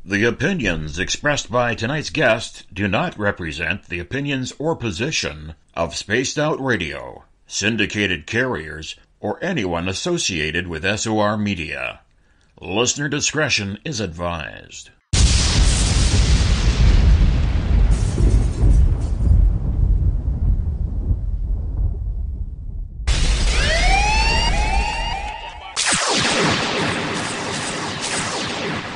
The opinions expressed by tonight's guest do not represent the opinions or position of Spaced Out Radio, syndicated carriers, or anyone associated with SOR Media. Listener discretion is advised.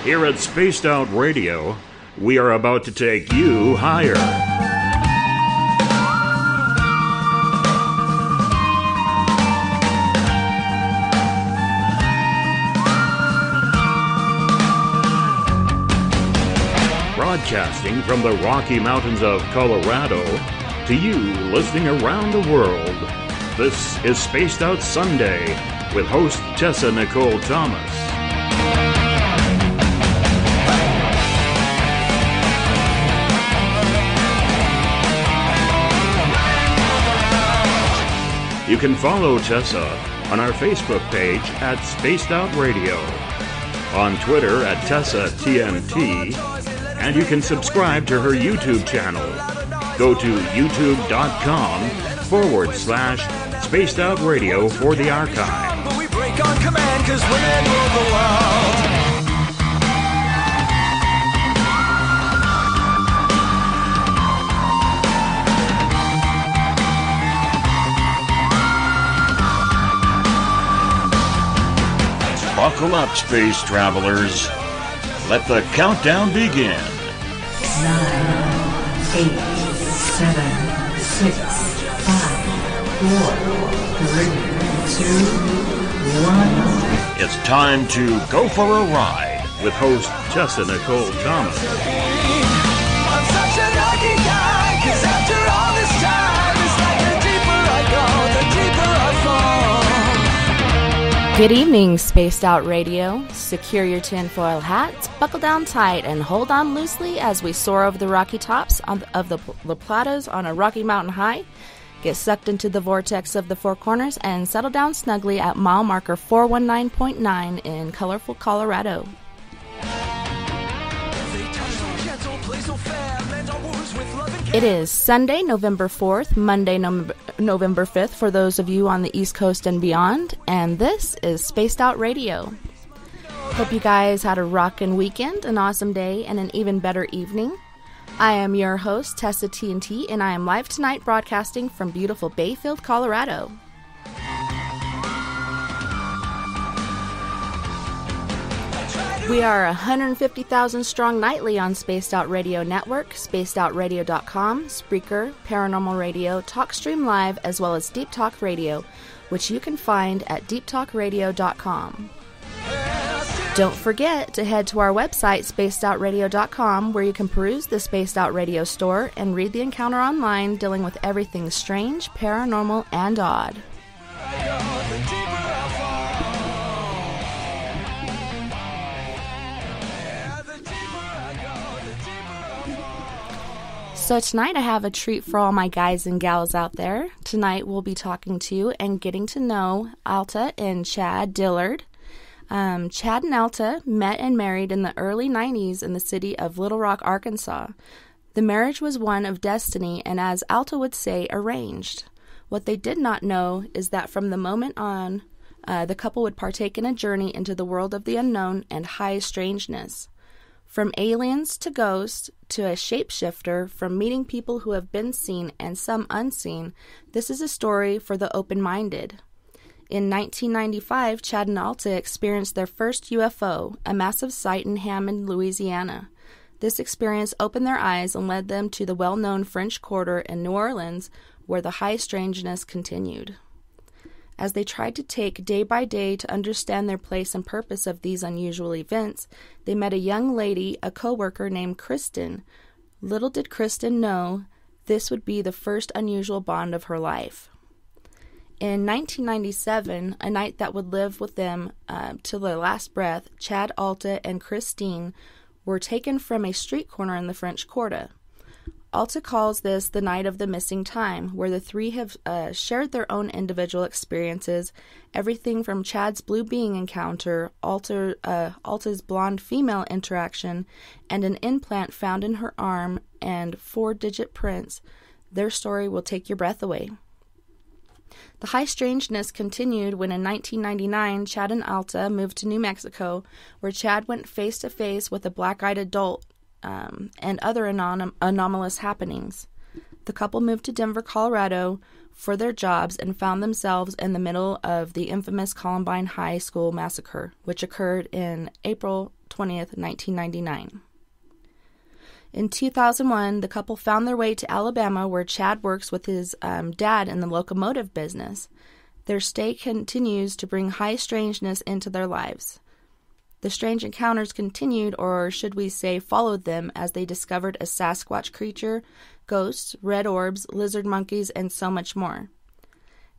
Here at Spaced Out Radio, we are about to take you higher. Broadcasting from the Rocky Mountains of Colorado to you listening around the world. This is Spaced Out Sunday with host Tessa N Thomas. You can follow Tessa on our Facebook page at Spaced Out Radio, on Twitter at TessTNT, and you can subscribe to her YouTube channel. Go to youtube.com/Spaced Out Radio for the archive. But we break on command 'cause women rule the world. Buckle up, space travelers. Let the countdown begin. 9, 8, 7, 6, 5, 4, 3, 2, 1. It's time to go for a ride with host Tessa N Thomas. I'm such a lucky guy 'cause after all this time, it's like the deeper I go, the deeper I fall. Good evening, Spaced Out Radio. Secure your tinfoil hats, buckle down tight, and hold on loosely as we soar over the rocky tops of the La Platas on a Rocky Mountain high. Get sucked into the vortex of the Four Corners and settle down snugly at mile marker 419.9 in colorful Colorado. It is Sunday, November 4th, Monday, November 5th for those of you on the East Coast and beyond, and this is Spaced Out Radio. Hope you guys had a rockin' weekend, an awesome day, and an even better evening. I am your host, Tessa TNT, and I am live tonight broadcasting from beautiful Bayfield, Colorado. We are 150,000 strong nightly on Spaced Out Radio Network, spacedoutradio.com, Spreaker, Paranormal Radio, TalkStream Live, as well as Deep Talk Radio, which you can find at deeptalkradio.com. Don't forget to head to our website, spacedoutradio.com, where you can peruse the Spaced Out Radio store and read the encounter online dealing with everything strange, paranormal, and odd. So tonight I have a treat for all my guys and gals out there. Tonight we'll be talking to and getting to know Alta and Chad Dillard. Chad and Alta met and married in the early 90s in the city of Little Rock, Arkansas. The marriage was one of destiny and, as Alta would say, arranged. What they did not know is that from the moment on, the couple would partake in a journey into the world of the unknown and high strangeness. From aliens to ghosts to a shapeshifter, from meeting people who have been seen and some unseen, this is a story for the open-minded. In 1995, Chad and Alta experienced their first UFO, a massive sight in Hammond, Louisiana. This experience opened their eyes and led them to the well-known French Quarter in New Orleans, where the high strangeness continued. As they tried to take day by day to understand their place and purpose of these unusual events, they met a young lady, a co-worker named Kristen. Little did Kristen know this would be the first unusual bond of her life. In 1997, a night that would live with them till their last breath, Chad, Alta, and Christine were taken from a street corner in the French Quarter. Alta calls this the night of the missing time, where the three have shared their own individual experiences, everything from Chad's blue being encounter, Alta's blonde female interaction, and an implant found in her arm, and 4-digit prints. Their story will take your breath away. The high strangeness continued when in 1999, Chad and Alta moved to New Mexico, where Chad went face-to-face with a black-eyed adult and other anomalous happenings. The couple moved to Denver, Colorado for their jobs and found themselves in the middle of the infamous Columbine High School massacre, which occurred in April 20th, 1999. In 2001, the couple found their way to Alabama, where Chad works with his dad in the locomotive business. Their stay continues to bring high strangeness into their lives. The strange encounters continued, or should we say followed them, as they discovered a Sasquatch creature, ghosts, red orbs, lizard monkeys, and so much more.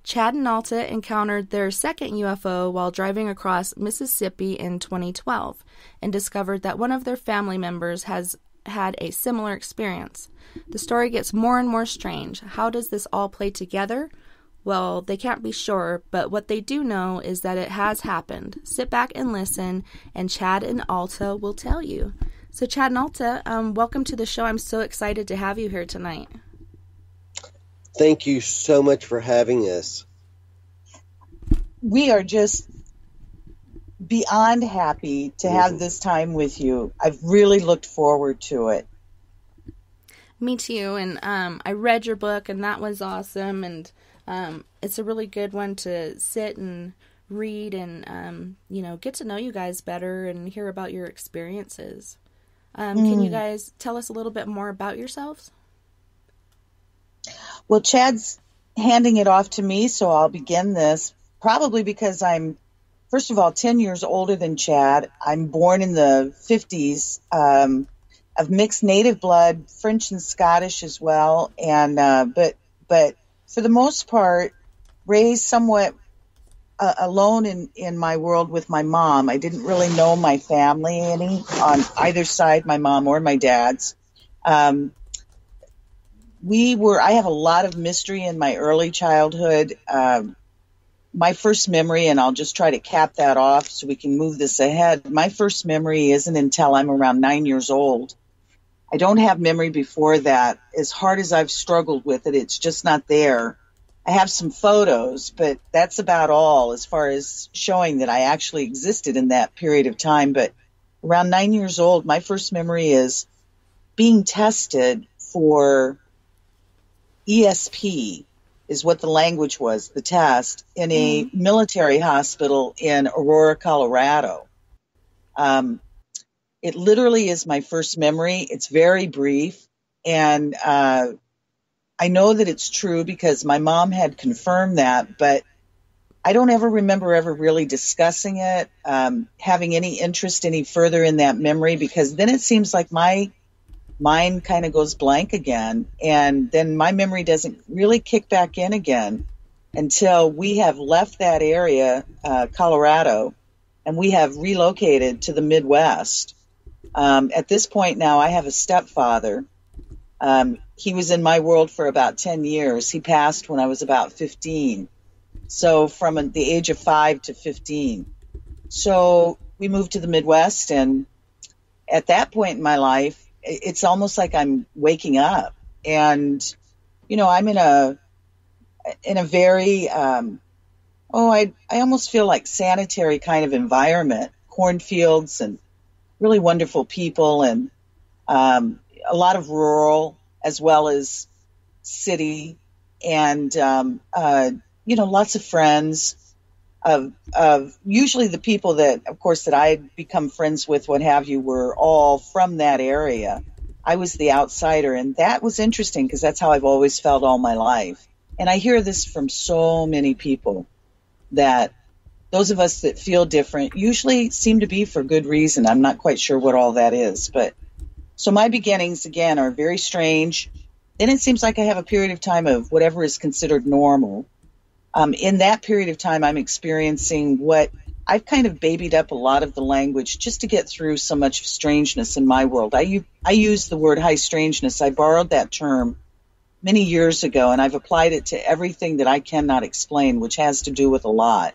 Chad and Alta encountered their second UFO while driving across Mississippi in 2012 and discovered that one of their family members has had a similar experience. The story gets more and more strange. How does this all play together? Well, they can't be sure, but what they do know is that it has happened. Sit back and listen, and Chad and Alta will tell you. So Chad and Alta, welcome to the show. I'm so excited to have you here tonight. Thank you so much for having us. We are just beyond happy to have this time with you. I've really looked forward to it. Me too, and I read your book, and that was awesome, and it's a really good one to sit and read and, get to know you guys better and hear about your experiences. Can you guys tell us a little bit more about yourselves? Well, Chad's handing it off to me, so I'll begin this, probably because I'm, first of all, 10 years older than Chad. I'm born in the 50s, of mixed native blood, French and Scottish as well, and but for the most part, raised somewhat alone in my world with my mom. I didn't really know my family any on either side, my mom or my dad's. I have a lot of mystery in my early childhood. My first memory, and I'll just try to cap that off so we can move this ahead. My first memory isn't until I'm around 9 years old. I don't have memory before that. As hard as I've struggled with it, it's just not there. I have some photos, but that's about all as far as showing that I actually existed in that period of time. But around 9 years old, my first memory is being tested for ESP, is what the language was, the test, in a military hospital in Aurora, Colorado. It literally is my first memory. It's very brief, and I know that it's true because my mom had confirmed that, but I don't ever remember ever really discussing it, having any interest any further in that memory, because then it seems like my mind kind of goes blank again, and then my memory doesn't really kick back in again until we have left that area, Colorado, and we have relocated to the Midwest. At this point now, I have a stepfather. He was in my world for about 10 years. He passed when I was about 15. So from the age of 5 to 15. So we moved to the Midwest, and at that point in my life, it's almost like I'm waking up. And, I'm in a very, I almost feel like sanitary kind of environment, cornfields and really wonderful people, and a lot of rural as well as city, and lots of friends of usually the people that, of course, that I'd become friends with, what have you, were all from that area. I was the outsider, and that was interesting because that's how I've always felt all my life. And I hear this from so many people, that those of us that feel different usually seem to be for good reason. I'm not quite sure what all that is. But so my beginnings, again, are very strange. Then it seems like I have a period of time of whatever is considered normal. In that period of time, I'm experiencing what I've kind of babied up a lot of the language just to get through so much strangeness in my world. I use the word high strangeness. I borrowed that term many years ago, and I've applied it to everything that I cannot explain, which has to do with a lot.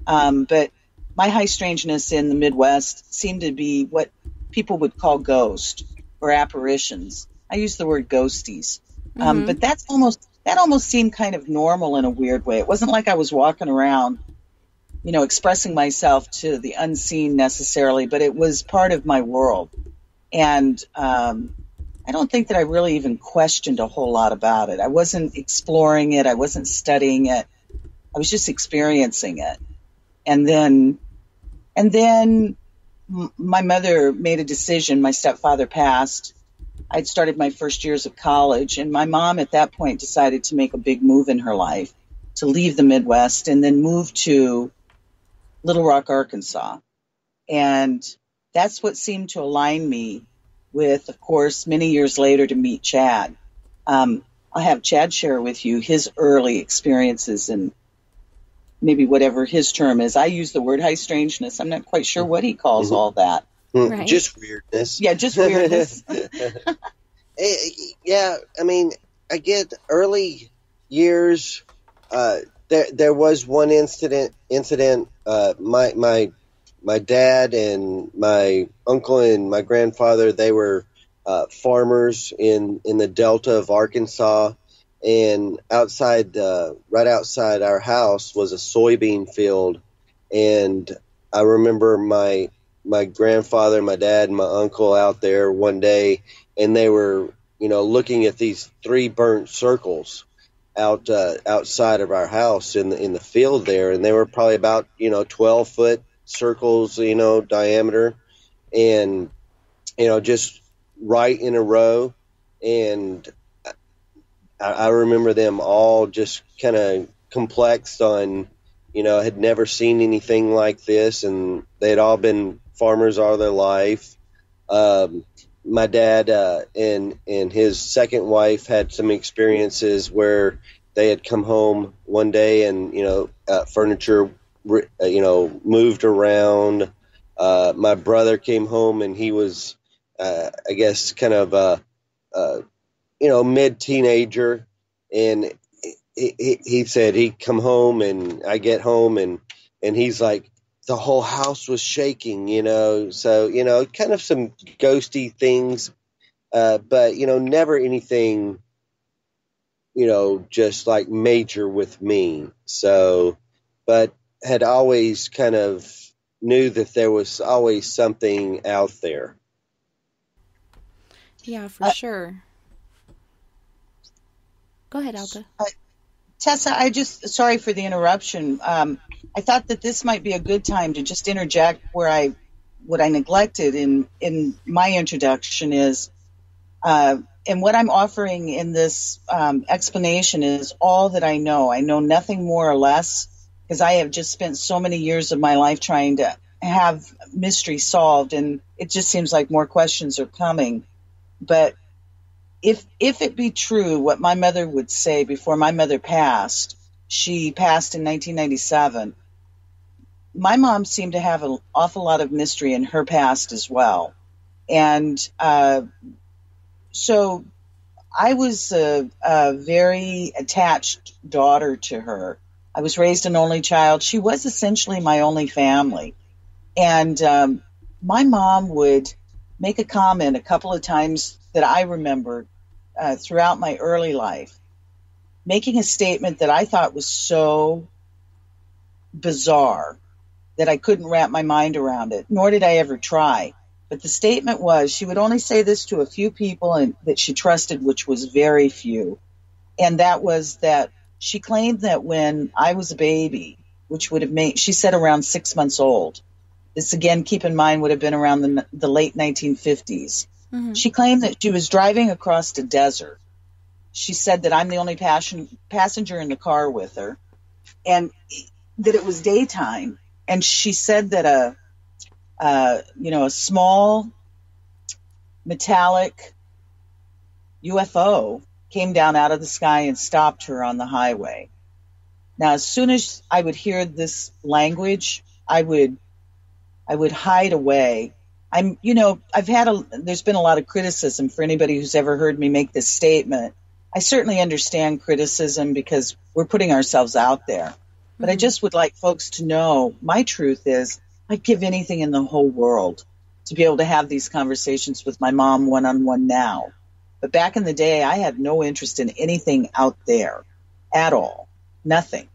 But my high strangeness in the Midwest seemed to be what people would call ghost or apparitions. I use the word ghosties. But that almost seemed kind of normal in a weird way. It wasn't like I was walking around, expressing myself to the unseen necessarily, but it was part of my world. And I don't think that I really even questioned a whole lot about it. I wasn't exploring it. I wasn't studying it. I was just experiencing it. And then my mother made a decision. My stepfather passed. I'd started my first years of college, and my mom at that point decided to make a big move in her life, to leave the Midwest and then move to Little Rock, Arkansas. And that's what seemed to align me with, of course, many years later to meet Chad. I'll have Chad share with you his early experiences and maybe whatever his term is. I use the word high strangeness. I'm not quite sure what he calls all that. Right. Just weirdness. Yeah, just weirdness. Yeah, I mean, I get early years. There was one incident. My dad and my uncle and my grandfather, they were farmers in the Delta of Arkansas, and right outside our house was a soybean field. And I remember my grandfather, my dad, and my uncle out there one day, and they were, looking at these 3 burnt circles outside of our house in the field there, and they were probably about 12-foot circles, diameter, and just right in a row. And I remember them all just kind of complexed on, had never seen anything like this, and they'd all been farmers all their life. My dad and his second wife had some experiences where they had come home one day and furniture moved around. My brother came home and he was I guess kind of mid-teenager, and he said he'd come home, and I get home and he's like, the whole house was shaking, so, kind of some ghosty things, but, never anything, just like major with me. So, but had always kind of knew that there was always something out there. Yeah, for sure. Go ahead, Alta. Tessa, sorry for the interruption. I thought that this might be a good time to just interject what I neglected in my introduction is, and what I'm offering in this explanation is all that I know. I know nothing more or less, because I have just spent so many years of my life trying to have mystery solved, and it just seems like more questions are coming. But if it be true what my mother would say before my mother passed, she passed in 1997, my mom seemed to have an awful lot of mystery in her past as well. And so I was a very attached daughter to her. I was raised an only child. She was essentially my only family. And my mom would make a comment a couple of times that I remember throughout my early life, making a statement that I thought was so bizarre that I couldn't wrap my mind around it, nor did I ever try. But the statement was, she would only say this to a few people and that she trusted, which was very few. And that was that she claimed that when I was a baby, which would have made, she said around 6 months old. This, again, keep in mind, would have been around the late 1950s. Mm-hmm. She claimed that she was driving across the desert. She said that I'm the only passenger in the car with her, and that it was daytime. And she said that a small metallic UFO came down out of the sky and stopped her on the highway. Now, as soon as I would hear this language, I would hide away. There's been a lot of criticism for anybody who's ever heard me make this statement. I certainly understand criticism because we're putting ourselves out there. But I just would like folks to know my truth is I'd give anything in the whole world to be able to have these conversations with my mom one-on-one now. But back in the day, I had no interest in anything out there at all, nothing.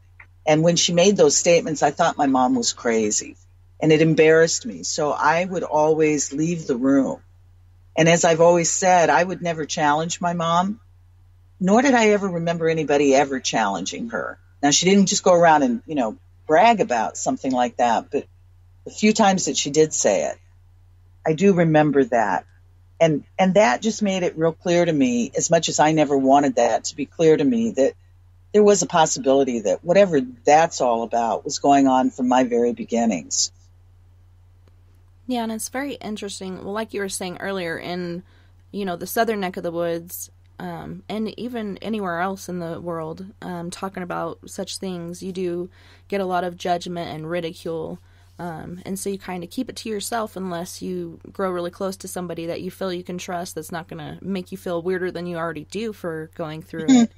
And when she made those statements, I thought my mom was crazy, and it embarrassed me. So I would always leave the room. And as I've always said, I would never challenge my mom, nor did I ever remember anybody ever challenging her. Now, she didn't just go around and, brag about something like that, but the few times that she did say it, I do remember that. And that just made it real clear to me, as much as I never wanted that to be clear to me, that there was a possibility that whatever that's all about was going on from my very beginnings. Yeah, and it's very interesting. Well, like you were saying earlier, in, the southern neck of the woods, and even anywhere else in the world, talking about such things, you do get a lot of judgment and ridicule. And so you kind of keep it to yourself unless you grow really close to somebody that you feel you can trust that's not going to make you feel weirder than you already do for going through it.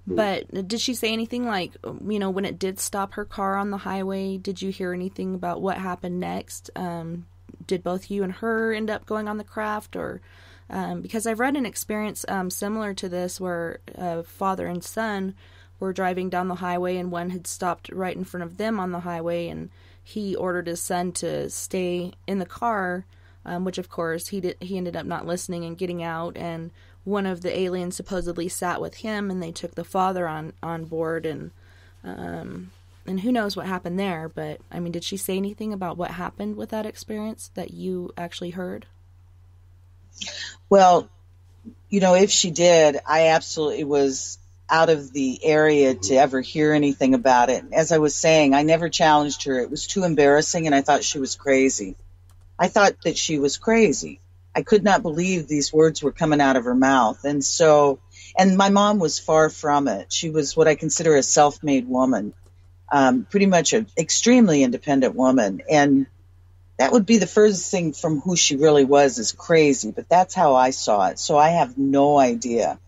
But did she say anything like, when it did stop her car on the highway, did you hear anything about what happened next? Did both you and her end up going on the craft? Or because I've read an experience similar to this where a father and son were driving down the highway and one had stopped right in front of them on the highway, and he ordered his son to stay in the car, which of course he ended up not listening and getting out, and one of the aliens supposedly sat with him, and they took the father on board, and who knows what happened there. But I mean, did she say anything about what happened with that experience that you actually heard? Well, if she did, I absolutely was out of the area to ever hear anything about it. As I was saying, I never challenged her. It was too embarrassing, and I thought she was crazy. I thought that she was crazy. I could not believe these words were coming out of her mouth. And my mom was far from it. She was what I consider a self-made woman, pretty much an extremely independent woman. And that would be the furthest thing from who she really was, is crazy. But that's how I saw it. So I have no idea.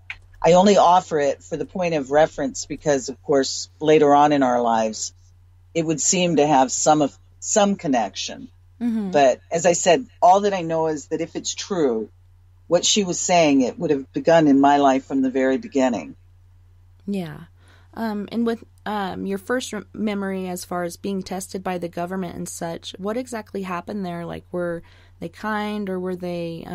I only offer it for the point of reference because, of course, later on in our lives, it would seem to have some connection. Mm-hmm. But as I said, all that I know is that if it's true, what she was saying, it would have begun in my life from the very beginning. Yeah. And with your first memory as far as being tested by the government and such, what exactly happened there? Like, were they kind, or were they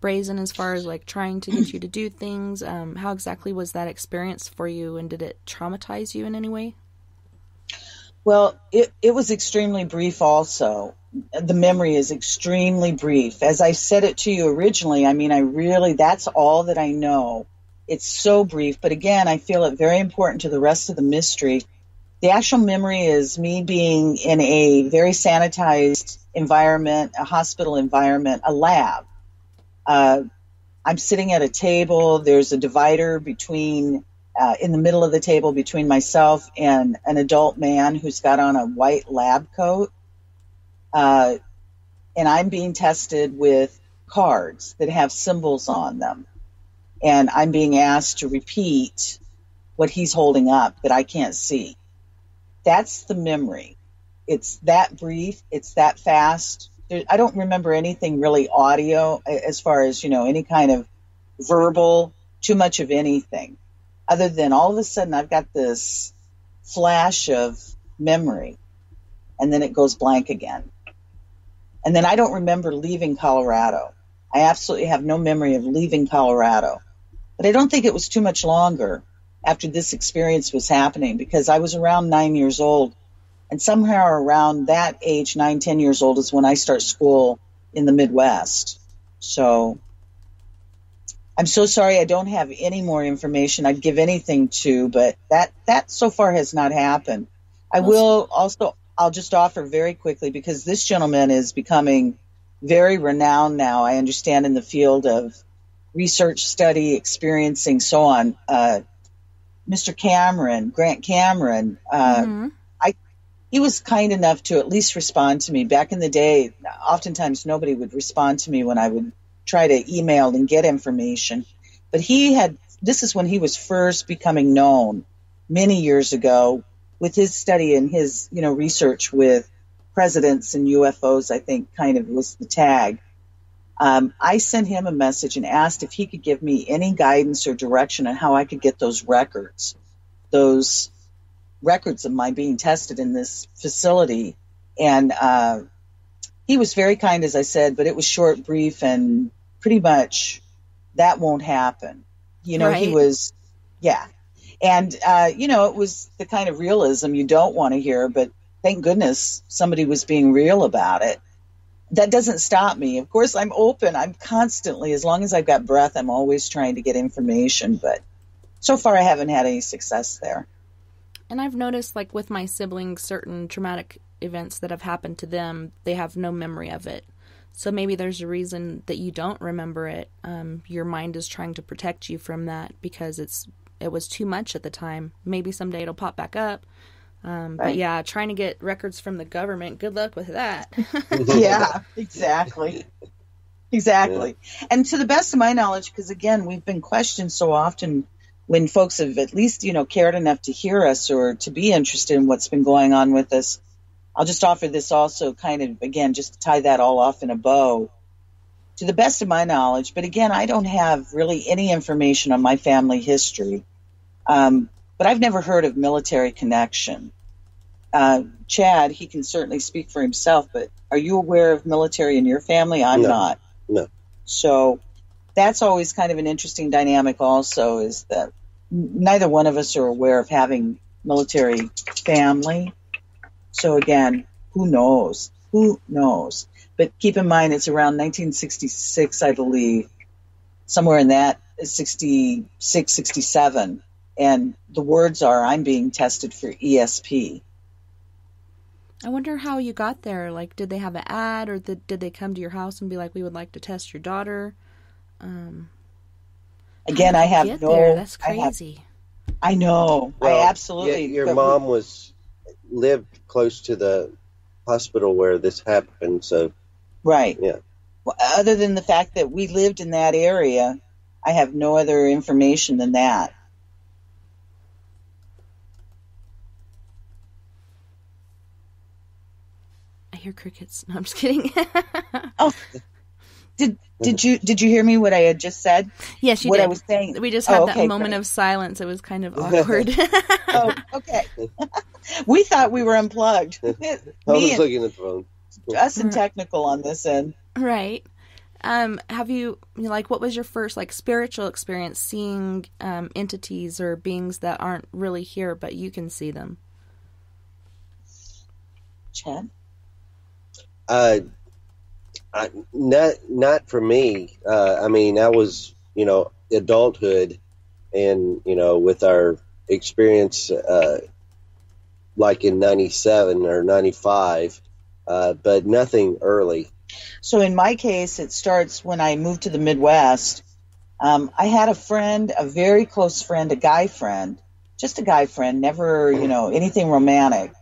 brazen as far as like trying to get you to do things? How exactly was that experience for you, and did it traumatize you in any way? Well, it was extremely brief also. The memory is extremely brief. As I said it to you originally, I mean, that's all that I know. It's so brief, but again, I feel it very important to the rest of the mystery. The actual memory is me being in a very sanitized environment, a hospital environment, a lab. I'm sitting at a table. There's a divider in the middle of the table between myself and an adult man who's got on a white lab coat. And I'm being tested with cards that have symbols on them. And I'm being asked to repeat what he's holding up that I can't see. That's the memory. It's that brief. It's that fast. I don't remember anything really audio as far as, any kind of verbal, too much of anything, other than all of a sudden I've got this flash of memory, and then it goes blank again. And then I don't remember leaving Colorado. I absolutely have no memory of leaving Colorado. But I don't think it was too much longer after this experience was happening, because I was around 9 years old. And somehow around that age, 9, 10 years old, is when I start school in the Midwest. So I'm so sorry I don't have any more information I'd give anything to, but that so far has not happened. I'll just offer very quickly, because this gentleman is becoming very renowned now, I understand, in the field of research, study, experiencing, so on. Mr. Cameron, Grant Cameron, he was kind enough to at least respond to me. Back in the day, oftentimes nobody would respond to me when I would try to email and get information. But this is when he was first becoming known many years ago with his study and his, research with presidents and UFOs, I think kind of was the tag. I sent him a message and asked if he could give me any guidance or direction on how I could get those records of my being tested in this facility. And he was very kind, as I said, but it was short, brief, and pretty much that won't happen. Right. He was, yeah. And, it was the kind of realism you don't want to hear, but thank goodness somebody was being real about it. That doesn't stop me. Of course, I'm open. I'm constantly, as long as I've got breath, I'm always trying to get information. But so far, I haven't had any success there. And I've noticed, like, with my siblings, certain traumatic events that have happened to them, they have no memory of it. So maybe there's a reason that you don't remember it. Your mind is trying to protect you from that because it was too much at the time. Maybe someday it'll pop back up. Right. But yeah, trying to get records from the government, good luck with that. Yeah, exactly. Exactly. Yeah. And to the best of my knowledge, because again, we've been questioned so often when folks have at least, cared enough to hear us or to be interested in what's been going on with us. I'll just offer this also kind of, again, just to tie that all off in a bow. To the best of my knowledge, but again, I don't have really any information on my family history. But I've never heard of military connection. Chad, he can certainly speak for himself, but are you aware of military in your family? I'm not. No. So that's always kind of an interesting dynamic also, is that neither one of us are aware of having military family. So again, who knows? Who knows? But keep in mind, it's around 1966, I believe, somewhere in that, 66, 67. And the words are, I'm being tested for ESP. I wonder how you got there. Like, did they have an ad, or did they come to your house and be like, we would like to test your daughter? Again, I have no... There? That's crazy. I know. Well, I absolutely... Yeah, your mom lived close to the hospital where this happened, so... Right. Yeah. Well, other than the fact that we lived in that area, I have no other information than that. I hear crickets. No, I'm just kidding. Oh, did you hear me what I had just said? Yes, you did. What I was saying. We just had that moment of silence. It was kind of awkward. Oh, okay. We thought we were unplugged. I was looking at the phone. Us and technical on this end. Right. Have you, what was your first, spiritual experience seeing entities or beings that aren't really here, but you can see them? Chad? Not for me. I mean, that was, adulthood and, with our experience, like in 97 or 95, but nothing early. So in my case, it starts when I moved to the Midwest. I had a friend, a very close friend, a guy friend, just a guy friend, never, anything romantic.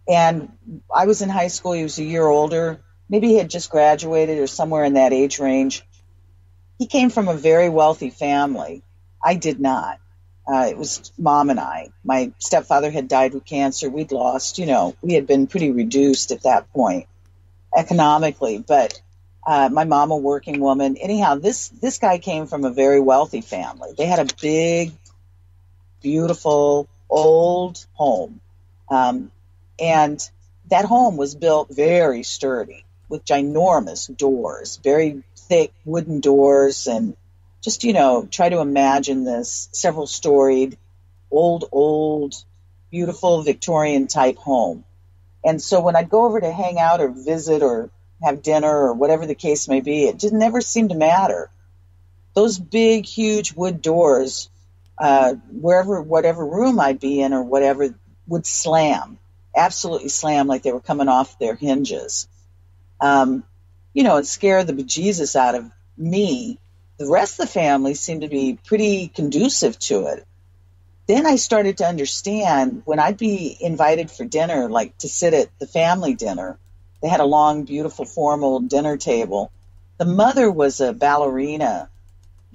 And I was in high school. He was a year older. Maybe he had just graduated or somewhere in that age range. He came from a very wealthy family. I did not. It was Mom and I. My stepfather had died with cancer. We'd lost, we had been pretty reduced at that point economically. But my mom, a working woman. Anyhow, this guy came from a very wealthy family. They had a big, beautiful, old home. And that home was built very sturdy with ginormous doors, very thick wooden doors, and just, try to imagine this several-storied, old, beautiful Victorian-type home. And so when I'd go over to hang out or visit or have dinner or whatever the case may be, it didn't ever seem to matter. Those big, huge wood doors, whatever room I'd be in or whatever, would slam. Absolutely slam like they were coming off their hinges. It scared the bejesus out of me. The rest of the family seemed to be pretty conducive to it. then I started to understand when I'd be invited for dinner, like to sit at the family dinner. They had a long, beautiful, formal dinner table. The mother was a ballerina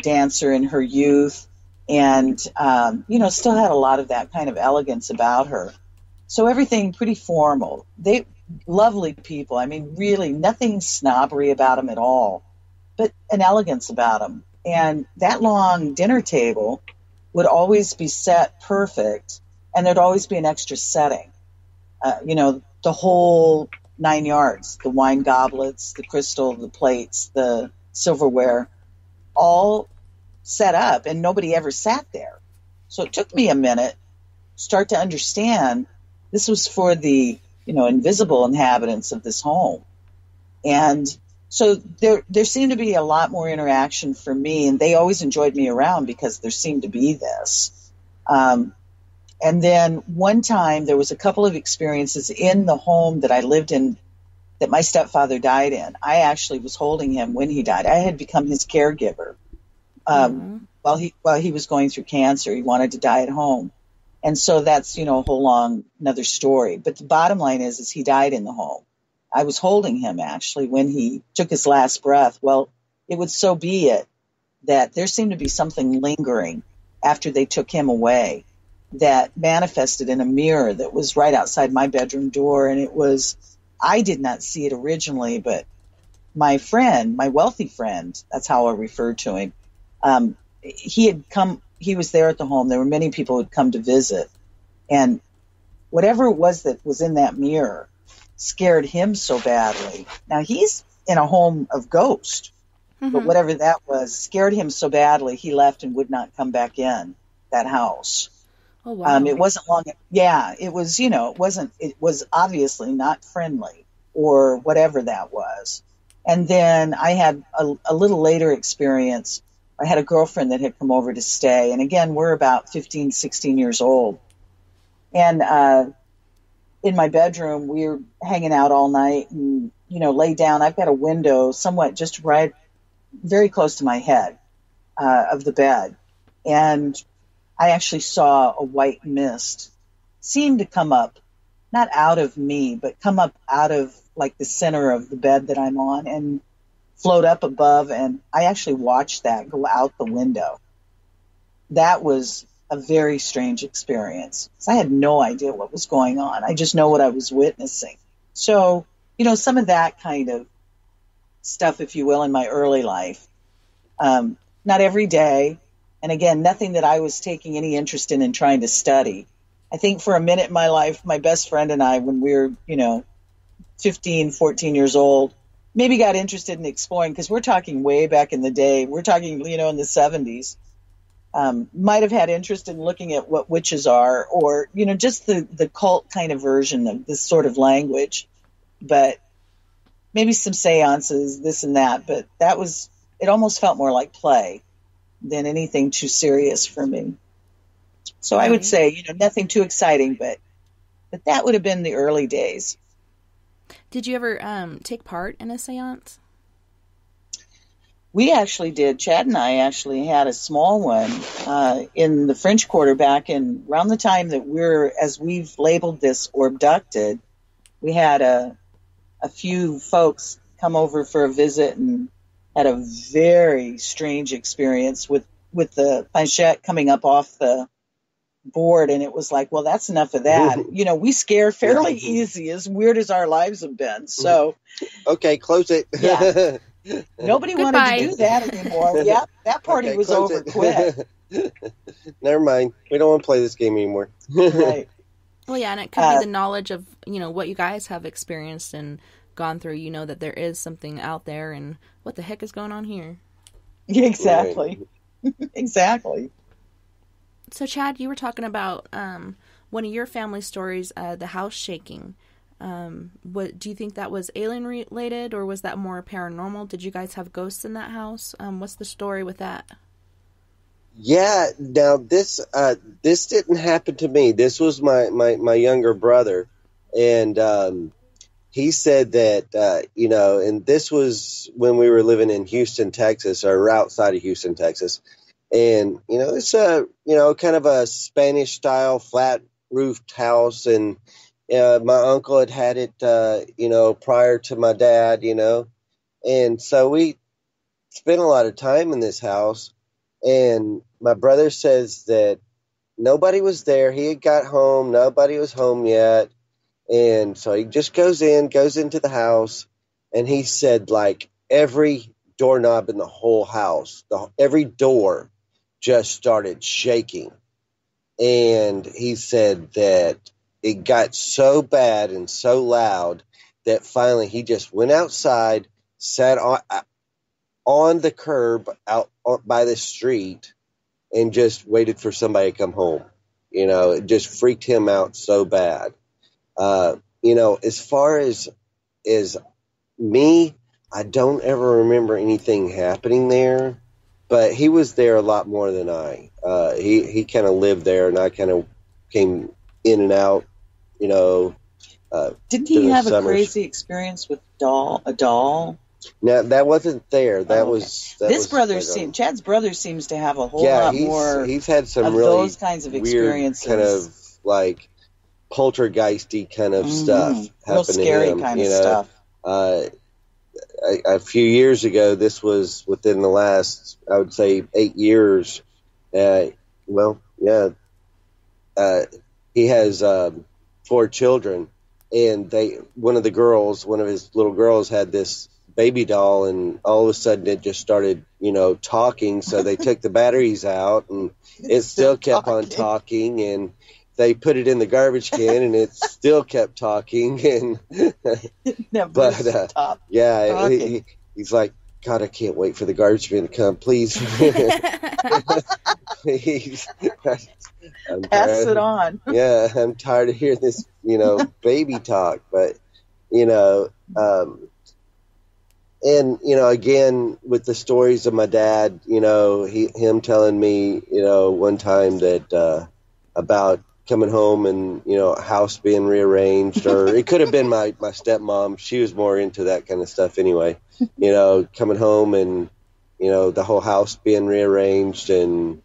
dancer in her youth and, still had a lot of that kind of elegance about her. So everything pretty formal. They lovely people. I mean, really nothing snobbery about them at all, but an elegance about them. And that long dinner table would always be set perfect, and there'd always be an extra setting. The whole 9 yards, the wine goblets, the crystal, the plates, the silverware, all set up, and nobody ever sat there. So it took me a minute to start to understand this was for the, invisible inhabitants of this home. And so there seemed to be a lot more interaction for me, and they always enjoyed me around because there seemed to be this. And then one time there was a couple of experiences in the home that I lived in that my stepfather died in. I actually was holding him when he died. I had become his caregiver while he was going through cancer. He wanted to die at home. And so that's, a whole long another story. But the bottom line is he died in the home. I was holding him actually when he took his last breath. Well, it would so be it that there seemed to be something lingering after they took him away that manifested in a mirror that was right outside my bedroom door. And I did not see it originally, but my friend, my wealthy friend, that's how I referred to him. He was there at the home. There were many people who had come to visit, and whatever it was that was in that mirror scared him so badly. Now he's in a home of ghosts, but whatever that was scared him so badly, he left and would not come back in that house. Oh, wow. It wasn't long. Yeah, it was, it was obviously not friendly or whatever that was. And then I had a little later experience. I had a girlfriend that had come over to stay. And again, we're about 15, 16 years old. And in my bedroom, we were hanging out all night and, lay down. I've got a window somewhat just right, very close to my head of the bed. And I actually saw a white mist seem to come up, not out of me, but come up out of like the center of the bed that I'm on and float up above. And I actually watched that go out the window. That was a very strange experience. I had no idea what was going on. I just know what I was witnessing. So, some of that kind of stuff, if you will, in my early life. Not every day. And again, nothing that I was taking any interest in trying to study. I think for a minute in my life, my best friend and I, when we were, 15, 14 years old, maybe got interested in exploring, because we're talking way back in the day. We're talking, in the 70s. Might have had interest in looking at what witches are, or, just the cult kind of version of this sort of language. But maybe some seances, this and that. But it almost felt more like play than anything too serious for me. So I would say, nothing too exciting, but that would have been the early days. Did you ever take part in a seance? We actually did. Chad and I actually had a small one in the French Quarter back in around the time that as we've labeled this, Orbducted. We had a few folks come over for a visit and had a very strange experience with the planchette coming up off the board, and it was like, well, that's enough of that. We scare fairly easy, as weird as our lives have been. So, okay, close it. Yeah. Nobody wanted to do that anymore. Yeah, that party was over quick. Never mind. We don't want to play this game anymore. Right. Well, yeah, and it could be the knowledge of, what you guys have experienced and gone through. That there is something out there, and what the heck is going on here? Exactly. Right. Exactly. So, Chad, you were talking about one of your family stories, the house shaking. What do you think that was alien related, or was that more paranormal? Did you guys have ghosts in that house? What's the story with that? Yeah, now this didn't happen to me. This was my younger brother, and he said that and this was when we were living in Houston, Texas, or outside of Houston, Texas, And, it's a, kind of a Spanish style flat roofed house. And my uncle had it, prior to my dad, and so we spent a lot of time in this house. And my brother says that nobody was there. He had got home. Nobody was home yet. And so he just goes into the house, and he said, like, every doorknob in the whole house, every door just started shaking. And he said that it got so bad and so loud that finally he just went outside, sat on the curb out by the street, and just waited for somebody to come home. It just freaked him out so bad. As far as me, I don't ever remember anything happening there, but he was there a lot more than I. He kind of lived there, and I kind of came in and out, Didn't he have a crazy experience with a doll? No, that wasn't there. That okay. was Chad's brother seems to have a whole lot more. He's had some of really those kinds of experiences, weird, kind of like poltergeisty kind of stuff happening. Real scary kind of stuff. A few years ago, this was within the last, I would say, 8 years. He has 4 children, and one of his little girls had this baby doll, and all of a sudden it just started, talking. So they took the batteries out, and it still kept on talking, and they put it in the garbage can, and it still kept talking. And he's like, God, I can't wait for the garbage bin to come, please. Pass it on. Yeah, I'm tired of hearing this, baby talk. But, again, with the stories of my dad, him telling me, one time that about coming home and, a house being rearranged, or it could have been my stepmom. She was more into that kind of stuff anyway, coming home and, the whole house being rearranged and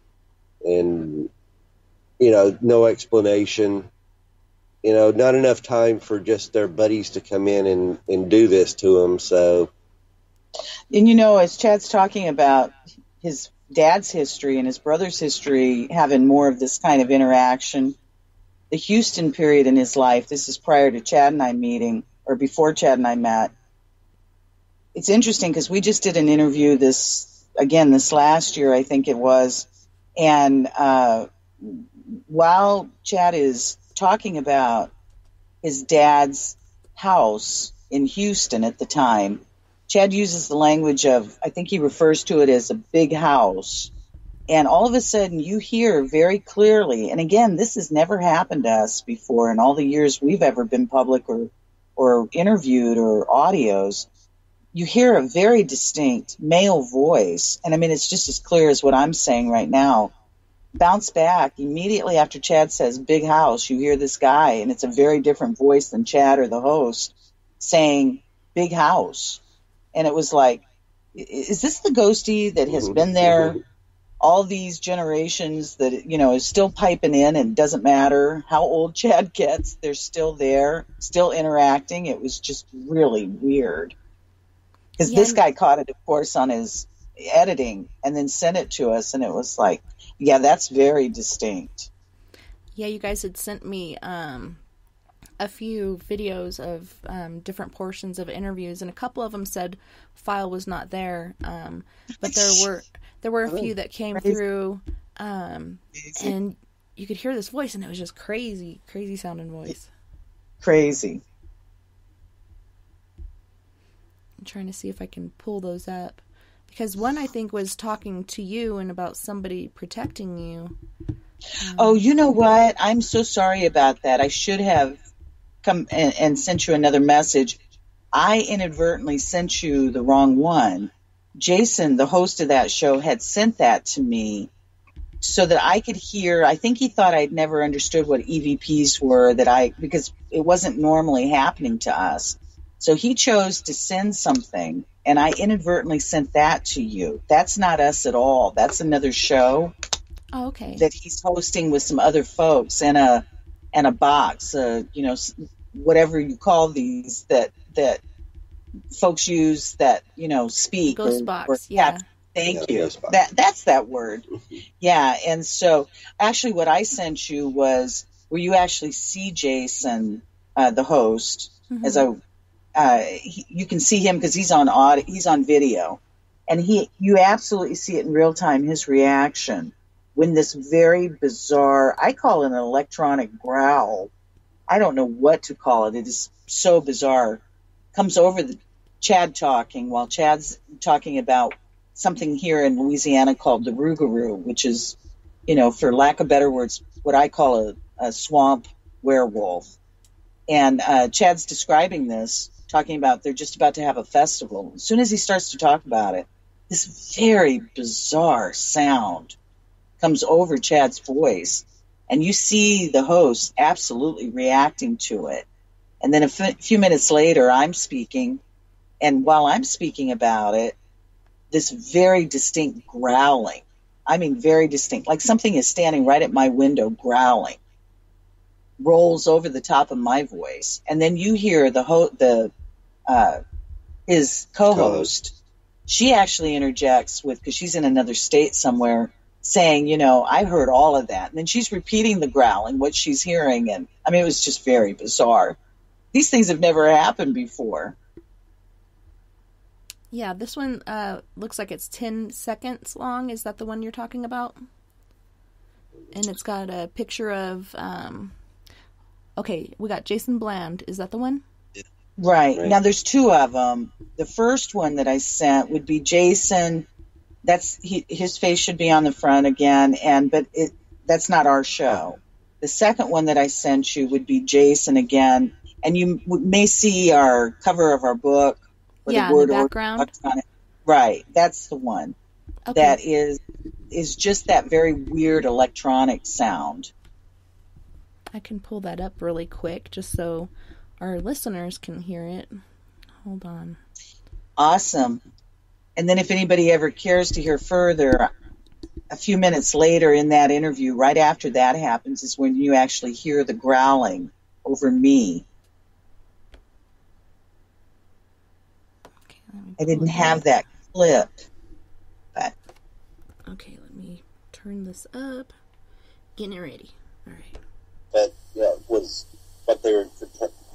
no explanation, not enough time for just their buddies to come in and do this to them. So. And, as Chad's talking about his dad's history and his brother's history having more of this kind of interaction, the Houston period in his life, this is prior to Chad and I meeting, or before Chad and I met. It's interesting because we just did an interview this last year, I think it was. And while Chad is talking about his dad's house in Houston at the time, Chad uses the language of, I think he refers to it as a big house. And all of a sudden you hear very clearly, and again, this has never happened to us before in all the years we've ever been public or interviewed or audios, you hear a very distinct male voice. And I mean, it's just as clear as what I'm saying right now. Bounce back immediately after Chad says big house, you hear this guy, and it's a very different voice than Chad or the host saying big house. And it was like, is this the ghostie that has been there all these generations that, is still piping in, and it doesn't matter how old Chad gets, they're still there, still interacting? It was just really weird. Because this guy caught it, of course, on his editing and then sent it to us, and it was like, yeah, that's very distinct. Yeah, you guys had sent me a few videos of different portions of interviews, and a couple of them said file was not there, but there were a few that came through, and you could hear this voice, and it was just crazy sounding voice. Crazy. I'm trying to see if I can pull those up, because one I think was talking to you and about somebody protecting you. Oh, you know what? I'm so sorry about that. I should have come and sent you another message. I inadvertently sent you the wrong one. Jason, the host of that show, had sent that to me so that I could hear. I think he thought I'd never understood what EVPs were, because it wasn't normally happening to us. So he chose to send something, and I inadvertently sent that to you. That's not us at all. That's another show Oh, okay. that he's hosting with some other folks, and a box, whatever you call these that folks use that speak Ghost or box, yeah. Thank Yeah, you. ghost box. That's that word. Yeah, and so actually, what I sent you was where you actually see Jason, the host, as you can see him because he's on audio, he's on video, and you absolutely see it in real time, his reaction when this very bizarre, I call it an electronic growl. I don't know what to call it. It is so bizarre. Comes over the Chad talking while Chad's talking about something here in Louisiana called the Rougarou, which is, for lack of better words, what I call a swamp werewolf. And Chad's describing this, talking about they're just about to have a festival. As soon as he starts to talk about it, this very bizarre sound comes over Chad's voice, and you see the host absolutely reacting to it. And then a few minutes later, I'm speaking, and while I'm speaking about it, this very distinct growling, I mean very distinct, like something is standing right at my window growling, rolls over the top of my voice. And then you hear his co-host, she actually interjects with, because she's in another state somewhere, saying, I heard all of that. And then she's repeating the growling, what she's hearing. And I mean, it was just very bizarre. These things have never happened before. Yeah, this one looks like it's 10 seconds long. Is that the one you're talking about? And it's got a picture of, okay, we got Jason Bland. Is that the one? Right. Now, there's two of them. The first one that I sent would be Jason. His face should be on the front again, but that's not our show. The second one that I sent you would be Jason again, and you may see our cover of our book. Yeah, the background. On it. Right, that's the one. Okay. That is just that very weird electronic sound. I can pull that up really quick just so our listeners can hear it. Hold on. Awesome. And then if anybody ever cares to hear further, a few minutes later in that interview, right after that happens, is when you actually hear the growling over me. Okay, let me I didn't have that clip, but okay, let me turn this up. Getting it ready. All right. But was what they were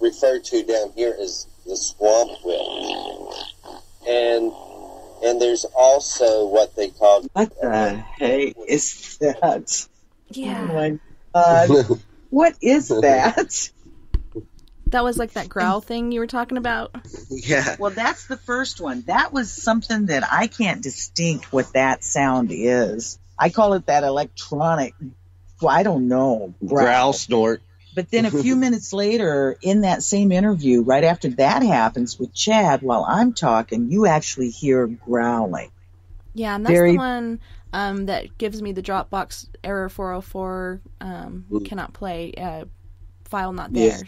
referred to down here as the swamp wind. And there's also what they called... what the heck is that? Yeah. Oh my God. What is that? That was like that growl thing you were talking about? Yeah. Well, that's the first one. That was something that I can't distinct what that sound is. I call it that electronic, well, I don't know. Growl snort. But then a few minutes later, in that same interview, right after that happens with Chad, while I'm talking, you actually hear growling. Yeah, and that's the one that gives me the Dropbox error 404, cannot play, file not there.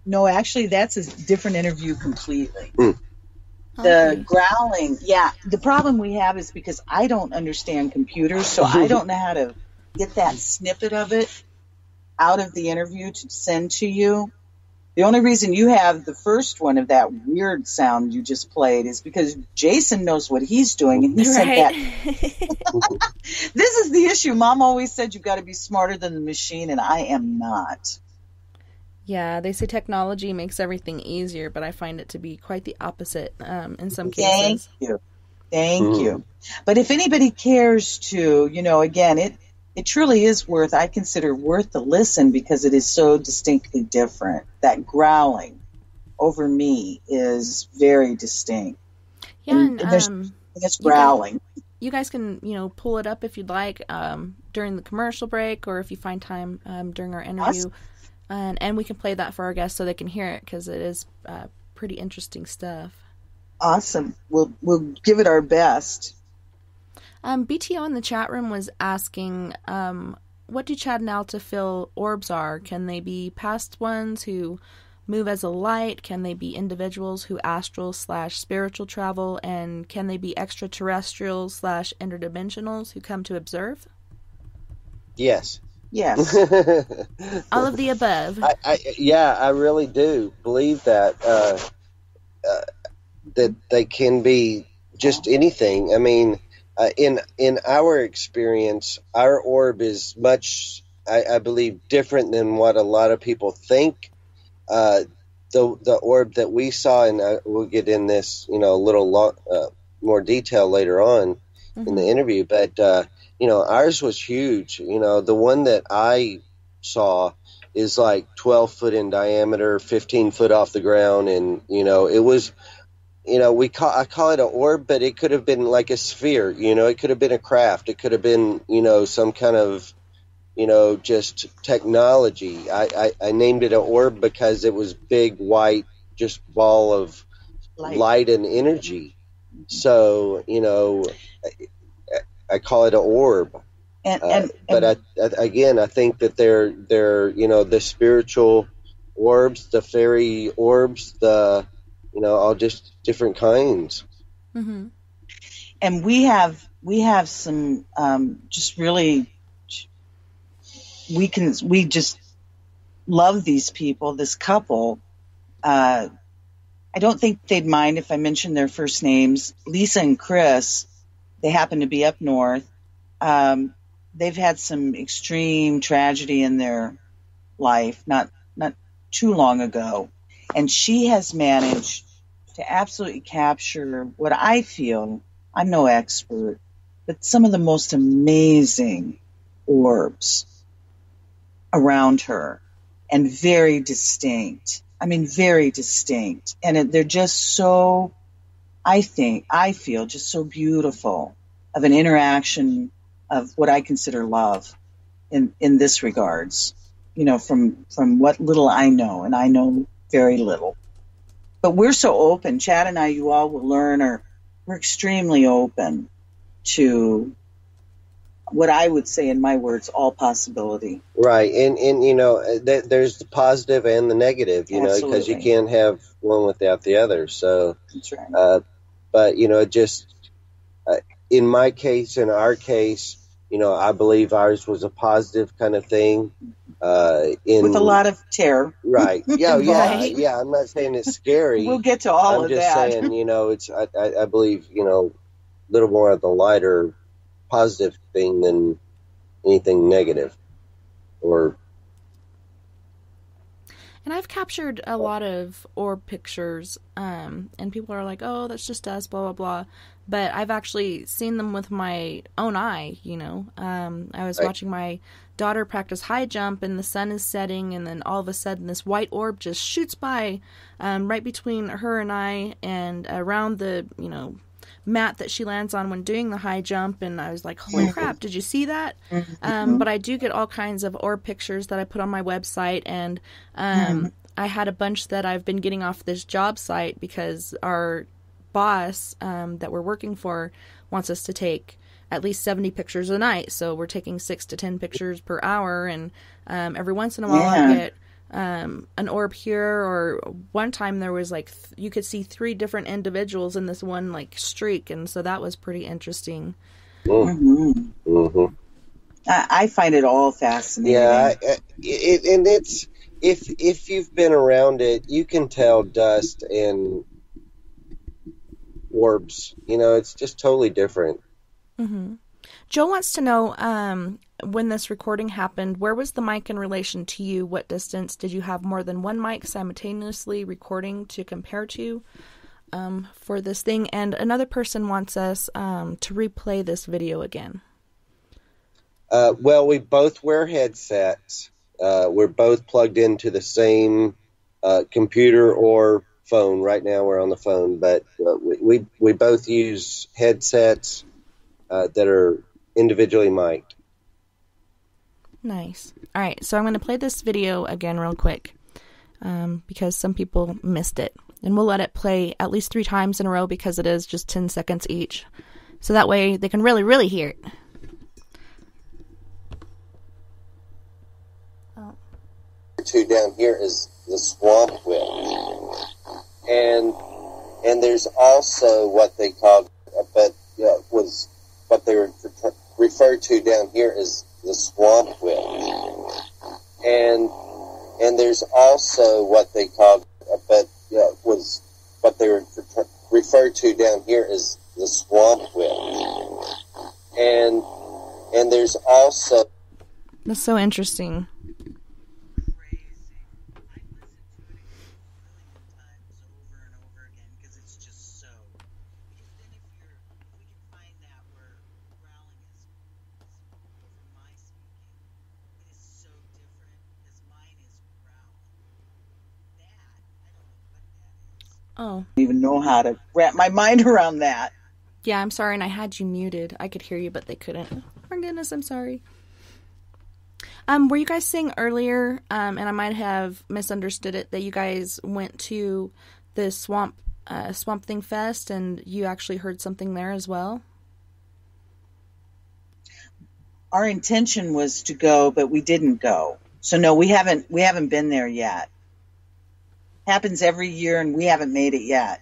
No, actually, that's a different interview completely. Okay. The growling, yeah. The problem we have is because I don't understand computers, so I don't know how to get that snippet of it out of the interview to send to you. The only reason you have the first one of that weird sound you just played is because Jason knows what he's doing, and he sent that. This is the issue. Mom always said you've got to be smarter than the machine, and I am not. Yeah, they say technology makes everything easier, but I find it to be quite the opposite in some cases. Thank you. But if anybody cares to, again, it truly is I consider worth the listen because it is so distinctly different. That growling over me is very distinct. Yeah, and it's growling. You guys can, pull it up if you'd like during the commercial break or if you find time during our interview. Awesome. And we can play that for our guests so they can hear it because it is pretty interesting stuff. Awesome. We'll give it our best. BTO in the chat room was asking, what do Chad and Alta feel orbs are? Can they be past ones who move as a light? Can they be individuals who astral/spiritual travel? And can they be extraterrestrials/interdimensionals who come to observe? Yes. Yes. All of the above. I really do believe that that they can be just anything. I mean, in our experience, our orb is much, I believe, different than what a lot of people think. The orb that we saw, and we'll get in this, a little more detail later on in the interview, but ours was huge. The one that I saw is like 12 foot in diameter, 15 foot off the ground, and it was. I call it an orb, but it could have been like a sphere. It could have been a craft. It could have been, some kind of, just technology. I named it an orb because it was big, white, just ball of light and energy. So, I call it an orb. But I think that they're the spiritual orbs, the fairy orbs, all just different kinds. Mm-hmm. And we have some just really, we just love these people, this couple. I don't think they'd mind if I mention their first names. Lisa and Chris, they happen to be up north. They've had some extreme tragedy in their life, not too long ago. And she has managed to absolutely capture what I feel, I'm no expert, but some of the most amazing orbs around her, and very distinct. I mean, very distinct. And they're just so, I feel just so beautiful of an interaction of what I consider love in this regards, from what little I know, and I know very little. But we're so open. Chad and I, you all will learn, we're extremely open to what I would say, in my words, all possibility. Right. And there's the positive and the negative, because you can't have one without the other. So, that's right. But, just in my case, in our case, I believe ours was a positive kind of thing. With a lot of terror. Right. Yeah. Right. Yeah. I'm not saying it's scary. We'll get to all of that. I'm just saying, it's, I believe, a little more of the lighter positive thing than anything negative. And I've captured a lot of orb pictures, and people are like, oh, that's just us, blah, blah, blah. But I've actually seen them with my own eye, I was watching my daughter practice high jump, and the sun is setting, and then all of a sudden this white orb just shoots by right between her and I, and around the, mat that she lands on when doing the high jump, and I was like, holy crap, did you see that? But I do get all kinds of orb pictures that I put on my website, and I had a bunch that I've been getting off this job site because our boss that we're working for wants us to take at least 70 pictures a night, so we're taking 6 to 10 pictures per hour, and every once in a while I get an orb here, or one time there was like you could see 3 different individuals in this one like streak, and so that was pretty interesting. I find it all fascinating. Yeah, and it's if you've been around it, you can tell dust and orbs. It's just totally different. Joe wants to know, when this recording happened, where was the mic in relation to you? What distance? Did you have more than one mic simultaneously recording to compare to for this thing? And another person wants us to replay this video again. Well, we both wear headsets. We're both plugged into the same computer or phone. Right now we're on the phone, but we both use headsets that are individually mic'd. Nice. All right, so I'm going to play this video again real quick because some people missed it. And we'll let it play at least 3 times in a row because it is just 10 seconds each. So that way they can really, really hear it. to down here as the swamp wind. And there's also what they called, was what they were referred to down here as the swamp wind. And there's also what they called, was what they were referred to down here as the swamp wind. And there's also... That's so interesting. Oh. I don't even know how to wrap my mind around that. Yeah, I'm sorry, and I had you muted. I could hear you, but they couldn't. Oh my goodness, I'm sorry. Were you guys saying earlier, and I might have misunderstood it, that you guys went to the Swamp Thing Fest, and you actually heard something there as well? Our intention was to go, but we didn't go. So no, we haven't been there yet. Happens every year, and we haven't made it yet.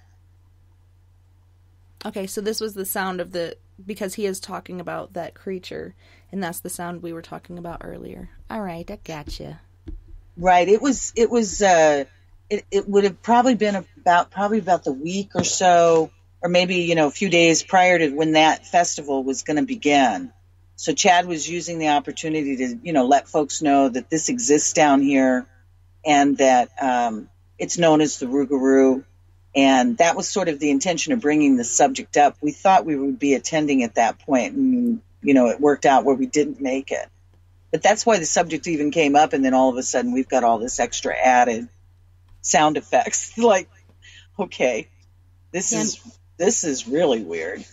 Okay, so this was the sound of because he is talking about that creature, and that's the sound we were talking about earlier. All right, I gotcha. Right, it would have probably been about the week or so, or maybe, a few days prior to when that festival was going to begin. So Chad was using the opportunity to, let folks know that this exists down here, and that it's known as the Rougarou, and that was sort of the intention of bringing the subject up. We thought we would be attending at that point, and, it worked out where we didn't make it. But that's why the subject even came up, and then all of a sudden we've got all this extra added sound effects. Like, okay, this is really weird.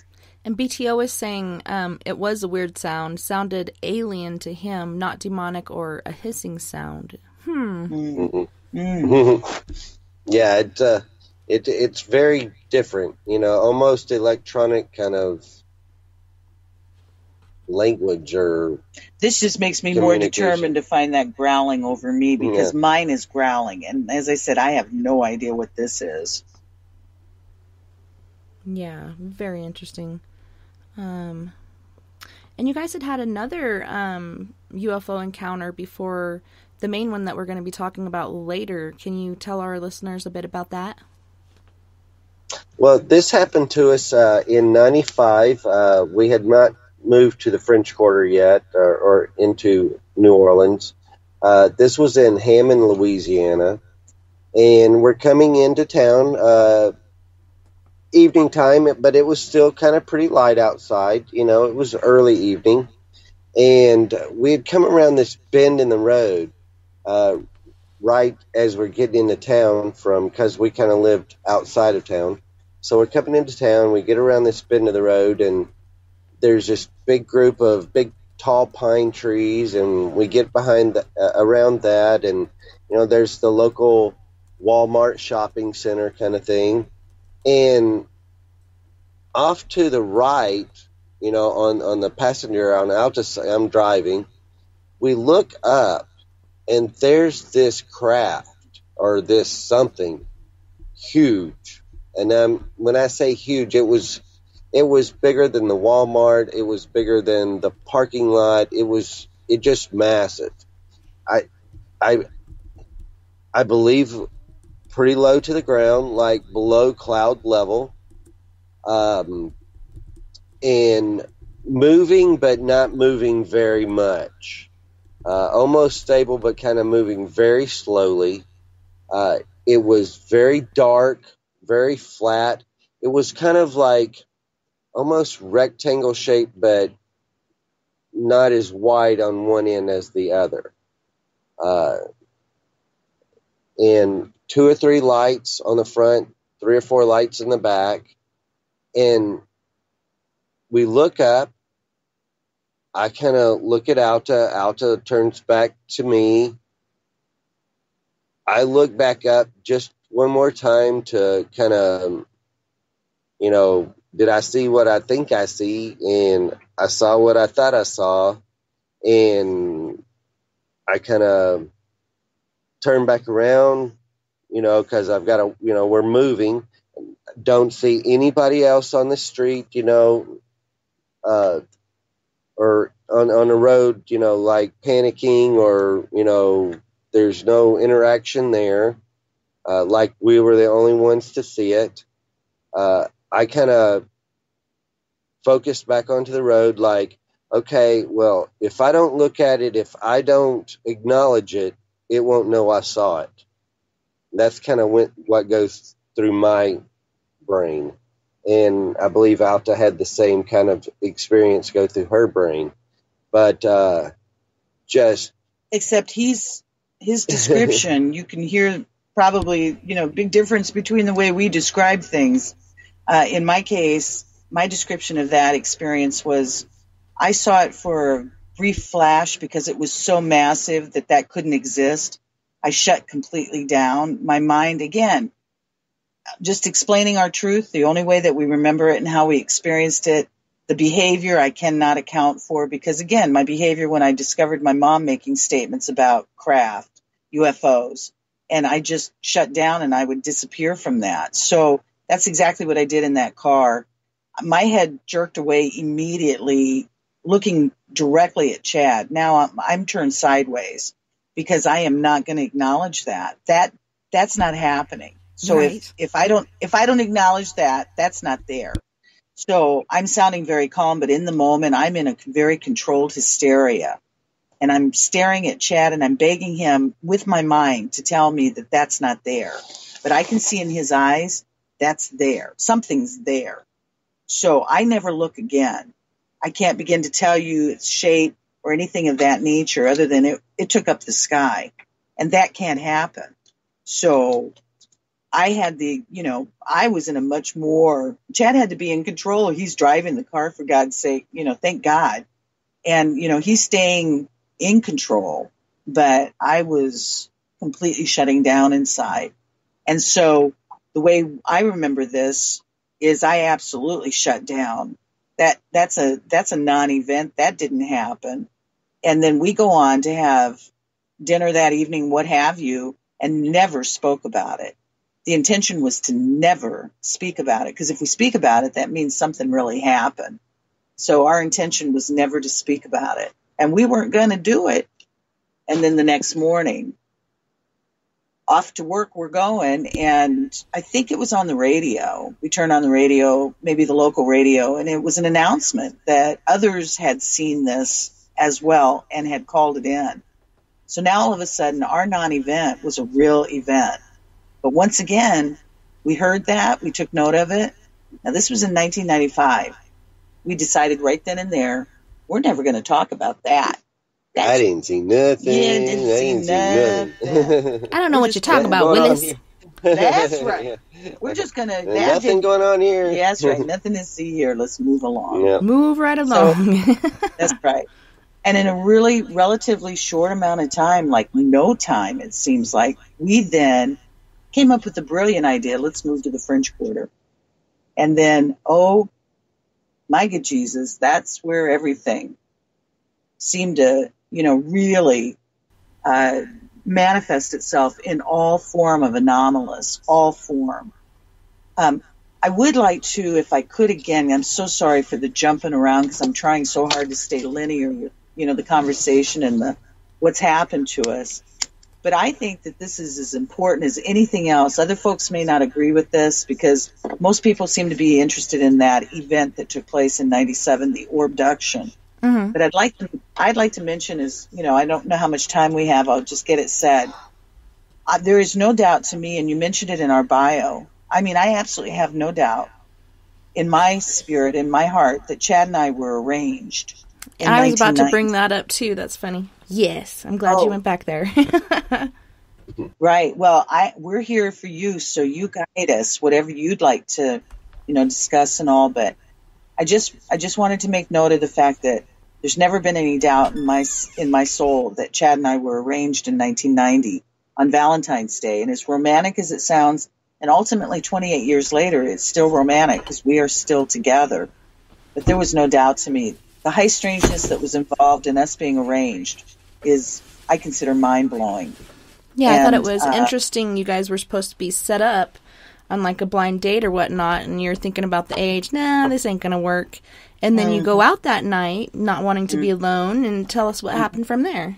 And BTO is saying it was a weird sound, sounded alien to him, not demonic or a hissing sound. Mm-hmm. Yeah, it's very different, almost electronic kind of language or... This just makes me more determined to find that growling over me, because mine is growling. And as I said, I have no idea what this is. Yeah, very interesting. And you guys had another UFO encounter before the main one that we're going to be talking about later. Can you tell our listeners a bit about that? Well, this happened to us in 95. We had not moved to the French Quarter yet, or into New Orleans. This was in Hammond, Louisiana. And we're coming into town evening time, but it was still kind of pretty light outside. It was early evening. And we had come around this bend in the road right as we're getting into town because we kind of lived outside of town. So we're coming into town, we get around this bend of the road, and there's this big group of big tall pine trees, and we get around that, and there's the local Walmart shopping center kind of thing. And off to the right, on the passenger on Alta, I'm driving, we look up, and there's this craft, or this something huge. And when I say huge, it was bigger than the Walmart. It was bigger than the parking lot. It just massive. I believe pretty low to the ground, like below cloud level, and moving, but not moving very much. Almost stable, but kind of moving very slowly. It was very dark, very flat. It was kind of like almost rectangle shaped, but not as wide on one end as the other. And 2 or 3 lights on the front, 3 or 4 lights in the back. And we look up. I kind of look at Alta. Alta turns back to me. I look back up just one more time to kind of, did I see what I think I see? And I saw what I thought I saw. And I kind of turn back around, because I've got to, we're moving. Don't see anybody else on the street, or on the road, like panicking or, there's no interaction there. Like we were the only ones to see it. I kind of focused back onto the road like, okay, well, if I don't look at it, if I don't acknowledge it, it won't know I saw it. That's kind of what goes through my brain. And I believe Alta had the same kind of experience go through her brain. But except his description, you can hear probably, big difference between the way we describe things. In my case, my description of that experience was I saw it for a brief flash because it was so massive that couldn't exist. I shut completely down. My mind, again, just explaining our truth, the only way that we remember it and how we experienced it. The behavior I cannot account for because, again, my behavior when I discovered my mom making statements about craft, UFOs, and I just shut down and I would disappear from that. So that's exactly what I did in that car. My head jerked away immediately, looking directly at Chad. Now I'm turned sideways because I am not going to acknowledge that. That's not happening. So right. if I don't acknowledge that, that's not there. So I'm sounding very calm, but in the moment, I'm in a very controlled hysteria. And I'm staring at Chad and I'm begging him with my mind to tell me that that's not there. But I can see in his eyes, that's there. Something's there. So I never look again. I can't begin to tell you its shape or anything of that nature other than it took up the sky. And that can't happen. So I had I was in a much more, Chad had to be in control. He's driving the car, for God's sake, thank God. And, he's staying in control, but I was completely shutting down inside. And so the way I remember this is I absolutely shut down. That's a non-event. That didn't happen. And then we go on to have dinner that evening, what have you, and never spoke about it. The intention was to never speak about it, because if we speak about it, that means something really happened. So our intention was never to speak about it. And we weren't going to do it. And then the next morning, off to work we're going, and I think it was on the radio. We turned on the radio, maybe the local radio, and it was an announcement that others had seen this as well and had called it in. So now all of a sudden, our non-event was a real event. But once again, we heard that, we took note of it. Now, this was in 1995. We decided right then and there, we're never going to talk about that. I didn't see nothing. Yeah, didn't see nothing. I don't know what you're talking about, Willis. That's right. We're just going to... Nothing going on here. Yeah, that's right. Nothing to see here. Let's move along. Yep. Move right along. So, that's right. And in a really relatively short amount of time, like no time, it seems like, we then came up with the brilliant idea, let's move to the French Quarter. And then, oh, my good Jesus, that's where everything seemed to, really manifest itself in all form of anomalous, all form. I would like to, if I could again, I'm so sorry for the jumping around because I'm trying so hard to stay linear with, the conversation and what's happened to us. But I think that this is as important as anything else. Other folks may not agree with this because most people seem to be interested in that event that took place in '97, the Orbduction. Mm-hmm. But I'd like to mention is, I don't know how much time we have. I'll just get it said. There is no doubt to me, and you mentioned it in our bio. I mean, I absolutely have no doubt in my spirit, in my heart, that Chad and I were arranged. I was about to bring that up too. That's funny. Yes, I'm glad you went back there. Right. Well, we're here for you, so you guide us, whatever you'd like to, discuss and all. But I just wanted to make note of the fact that there's never been any doubt in my soul that Chad and I were arranged in 1990 on Valentine's Day. And as romantic as it sounds, and ultimately 28 years later, it's still romantic because we are still together. But there was no doubt to me. The high strangeness that was involved in us being arranged is, I consider, mind-blowing. Yeah, I thought it And, was interesting you guys were supposed to be set up on like a blind date or whatnot, and you're thinking about the age, nah, this ain't going to work. And then you go out that night not wanting to be alone, and tell us what happened from there.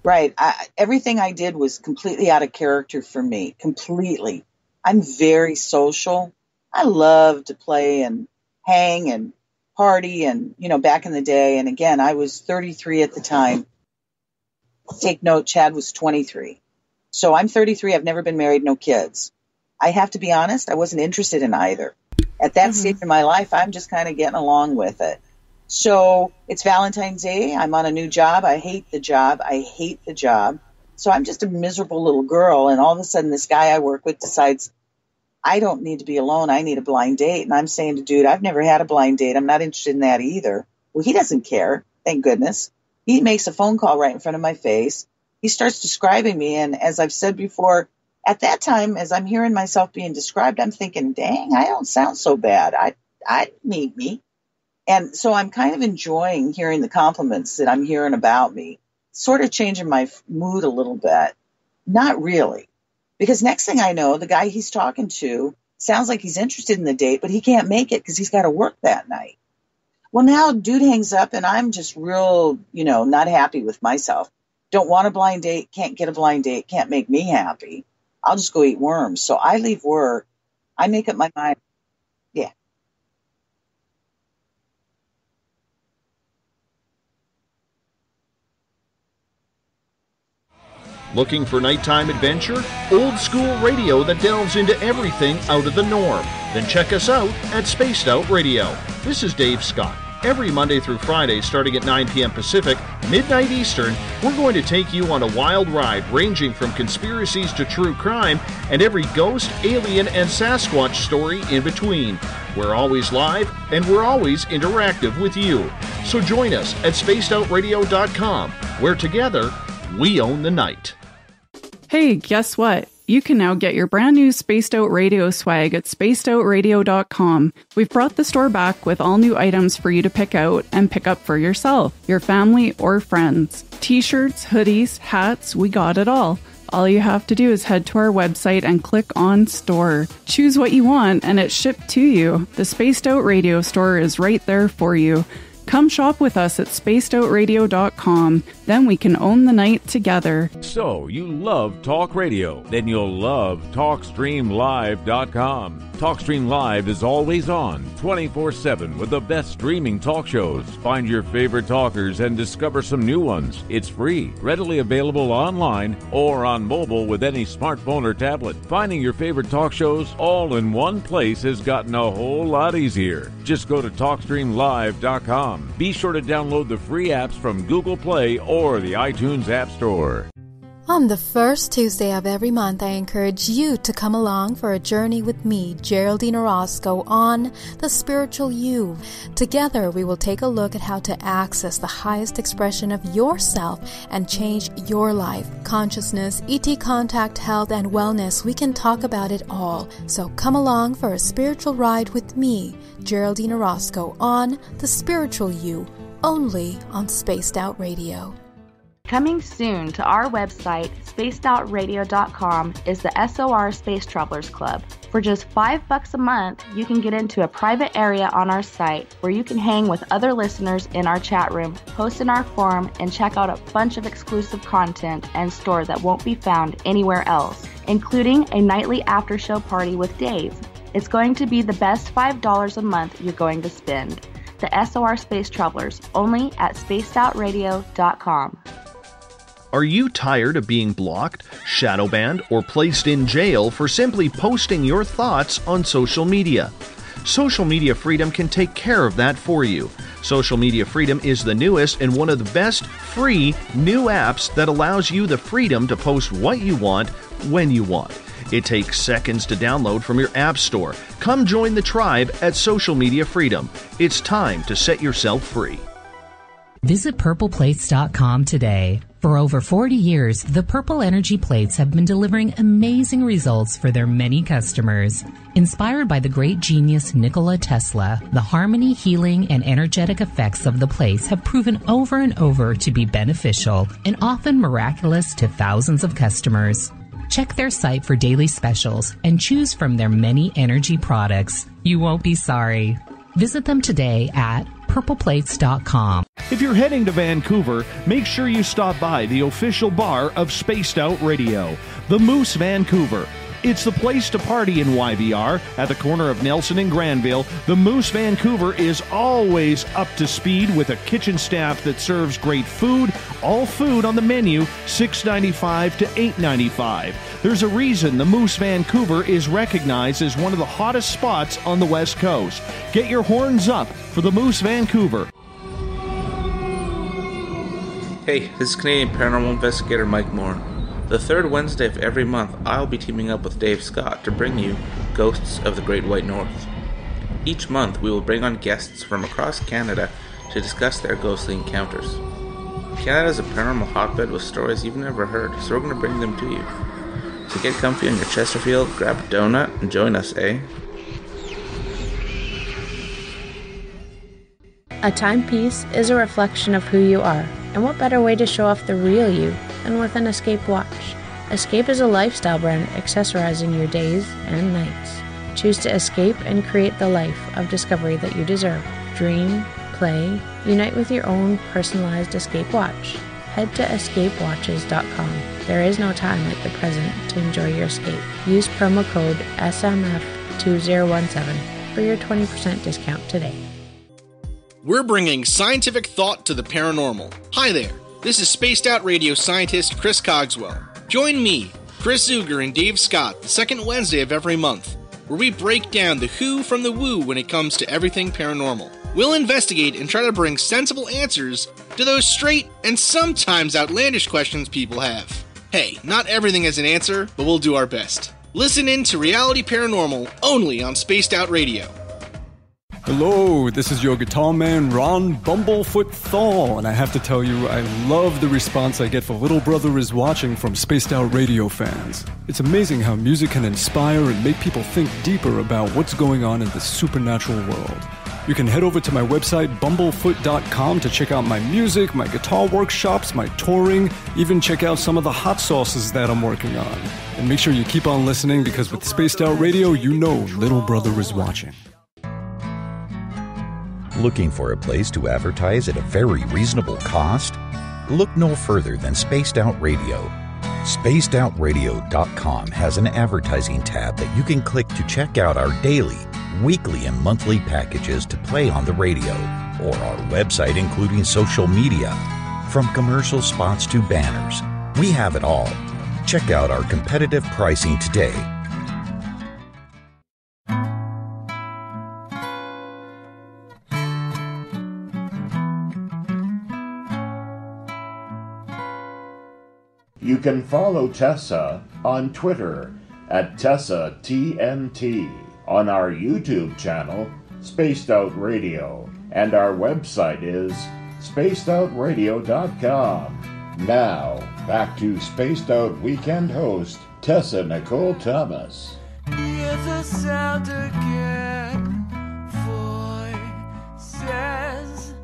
Right. Everything I did was completely out of character for me. Completely. I'm very social. I love to play and hang and party and, back in the day. And again, I was 33 at the time. Take note, Chad was 23. So I'm 33. I've never been married, no kids. I have to be honest, I wasn't interested in either. At that stage in my life, I'm just kind of getting along with it. So it's Valentine's Day. I'm on a new job. I hate the job. So I'm just a miserable little girl. And all of a sudden, this guy I work with decides, I don't need to be alone. I need a blind date. And I'm saying to dude, I've never had a blind date. I'm not interested in that either. Well, he doesn't care. Thank goodness. He makes a phone call right in front of my face. He starts describing me. And as I've said before, at that time, as I'm hearing myself being described, I'm thinking, dang, I don't sound so bad. I'd meet me. And so I'm kind of enjoying hearing the compliments that I'm hearing about me, sort of changing my mood a little bit. Not really. Because next thing I know, the guy he's talking to sounds like he's interested in the date, but he can't make it because he's got to work that night. Well, now dude hangs up and I'm just real, not happy with myself. Don't want a blind date, can't get a blind date, can't make me happy. I'll just go eat worms. So I leave work. I make up my mind. Yeah. Looking for nighttime adventure? Old school radio that delves into everything out of the norm? Then check us out at Spaced Out Radio. This is Dave Scott. Every Monday through Friday, starting at 9 p.m. Pacific, midnight Eastern, we're going to take you on a wild ride ranging from conspiracies to true crime and every ghost, alien, and Sasquatch story in between. We're always live and we're always interactive with you. So join us at spacedoutradio.com, where together we own the night. Hey, guess what? You can now get your brand new Spaced Out Radio swag at spacedoutradio.com. We've brought the store back with all new items for you to pick out and pick up for yourself, your family, or friends. T-shirts, hoodies, hats, we got it all. All you have to do is head to our website and click on Store. Choose what you want and it's shipped to you. The Spaced Out Radio store is right there for you. Come shop with us at spacedoutradio.com. Then we can own the night together. So, you love talk radio? Then you'll love TalkStreamLive.com. TalkStream Live is always on, 24/7, with the best streaming talk shows. Find your favorite talkers and discover some new ones. It's free, readily available online or on mobile with any smartphone or tablet. Finding your favorite talk shows all in one place has gotten a whole lot easier. Just go to TalkStreamLive.com. Be sure to download the free apps from Google Play or the iTunes App Store. On the first Tuesday of every month, I encourage you to come along for a journey with me, Geraldine Orozco, on The Spiritual You. Together, we will take a look at how to access the highest expression of yourself and change your life. Consciousness, ET contact, health, and wellness, we can talk about it all. So come along for a spiritual ride with me, Geraldine Orozco, on The Spiritual You, only on Spaced Out Radio. Coming soon to our website, spacedoutradio.com, is the SOR Space Travelers Club. For just $5 a month, you can get into a private area on our site where you can hang with other listeners in our chat room, post in our forum, and check out a bunch of exclusive content and store that won't be found anywhere else, including a nightly after-show party with Dave. It's going to be the best $5 a month you're going to spend. The SOR Space Travelers, only at spacedoutradio.com. Are you tired of being blocked, shadow banned, or placed in jail for simply posting your thoughts on social media? Social Media Freedom can take care of that for you. Social Media Freedom is the newest and one of the best free new apps that allows you the freedom to post what you want, when you want. It takes seconds to download from your app store. Come join the tribe at Social Media Freedom. It's time to set yourself free. Visit purpleplates.com today. For over 40 years, the Purple Energy Plates have been delivering amazing results for their many customers. Inspired by the great genius Nikola Tesla, the harmony, healing, and energetic effects of the plates have proven over and over to be beneficial and often miraculous to thousands of customers. Check their site for daily specials and choose from their many energy products. You won't be sorry. Visit them today at purpleplates.com. If you're heading to Vancouver, make sure you stop by the official bar of Spaced Out Radio, the Moose Vancouver. It's the place to party in YVR. At the corner of Nelson and Granville, the Moose Vancouver is always up to speed with a kitchen staff that serves great food. All food on the menu, $6.95 to $8.95. There's a reason the Moose Vancouver is recognized as one of the hottest spots on the West Coast. Get your horns up for the Moose Vancouver. Hey, this is Canadian Paranormal Investigator Mike Moore. The third Wednesday of every month, I'll be teaming up with Dave Scott to bring you Ghosts of the Great White North. Each month, we will bring on guests from across Canada to discuss their ghostly encounters. Canada is a paranormal hotbed with stories you've never heard, so we're going to bring them to you. So get comfy on your Chesterfield, grab a donut, and join us, eh? A timepiece is a reflection of who you are, and what better way to show off the real you than with an Escape watch. Escape is a lifestyle brand accessorizing your days and nights. Choose to escape and create the life of discovery that you deserve. Dream, play, unite with your own personalized Escape watch. Head to escapewatches.com. There is no time like the present to enjoy your escape. Use promo code SMF2017 for your 20% discount today. We're bringing scientific thought to the paranormal. Hi there, this is Spaced Out Radio scientist Chris Cogswell. Join me, Chris Zuger, and Dave Scott the second Wednesday of every month, where we break down the who from the woo when it comes to everything paranormal. We'll investigate and try to bring sensible answers to those straight and sometimes outlandish questions people have. Hey, not everything has an answer, but we'll do our best. Listen in to Reality Paranormal only on Spaced Out Radio. Hello, this is your guitar man, Ron Bumblefoot Thal, and I have to tell you, I love the response I get for Little Brother is Watching from Spaced Out Radio fans. It's amazing how music can inspire and make people think deeper about what's going on in the supernatural world. You can head over to my website, bumblefoot.com, to check out my music, my guitar workshops, my touring, even check out some of the hot sauces that I'm working on. And make sure you keep on listening, because with Spaced Out Radio, you know Little Brother is watching. Looking for a place to advertise at a very reasonable cost? Look no further than Spaced Out Radio. SpacedOutRadio.com has an advertising tab that you can click to check out our daily, weekly, and monthly packages to play on the radio, or our website including social media. From commercial spots to banners, we have it all. Check out our competitive pricing today. You can follow Tessa on Twitter at TessTNT, on our YouTube channel, Spaced Out Radio, and our website is spacedoutradio.com. Now, back to Spaced Out Weekend host, Tessa Nicole Thomas. Here's a sound again, voices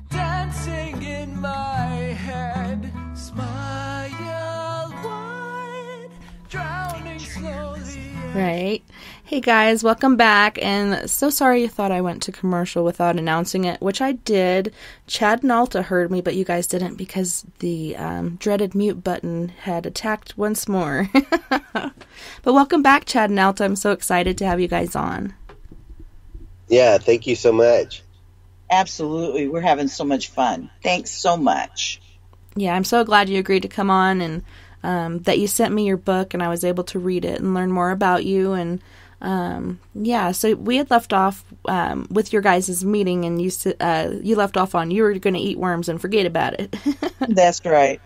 dancing in my head, smile wide, drowning slowly. Right. Hey guys, welcome back, and so sorry you thought I went to commercial without announcing it, which I did. Chad and Alta heard me, but you guys didn't, because the dreaded mute button had attacked once more. But welcome back, Chad and Alta. I'm so excited to have you guys on. Yeah, thank you so much. Absolutely. We're having so much fun. Thanks so much. Yeah, I'm so glad you agreed to come on, and that you sent me your book, and I was able to read it and learn more about you. And yeah, so we had left off with your guys' meeting, and you left off on you were going to eat worms and forget about it. That's right.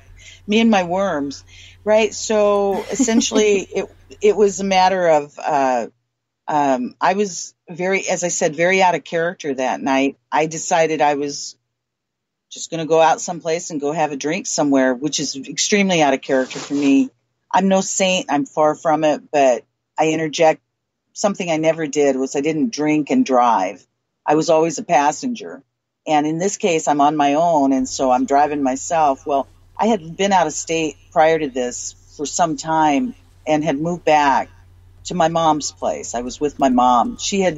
Me and my worms. Right. So essentially it was a matter of I was very, as I said, very out of character that night. I decided I was just going to go out someplace and go have a drink somewhere, which is extremely out of character for me. I'm no saint. I'm far from it, but I interject. Something I never did was I didn't drink and drive. I was always a passenger. And in this case, I'm on my own, and so I'm driving myself. Well, I had been out of state prior to this for some time and had moved back to my mom's place. I was with my mom. She had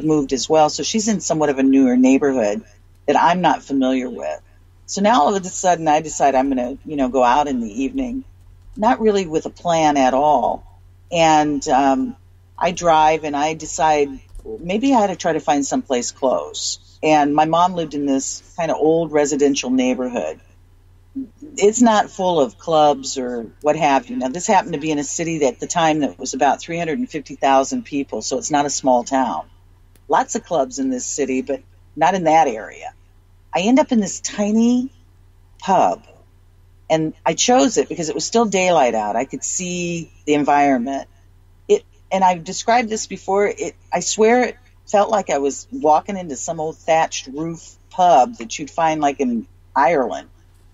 moved as well, so she's in somewhat of a newer neighborhood that I'm not familiar with. So now all of a sudden I decide I'm going to, go out in the evening, not really with a plan at all. And I drive and I decide maybe I had to try to find someplace close. And my mom lived in this kind of old residential neighborhood. It's not full of clubs or what have you. Now, this happened to be in a city that at the time that was about 350,000 people, so it's not a small town. Lots of clubs in this city, but not in that area. I end up in this tiny pub, and I chose it because it was still daylight out. I could see the environment. And I've described this before. I swear it felt like I was walking into some old thatched roof pub that you'd find like in Ireland,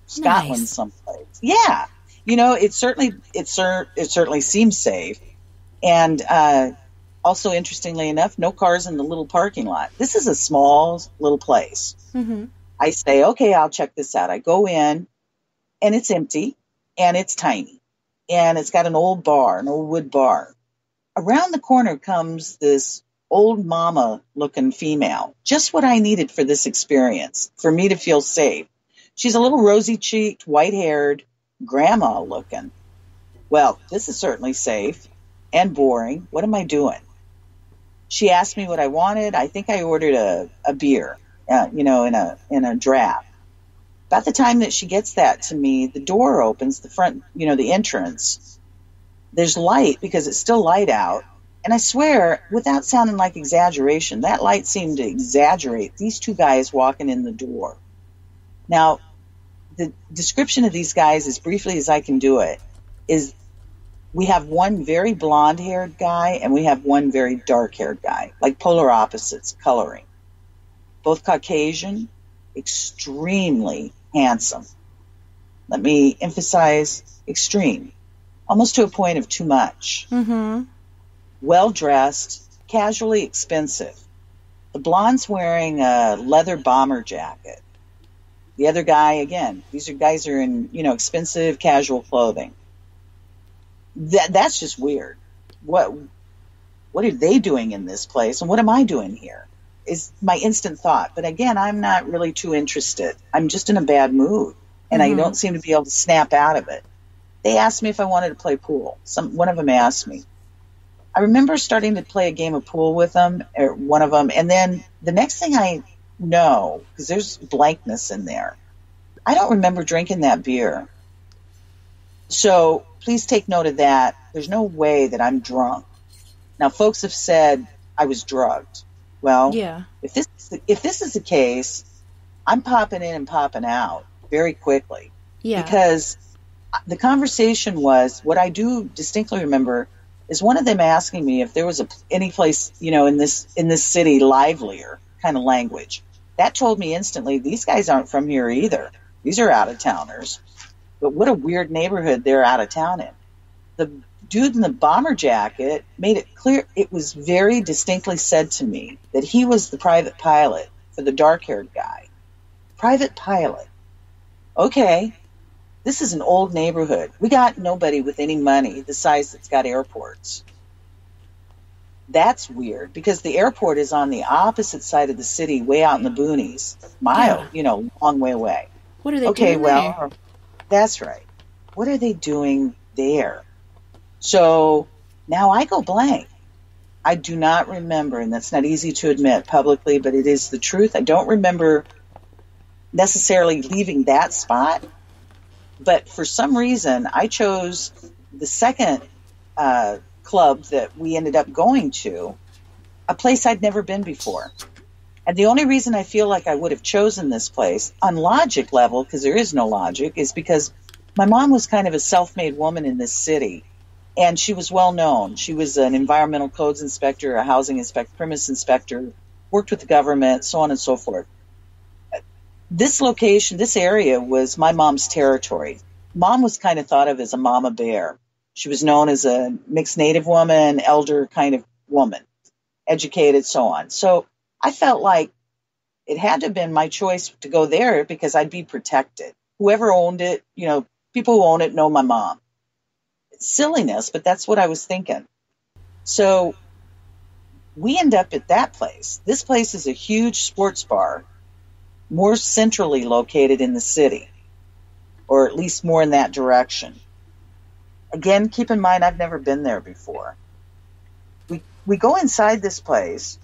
Scotland, Nice. someplace. Yeah. It certainly seems safe. And also, interestingly enough, no cars in the little parking lot. This is a small little place. Mm-hmm. I say, okay, I'll check this out. I go in, and it's empty, and it's tiny. And it's got an old wood bar. Around the corner comes this old mama-looking female. Just what I needed for this experience, for me to feel safe. She's a little rosy-cheeked, white-haired, grandma-looking. Well, this is certainly safe and boring. What am I doing? She asked me what I wanted. I think I ordered a beer, in a draft. About the time that she gets that to me, the door opens, the front, the entrance. There's light because it's still light out. And I swear, without sounding like exaggeration, that light seemed to exaggerate these two guys walking in the door. Now, the description of these guys, as briefly as I can do it, is we have one very blonde-haired guy and we have one very dark-haired guy, like polar opposites coloring. Both Caucasian, extremely handsome. Let me emphasize extreme, almost to a point of too much. Mm-hmm. Well-dressed, casually expensive. The blonde's wearing a leather bomber jacket. The other guy, again, these guys are in, expensive casual clothing. That's just weird. What are they doing in this place, and what am I doing here? Is my instant thought. But again, I'm not really too interested. I'm just in a bad mood, and I don't seem to be able to snap out of it. They asked me if I wanted to play pool. One of them asked me. I remember starting to play a game of pool with them, or one of them, and then the next thing I know, because there's blankness in there, I don't remember drinking that beer. So please take note of that. There's no way that I'm drunk. Now, folks have said I was drugged. Well, yeah. If this is the case, I'm popping in and popping out very quickly. Yeah. Because the conversation was, what I do distinctly remember is one of them asking me if there was any place, in this city, livelier kind of language. That told me instantly, these guys aren't from here either. These are out-of-towners. But what a weird neighborhood they're out of town in. The dude in the bomber jacket made it clear, it was very distinctly said to me that he was the private pilot for the dark-haired guy. Private pilot. Okay. This is an old neighborhood. We got nobody with any money the size that's got airports. That's weird because the airport is on the opposite side of the city, way out in the boonies. Long way away. What are they doing there? That's right. What are they doing there? So now I go blank. I do not remember, and that's not easy to admit publicly, but it is the truth. I don't remember necessarily leaving that spot. But for some reason, I chose the second club that we ended up going to, a place I'd never been before. And the only reason I feel like I would have chosen this place, on logic level, because there is no logic, is because my mom was kind of a self-made woman in this city. And she was well known. She was an environmental codes inspector, a housing inspector, premise inspector, worked with the government, so on and so forth. this location, this area was my mom's territory. Mom was kind of thought of as a mama bear. She was known as a mixed Native woman, elder kind of woman, educated, so on. So I felt like it had to have been my choice to go there because I'd be protected. Whoever owned it, people who own it know my mom. It's silliness, but that's what I was thinking. So we end up at that place. This place is a huge sports bar, more centrally located in the city, or at least more in that direction. Again, keep in mind, I've never been there before. We go inside this place,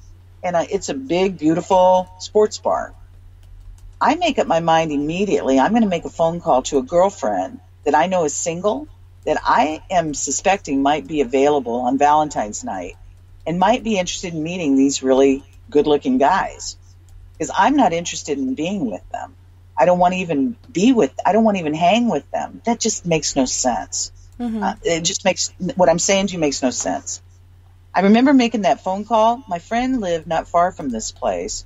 and it's a big, beautiful sports bar. I make up my mind immediately. I'm going to make a phone call to a girlfriend that I know is single, that I am suspecting might be available on Valentine's night and might be interested in meeting these really good-looking guys. Because I'm not interested in being with them. I don't want to even hang with them. That just makes no sense. What I'm saying to you makes no sense. I remember making that phone call. My friend lived not far from this place.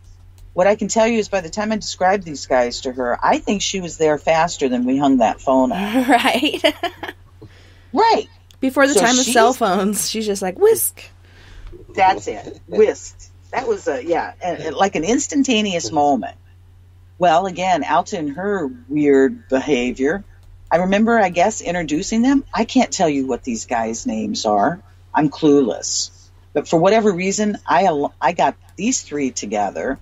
What I can tell you is by the time I described these guys to her, I think she was there faster than we hung that phone up. Right. Right. Before the time of cell phones, she's just like, whisk. That's it. Whisked. That was like an instantaneous moment. Well, again, Alta and her weird behavior. I remember, I guess, introducing them. I can't tell you what these guys' names are. I'm clueless. But for whatever reason, I got these three together,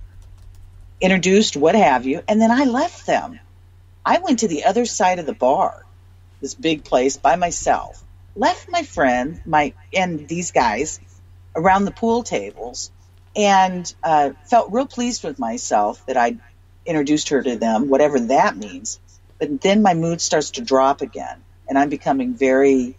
introduced, what have you, and then I left them. I went to the other side of the bar, this big place, by myself. Left my friend, and these guys around the pool tables, and felt real pleased with myself that I introduced her to them, whatever that means. But then my mood starts to drop again, and I'm becoming very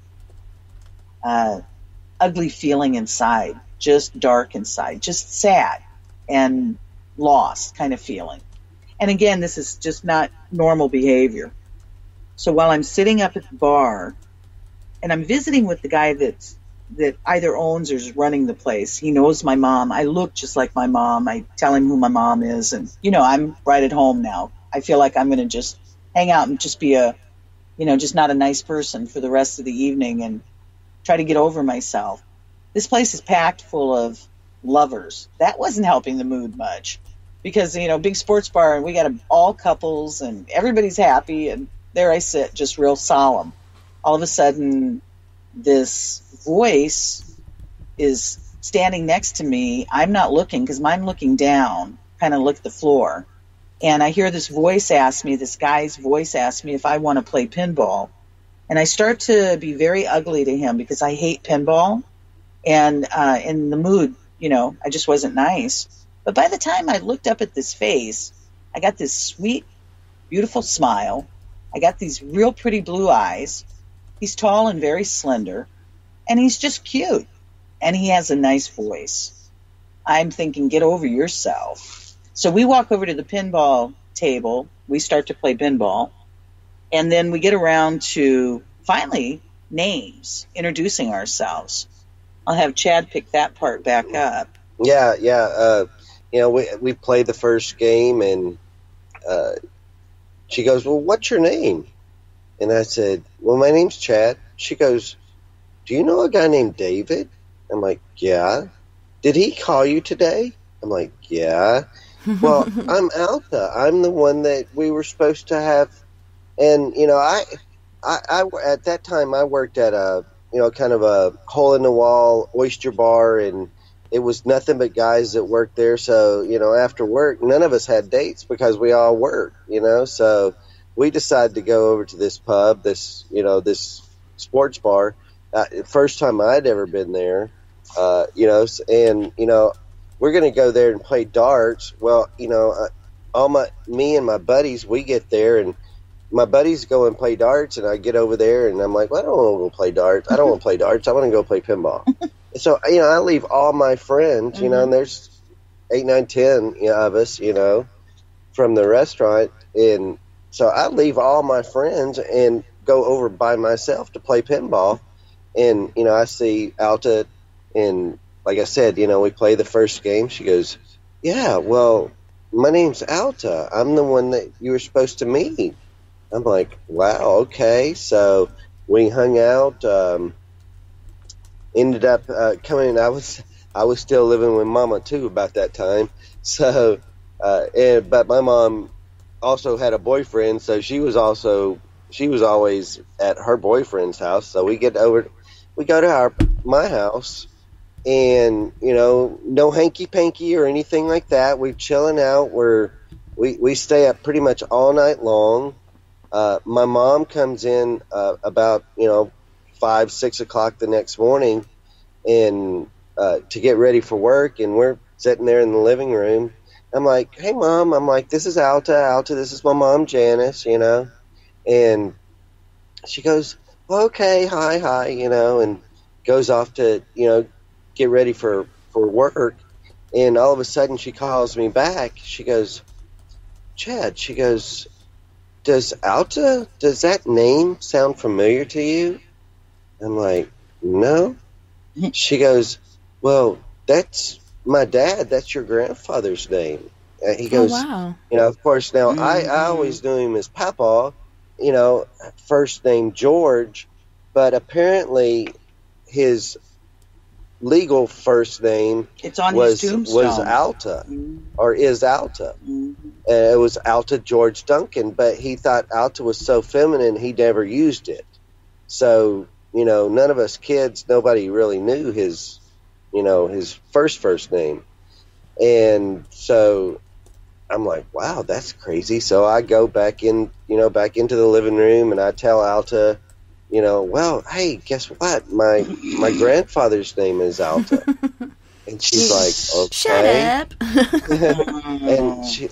ugly feeling inside, just dark inside, just sad and lost kind of feeling. And again, this is just not normal behavior. So while I'm sitting up at the bar, and I'm visiting with the guy that either owns or is running the place. He knows my mom. I look just like my mom. I tell him who my mom is, and I'm right at home now. I feel like I'm going to just hang out and just be just not a nice person for the rest of the evening and try to get over myself. This place is packed full of lovers. That wasn't helping the mood much because, big sports bar, and we got all couples and everybody's happy, and there I sit, just real solemn. All of a sudden, this voice is standing next to me. I'm not looking because I'm looking down, kind of look at the floor. And I hear this guy's voice ask me if I want to play pinball. And I start to be very ugly to him because I hate pinball. And in the mood, I just wasn't nice. But by the time I looked up at this face, I got this sweet, beautiful smile. I got these real pretty blue eyes. He's tall and very slender, and he's just cute, and he has a nice voice. I'm thinking, get over yourself. So we walk over to the pinball table. We start to play pinball, and then we get around to, finally, names, introducing ourselves. I'll have Chad pick that part back up. Yeah. We played the first game, and she goes, well, what's your name? And I said, well, my name's Chad. She goes, do you know a guy named David? I'm like, yeah. Did he call you today? I'm like, yeah. Well, I'm Alta. I'm the one that we were supposed to have. And, I at that time I worked at a, kind of a hole-in-the-wall oyster bar, and it was nothing but guys that worked there. So, after work, none of us had dates because we all worked, so we decided to go over to this pub, this sports bar. First time I'd ever been there, and we're going to go there and play darts. Well, me and my buddies, we get there, and my buddies go and play darts, and I get over there, and I'm like, well, I don't want to go play darts. I don't want to play darts. I want to go play pinball. So, I leave all my friends, and there's 8, 9, 10 of us, from the restaurant, and so I leave all my friends and go over by myself to play pinball. And, I see Alta, and like I said, we play the first game. She goes, yeah, well, my name's Alta. I'm the one that you were supposed to meet. I'm like, wow, okay. So we hung out, ended up coming. I was still living with Mama too about that time. So, but my mom also had a boyfriend, so she was always at her boyfriend's house. So we go to my house, and no hanky panky or anything like that. We're chilling out. We stay up pretty much all night long. My mom comes in about 5, 6 o'clock the next morning, and to get ready for work, and we're sitting there in the living room. I'm like, hey, Mom. I'm like, this is Alta. This is my mom, Janice, And she goes, okay, hi, and goes off to, get ready for work. And all of a sudden she calls me back. She goes, Chad, she goes, does that name sound familiar to you? I'm like, no. She goes, well, that's my dad. That's your grandfather's name. He goes, wow. Of course, now I always knew him as Papa, first name George, but apparently his legal first name his tombstone was Alta, or is Alta. It was Alta George Duncan, but he thought Alta was so feminine he never used it. So, none of us kids, nobody really knew his first name. And so I'm like, wow, that's crazy. So I go back into the living room, and I tell Alta, well, hey, guess what? My grandfather's name is Alta. And she's like, okay. Shut up.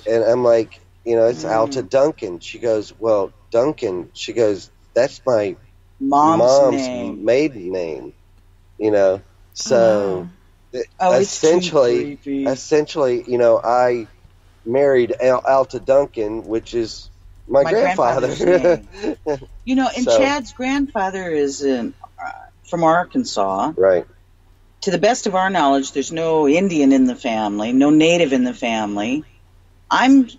and I'm like, it's Alta Duncan. She goes, well, Duncan. She goes, that's my mom's maiden name. So essentially, I married Alta Duncan, which is my grandfather. And Chad's grandfather is from Arkansas. Right. To the best of our knowledge, there's no Indian in the family, no Native in the family. I'm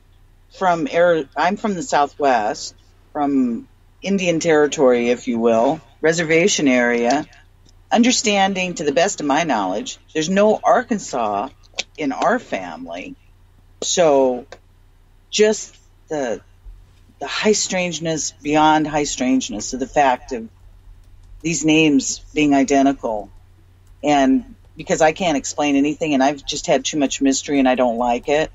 from the Southwest, from Indian Territory, if you will, reservation area. Understanding, to the best of my knowledge, there's no Arkansas in our family. So just the high strangeness beyond high strangeness of the fact of these names being identical. And because I can't explain anything, and I've just had too much mystery and I don't like it,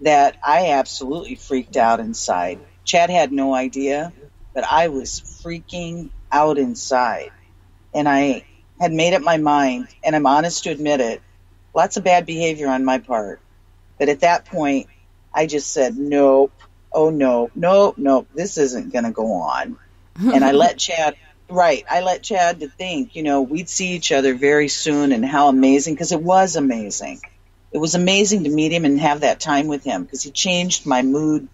that I absolutely freaked out inside. Chad had no idea, but I was freaking out inside. And I had made up my mind, and I'm honest to admit it, lots of bad behavior on my part. But at that point, I just said, nope, nope, this isn't going to go on. And I let Chad to think, we'd see each other very soon, and how amazing, because it was amazing. It was amazing to meet him and have that time with him, because he changed my mood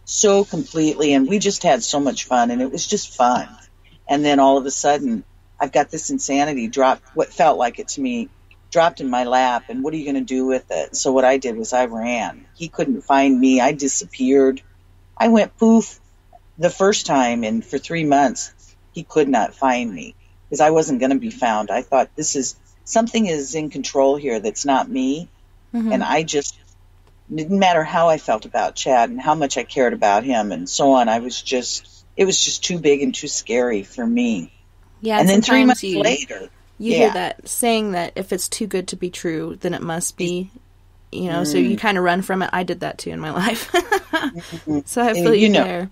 so completely, and we just had so much fun, and it was just fun. And then all of a sudden, I've got this insanity dropped, what felt like it to me, dropped in my lap, and what are you going to do with it? So what I did was I ran. He couldn't find me. I disappeared. I went poof the first time, and for 3 months, he could not find me because I wasn't going to be found. I thought something is in control here that's not me. Mm-hmm. And I just, didn't matter how I felt about Chad and how much I cared about him and so on. It was just too big and too scary for me. Yeah. And then 3 months later, you hear that saying that if it's too good to be true, then it must be, so you kind of run from it. I did that too in my life. So I feel you there.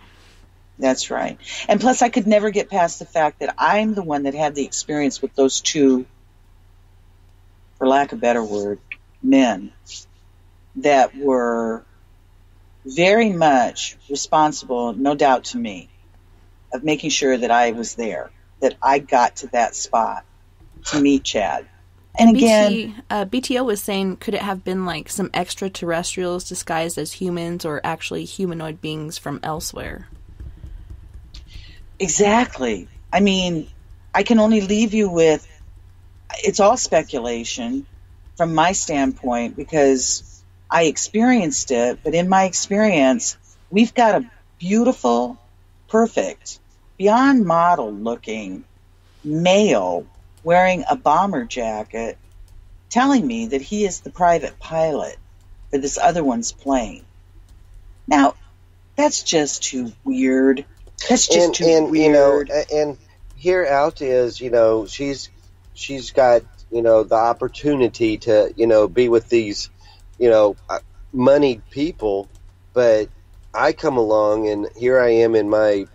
That's right. And plus, I could never get past the fact that I'm the one that had the experience with those two, for lack of a better word, men that were very much responsible, no doubt to me, of making sure that I was there, that I got to that spot to meet Chad. And again, BTO was saying, could it have been like some extraterrestrials disguised as humans, or actually humanoid beings from elsewhere? Exactly. I mean, I can only leave you with, it's all speculation from my standpoint, because I experienced it, but in my experience, we've got a beautiful, perfect, beyond model looking male wearing a bomber jacket telling me that he is the private pilot for this other one's plane. Now, that's just too weird. That's just too weird. And here Alta is, she's got, the opportunity to, be with these, moneyed people, but I come along and here I am in my,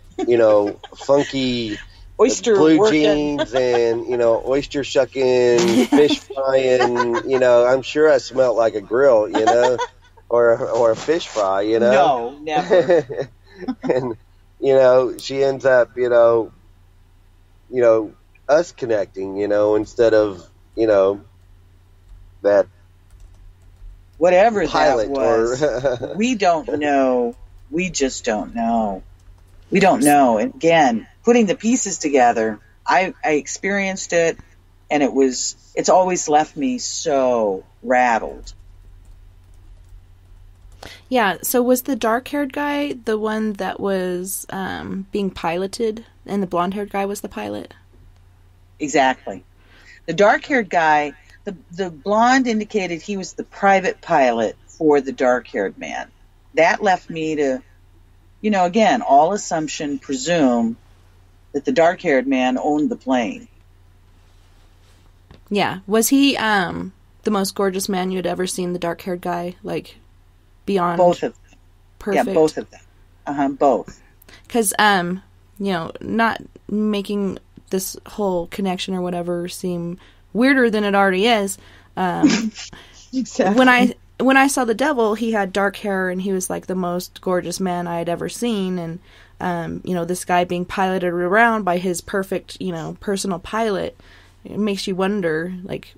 funky oyster blue working. jeans and, oyster shucking, fish frying, I'm sure I smelled like a grill, or a fish fry, No, never. And, she ends up, us connecting, instead of, that whatever pilot that was. We don't know. We just don't know. We don't know. And again, putting the pieces together, I experienced it, and it's always left me so rattled. Yeah, so was the dark-haired guy the one that was being piloted, and the blonde-haired guy was the pilot? Exactly. The dark-haired guy, the blonde indicated he was the private pilot for the dark-haired man. That left me to, again, all assumption, presume that the dark-haired man owned the plane. Yeah. Was he the most gorgeous man you had ever seen, the dark-haired guy? Like, beyond both of them. perfect? Yeah, both of them. Both. Because, not making this whole connection or whatever seem weirder than it already is. Exactly. When I saw the devil, he had dark hair and he was like the most gorgeous man I had ever seen. And, this guy being piloted around by his perfect, personal pilot, it makes you wonder, like,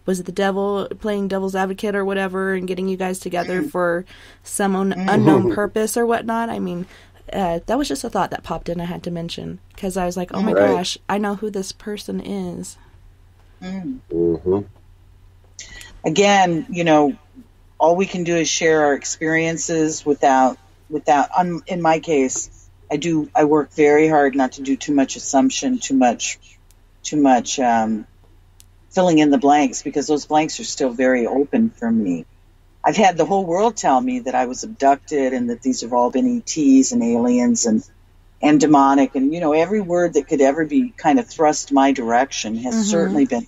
was it the devil playing devil's advocate or whatever and getting you guys together for some unknown purpose or whatnot? I mean, that was just a thought that popped in I had to mention, because I was like, oh my gosh, I know who this person is. Mm-hmm. Again, all we can do is share our experiences without, in my case, I work very hard not to do too much assumption, too much filling in the blanks, because those blanks are still very open for me. I've had the whole world tell me that I was abducted and that these have all been ETs and aliens and demonic, and every word that could ever be kind of thrust my direction has certainly been.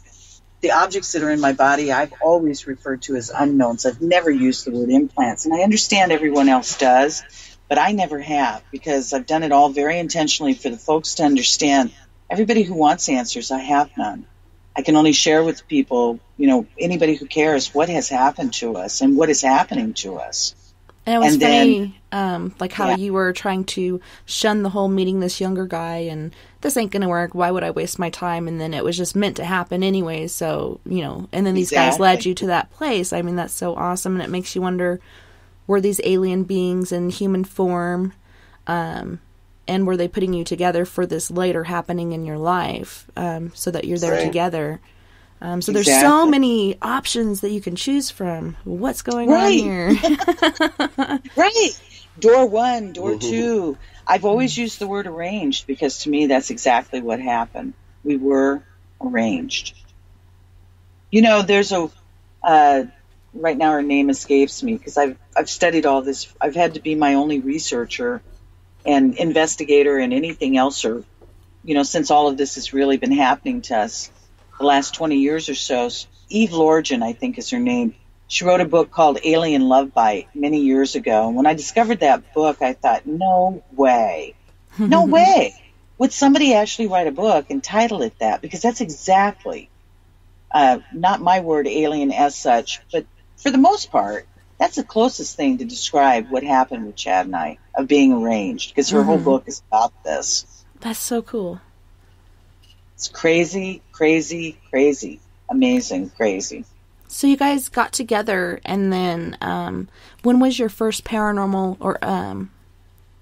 The objects that are in my body I've always referred to as unknowns. I've never used the word implants, and I understand everyone else does, but I never have, because I've done it all very intentionally for the folks to understand. Everybody who wants answers, I have none. I can only share with people, anybody who cares, what has happened to us and what is happening to us. And it was funny, like how you were trying to shun the whole meeting this younger guy, and this ain't going to work. Why would I waste my time? And then it was just meant to happen anyway. So, and then these guys led you to that place. I mean, that's so awesome. And it makes you wonder, were these alien beings in human form? And were they putting you together for this later happening in your life, so that you're there together? So there's so many options that you can choose from. What's going on here? Right. Door 1, door 2. I've always used the word arranged, because to me that's exactly what happened. We were arranged. There's right now her name escapes me, because I've studied all this. I've had to be my only researcher and investigator and anything else, or, since all of this has really been happening to us the last 20 years or so. Eve Lorgen, I think is her name. She wrote a book called Alien Love Bite many years ago. And when I discovered that book, I thought, no way. No way would somebody actually write a book and title it that, because that's exactly, not my word alien as such, but for the most part, that's the closest thing to describe what happened with Chad and I, of being arranged, because her whole book is about this. That's so cool. It's crazy, crazy, crazy. Amazing, crazy. So you guys got together, and then when was your first paranormal or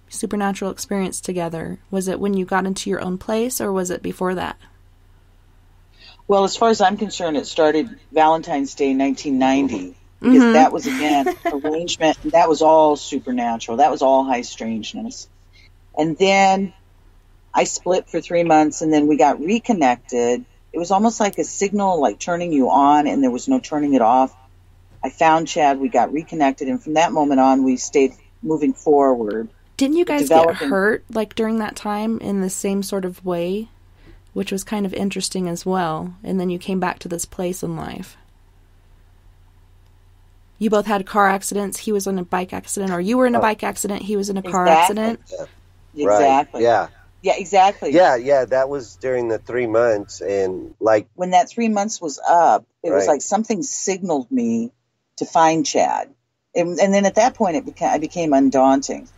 supernatural experience together? Was it when you got into your own place, or was it before that? Well, as far as I'm concerned, it started Valentine's Day 1990. because that was, again, arrangement. That was all supernatural. That was all high strangeness. And then I split for 3 months, and then we got reconnected. It was almost like a signal, like turning you on, and there was no turning it off. I found Chad. We got reconnected, and from that moment on, we stayed moving forward. Didn't you guys get hurt like during that time in the same sort of way, which was kind of interesting as well? And then you came back to this place in life. You both had car accidents. He was in a bike accident, or you were in a bike accident. He was in a car accident. Yeah. Exactly. Right. Yeah, exactly. Yeah. That was during the 3 months, and like when that 3 months was up, it was like something signaled me to find Chad, and then at that point, I became undaunting,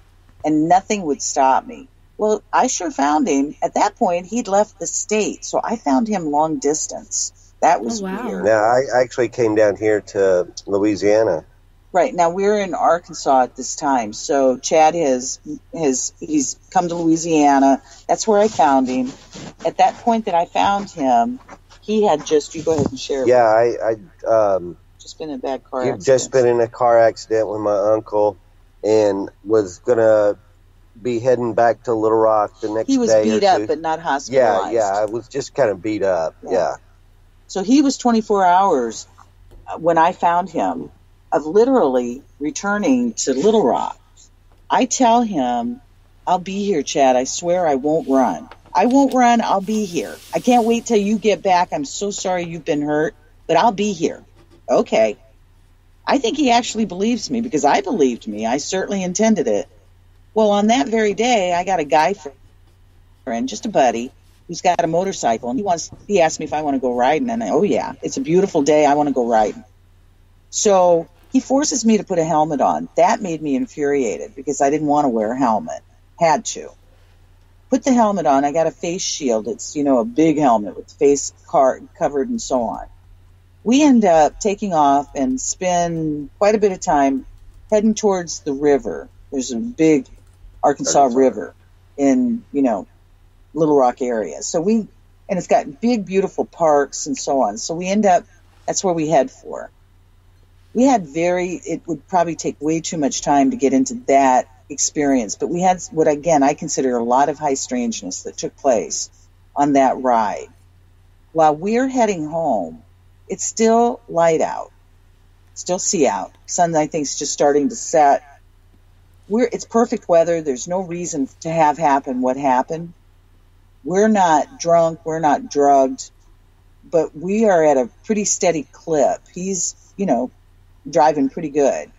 and nothing would stop me. Well, I sure found him. At that point, he'd left the state, so I found him long distance. That was weird. Yeah, I actually came down here to Louisiana. Right. Now, we're in Arkansas at this time, so Chad he's come to Louisiana. That's where I found him. At that point that I found him, he had you go ahead and share. Yeah, I just been in a bad car accident. Just been in a car accident with my uncle, and was going to be heading back to Little Rock the next day. He was beat up, but not hospitalized. Yeah, I was just kind of beat up, yeah. So he was 24 hours when I found him of literally returning to Little Rock. I tell him, I'll be here, Chad. I swear I won't run. I won't run. I'll be here. I can't wait till you get back. I'm so sorry you've been hurt, but I'll be here. Okay. I think he actually believes me because I believed me. I certainly intended it. Well, on that very day, I got a guy friend, just a buddy, who's got a motorcycle, and he asked me if I want to go riding, and oh yeah, it's a beautiful day, I want to go riding. So he forces me to put a helmet on. That made me infuriated because I didn't want to wear a helmet. Had to. Put the helmet on, I got a face shield. It's, a big helmet with face covered and so on. We end up taking off and spend quite a bit of time heading towards the river. There's a big Arkansas River in, Little Rock area. And it's got big, beautiful parks and so on. So we end up, that's where we head for. It would probably take way too much time to get into that experience, but we had what, again, I consider a lot of high strangeness that took place on that ride. While we're heading home, it's still light out, still sea out. Sun, I think, is just starting to set. It's perfect weather. There's no reason to have happen what happened. We're not drunk. We're not drugged. But we are at a pretty steady clip. He's, driving pretty good.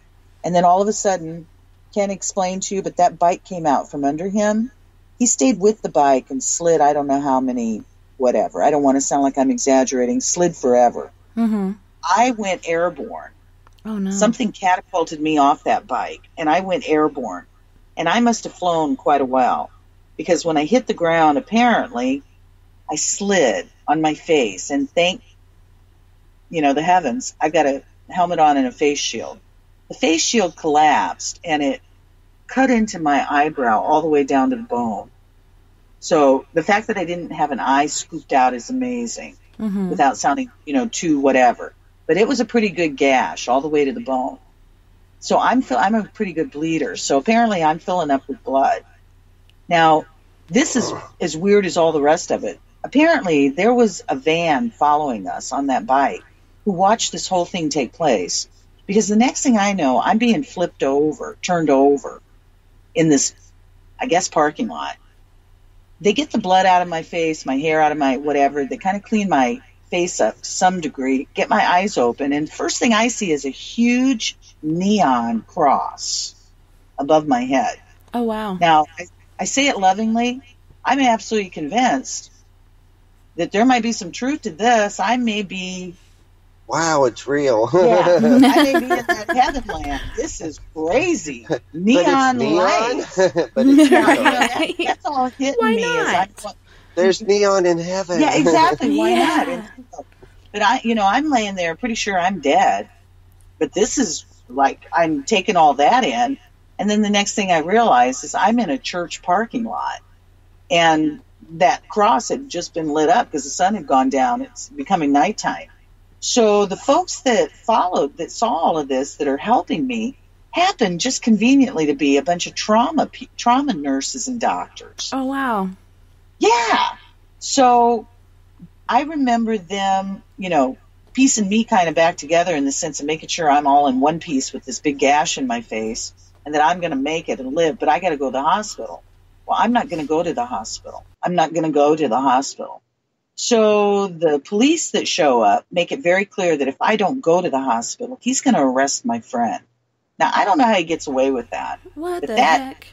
And then all of a sudden, can't explain to you, but that bike came out from under him. He stayed with the bike and slid, I don't know how many, whatever. I don't want to sound like I'm exaggerating. Slid forever. Mm-hmm. I went airborne. Oh, no. Something catapulted me off that bike, and I went airborne. And I must have flown quite a while, because when I hit the ground, apparently, I slid on my face. And thank, the heavens, I got a helmet on and a face shield. The face shield collapsed, and it cut into my eyebrow all the way down to the bone. So the fact that I didn't have an eye scooped out is amazing, without sounding, too whatever. But it was a pretty good gash all the way to the bone. So I'm a pretty good bleeder. So apparently I'm filling up with blood. Now, this is as weird as all the rest of it. Apparently there was a van following us on that bike who watched this whole thing take place. Because the next thing I know, I'm being turned over in this, I guess, parking lot. They get the blood out of my face, my hair out of my whatever. They kind of clean my face up to some degree, get my eyes open, and first thing I see is a huge neon cross above my head. Oh, wow. Now, I say it lovingly. I'm absolutely convinced that there might be some truth to this. I may be... Wow, it's real. Yeah, I may be in that heaven land. This is crazy. Neon lights. But it's right. That's all hitting Why me. not? There's neon in heaven. Yeah, exactly. Why not? But I'm laying there pretty sure I'm dead. But this is like I'm taking all that in. And then the next thing I realize is I'm in a church parking lot. And that cross had just been lit up because the sun had gone down. It's becoming nighttime. So the folks that saw all of this, that are helping me, happen just conveniently to be a bunch of trauma nurses and doctors. Oh, wow. Yeah. So I remember them, piecing me kind of back together in the sense of making sure I'm all in one piece with this big gash in my face and that I'm going to make it and live, but I got to go to the hospital. Well, I'm not going to go to the hospital. So the police that show up make it very clear that if I don't go to the hospital, he's going to arrest my friend. Now, I don't know how he gets away with that. What the heck?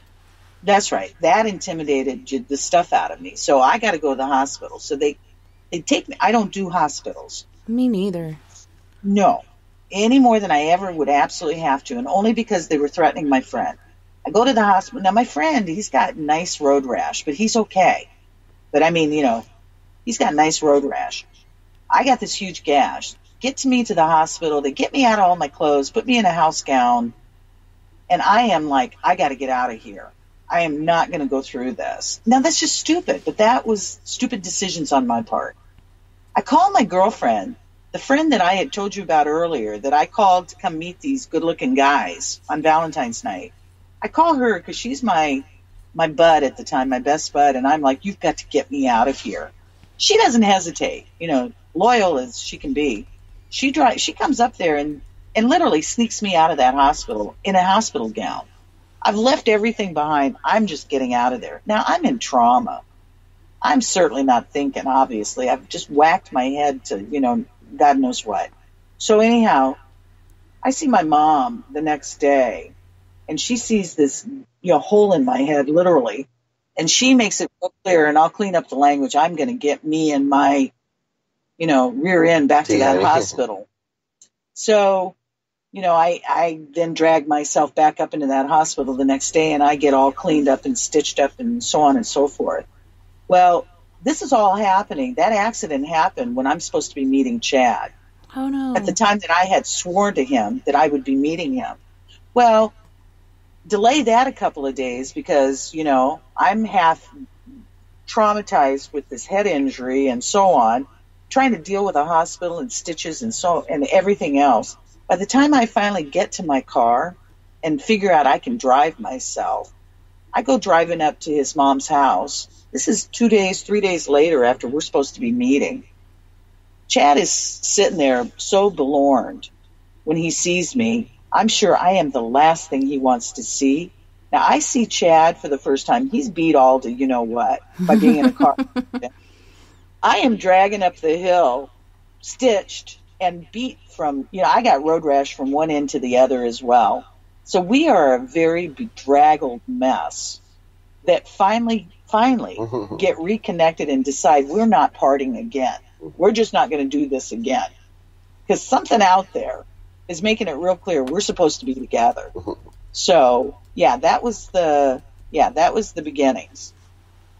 That's right. That intimidated the stuff out of me. So I got to go to the hospital. So they take me. I don't do hospitals. Me neither. No. Any more than I ever would absolutely have to. And only because they were threatening my friend. I go to the hospital. Now, my friend, he's got nice road rash, but he's okay. But I mean, he's got nice road rash. I got this huge gash. Get to me to the hospital. They get me out of all my clothes, put me in a house gown. And I am like, I got to get out of here. I am not going to go through this. Now, that's just stupid, but that was stupid decisions on my part. I called my girlfriend, the friend that I had told you about earlier, that I called to come meet these good-looking guys on Valentine's night. I call her because she's my bud at the time, my best bud, and I'm like, you've got to get me out of here. She doesn't hesitate, loyal as she can be. She comes up there and literally sneaks me out of that hospital in a hospital gown. I've left everything behind. I'm just getting out of there. Now, I'm in trauma. I'm certainly not thinking, obviously. I've just whacked my head to, God knows what. So anyhow, I see my mom the next day, and she sees this, hole in my head, literally. And she makes it real clear, and I'll clean up the language. I'm going to get me and my, rear end back to that hospital. So, I then drag myself back up into that hospital the next day, and I get all cleaned up and stitched up and so on and so forth. Well, this is all happening. That accident happened when I'm supposed to be meeting Chad. Oh, no. At the time that I had sworn to him that I would be meeting him. Well, delay that a couple of days because, I'm half traumatized with this head injury and so on, trying to deal with a hospital and stitches and everything else. By the time I finally get to my car and figure out I can drive myself, I go driving up to his mom's house. This is 3 days later after we're supposed to be meeting. Chad is sitting there so belorned when he sees me. I'm sure I am the last thing he wants to see. Now, I see Chad for the first time. He's beat all to you-know-what by being in a car. I am dragging up the hill, stitched and beat from, I got road rash from one end to the other as well. So we are a very bedraggled mess that finally get reconnected and decide we're not parting again. We're just not going to do this again. Because something out there is making it real clear we're supposed to be together. So, that was the beginnings.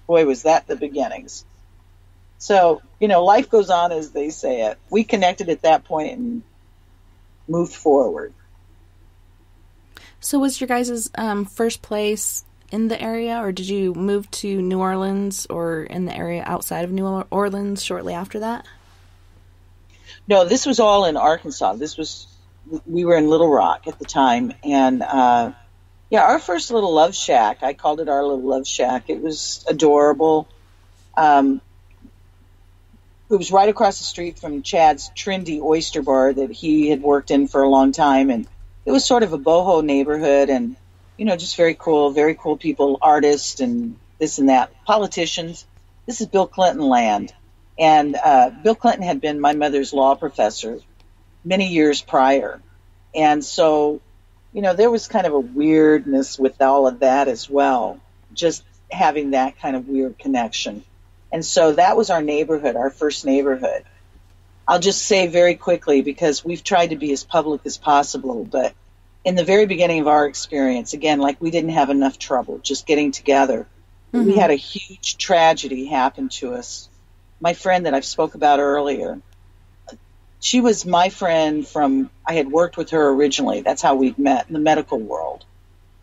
Boy, was that the beginnings. So, life goes on as they say it. We connected at that point and moved forward. So was your guys' first place in the area, or did you move to New Orleans or in the area outside of New Orleans shortly after that? No, this was all in Arkansas. We were in Little Rock at the time. And, our first little love shack, I called it our little love shack. It was adorable. It was right across the street from Chad's trendy oyster bar that he had worked in for a long time. And it was sort of a boho neighborhood and, just very cool people, artists and this and that, politicians. This is Bill Clinton land. And Bill Clinton had been my mother's law professor many years prior. And so, there was kind of a weirdness with all of that as well, just having that kind of weird connection. And so that was our neighborhood, our first neighborhood. I'll just say very quickly, because we've tried to be as public as possible, but in the very beginning of our experience, again, like we didn't have enough trouble just getting together. Mm-hmm. We had a huge tragedy happen to us. My friend that I've spoke about earlier, she was my friend I had worked with her originally. That's how we'd met in the medical world.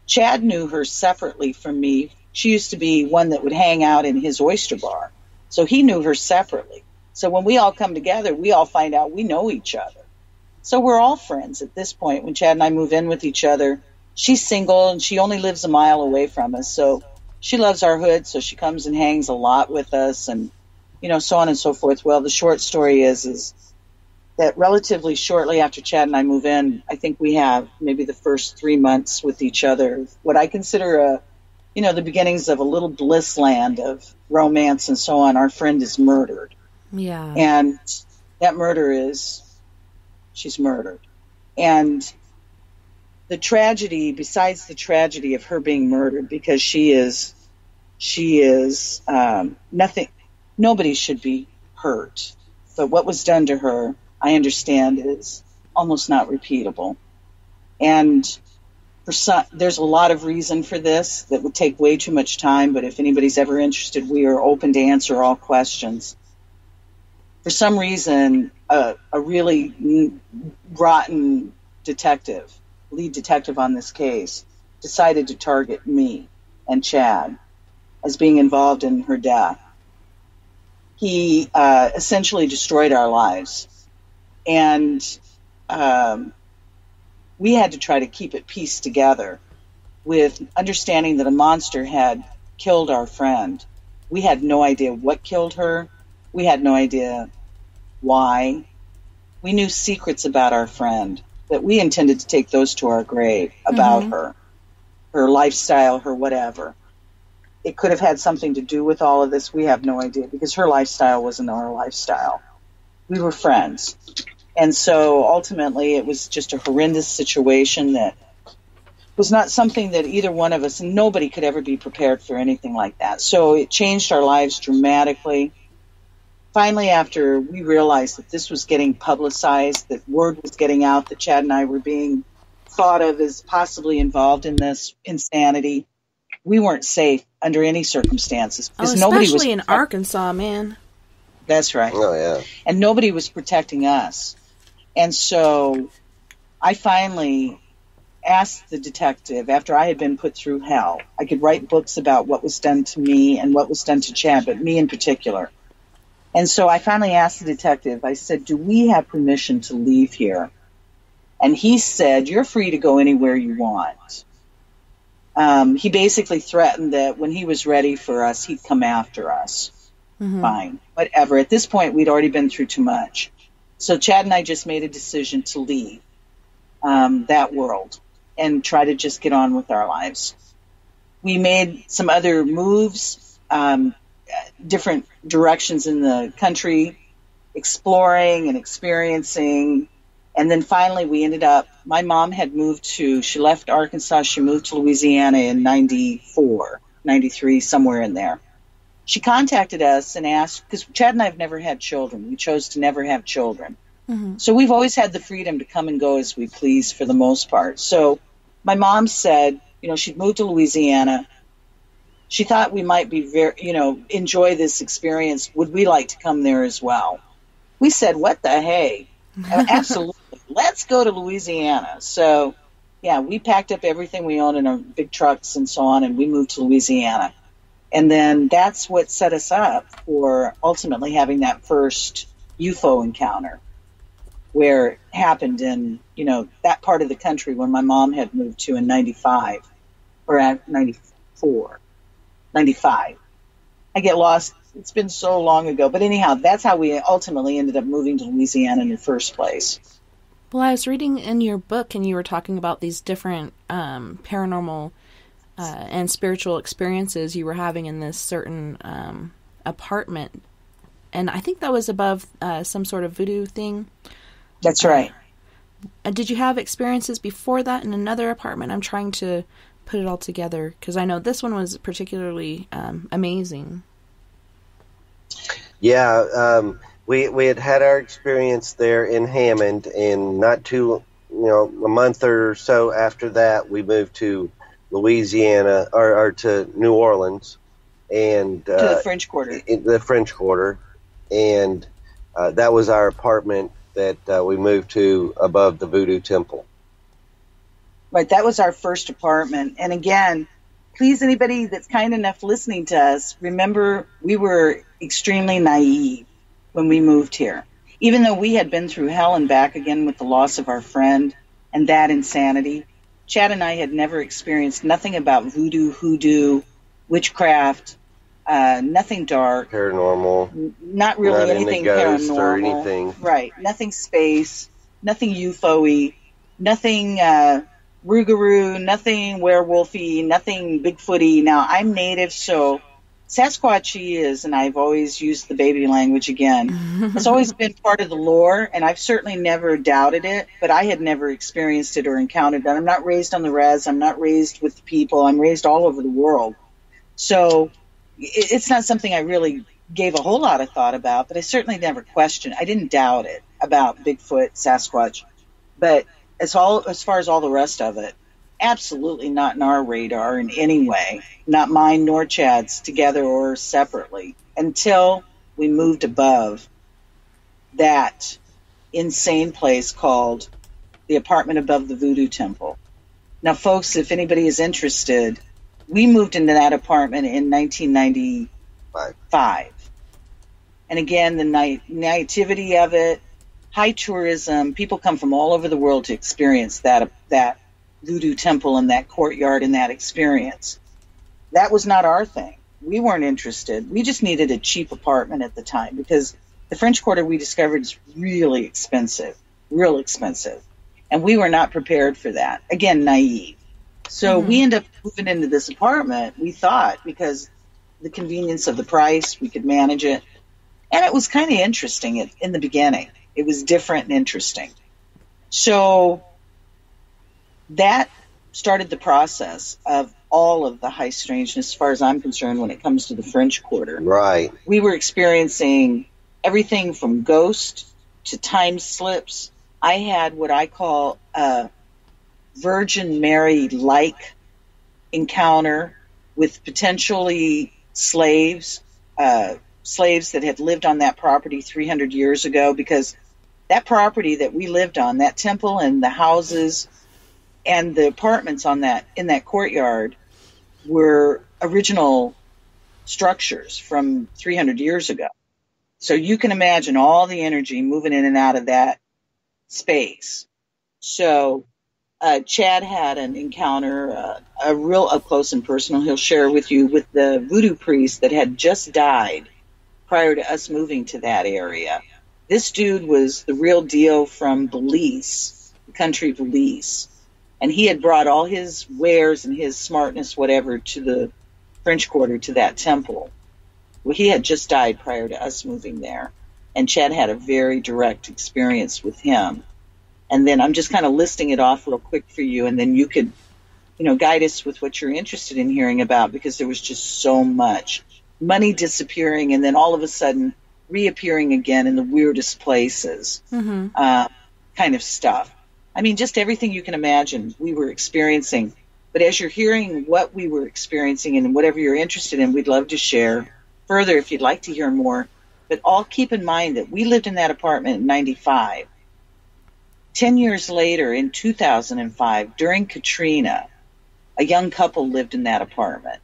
Chad knew her separately from me. She used to be one that would hang out in his oyster bar. So he knew her separately. So when we all come together, we all find out we know each other. So we're all friends at this point. When Chad and I move in with each other, she's single and she only lives a mile away from us. So she loves our hood, so she comes and hangs a lot with us, and, you know, so on and so forth. Well, the short story is that relatively shortly after Chad and I move in, I think we have maybe the first 3 months with each other, what I consider the beginnings of a little bliss land of romance and so on. Our friend is murdered. Yeah. And that murder is, she's murdered. And the tragedy, besides the tragedy of her being murdered, because she is nothing, nobody should be hurt. But what was done to her, I understand, is almost not repeatable. And for some, there's a lot of reason for this that would take way too much time, but if anybody's ever interested, we are open to answer all questions. For some reason, a really rotten lead detective on this case, decided to target me and Chad as being involved in her death. He essentially destroyed our lives. And we had to try to keep it pieced together with understanding that a monster had killed our friend. We had no idea what killed her. We had no idea why. We knew secrets about our friend that we intended to take those to our grave about her lifestyle, her whatever. It could have had something to do with all of this. We have no idea, because her lifestyle wasn't our lifestyle. We were friends. And so ultimately it was just a horrendous situation that was not something that either one of us, and nobody could ever be prepared for anything like that. So it changed our lives dramatically. Finally, after we realized that this was getting publicized, that word was getting out that Chad and I were being thought of as possibly involved in this insanity, we weren't safe under any circumstances. Because especially in Arkansas, man. That's right. Oh, yeah. And nobody was protecting us. And so I finally asked the detective, after I had been put through hell, I could write books about what was done to me and what was done to Chad, but me in particular. And so I finally asked the detective, I said, do we have permission to leave here? And he said, you're free to go anywhere you want. He basically threatened that when he was ready for us, he'd come after us. Fine, whatever. At this point, we'd already been through too much. So Chad and I just made a decision to leave that world and try to just get on with our lives. We made some other moves, different directions in the country, exploring and experiencing. And then finally we ended up, my mom had she left Arkansas, she moved to Louisiana in 94, 93, somewhere in there. She contacted us and asked, because Chad and I have never had children. We chose to never have children. So we've always had the freedom to come and go as we please for the most part. So my mom said, she'd moved to Louisiana. She thought we might be enjoy this experience. Would we like to come there as well? We said, what the hey? Absolutely. Let's go to Louisiana. So, yeah, we packed up everything we owned in our big trucks and so on, and we moved to Louisiana. And then that's what set us up for ultimately having that first UFO encounter, where it happened in, that part of the country when my mom had moved to in 95, or at 94, 95. I get lost. It's been so long ago. But anyhow, that's how we ultimately ended up moving to Louisiana in the first place. Well, I was reading in your book, and you were talking about these different paranormal and spiritual experiences you were having in this certain apartment. And I think that was above some sort of voodoo thing. That's right. Did you have experiences before that in another apartment? I'm trying to put it all together, because I know this one was particularly amazing. Yeah, we had our experience there in Hammond, and not too, a month or so after that, we moved to Louisiana, or to New Orleans, and to the French Quarter. The French Quarter, and that was our apartment that we moved to above the Voodoo Temple. Right, that was our first apartment. And again, please, anybody that's kind enough listening to us, remember we were extremely naive. when we moved here. Even though we had been through hell and back again with the loss of our friend and that insanity, Chad and I had never experienced nothing about voodoo, hoodoo, witchcraft, nothing dark. Paranormal. Not really Not anything into ghosts paranormal. or anything. Right. Nothing space, nothing UFO-y, nothing Rougarou, nothing werewolfy, nothing Bigfooty. Now, I'm native, so Sasquatchy is, and I've always used the baby language again, it's always been part of the lore, and I've certainly never doubted it, but I had never experienced it or encountered it. I'm not raised on the res, I'm not raised with the people, I'm raised all over the world. So it's not something I really gave a whole lot of thought about, but I certainly never questioned. I didn't doubt it about Bigfoot, Sasquatch, but as far as all the rest of it, absolutely not in our radar in any way, not mine nor Chad's, together or separately, until we moved above that insane place called the apartment above the Voodoo Temple. Now, folks, if anybody is interested, we moved into that apartment in 1995. And again, the naivety of it, high tourism, people come from all over the world to experience that Voodoo Temple and that courtyard and that experience. That was not our thing. We weren't interested. We just needed a cheap apartment at the time because the French Quarter, we discovered, is really expensive, real expensive. And we were not prepared for that. Again, naive. So we ended up moving into this apartment, we thought, because the convenience of the price, we could manage it. And it was kind of interesting in the beginning. It was different and interesting. So that started the process of all of the high strangeness, as far as I'm concerned, when it comes to the French Quarter. Right. We were experiencing everything from ghosts to time slips. I had what I call a Virgin Mary-like encounter with potentially slaves that had lived on that property 300 years ago, because that property that we lived on, that temple and the houses and the apartments in that courtyard, were original structures from 300 years ago. So you can imagine all the energy moving in and out of that space. So Chad had an encounter, a real up close and personal, he'll share with you, with the voodoo priest that had just died prior to us moving to that area. This dude was the real deal from Belize, the country Belize. And he had brought all his wares and his smartness, whatever, to the French Quarter, to that temple. Well, he had just died prior to us moving there. And Chad had a very direct experience with him. And then I'm just kind of listing it off real quick for you, and then you could, guide us with what you're interested in hearing about, because there was just so much. Money disappearing and then all of a sudden reappearing again in the weirdest places, kind of stuff. I mean, just everything you can imagine we were experiencing. But as you're hearing what we were experiencing and whatever you're interested in, we'd love to share further if you'd like to hear more. But all keep in mind that we lived in that apartment in 95. 10 years later, in 2005, during Katrina, a young couple lived in that apartment.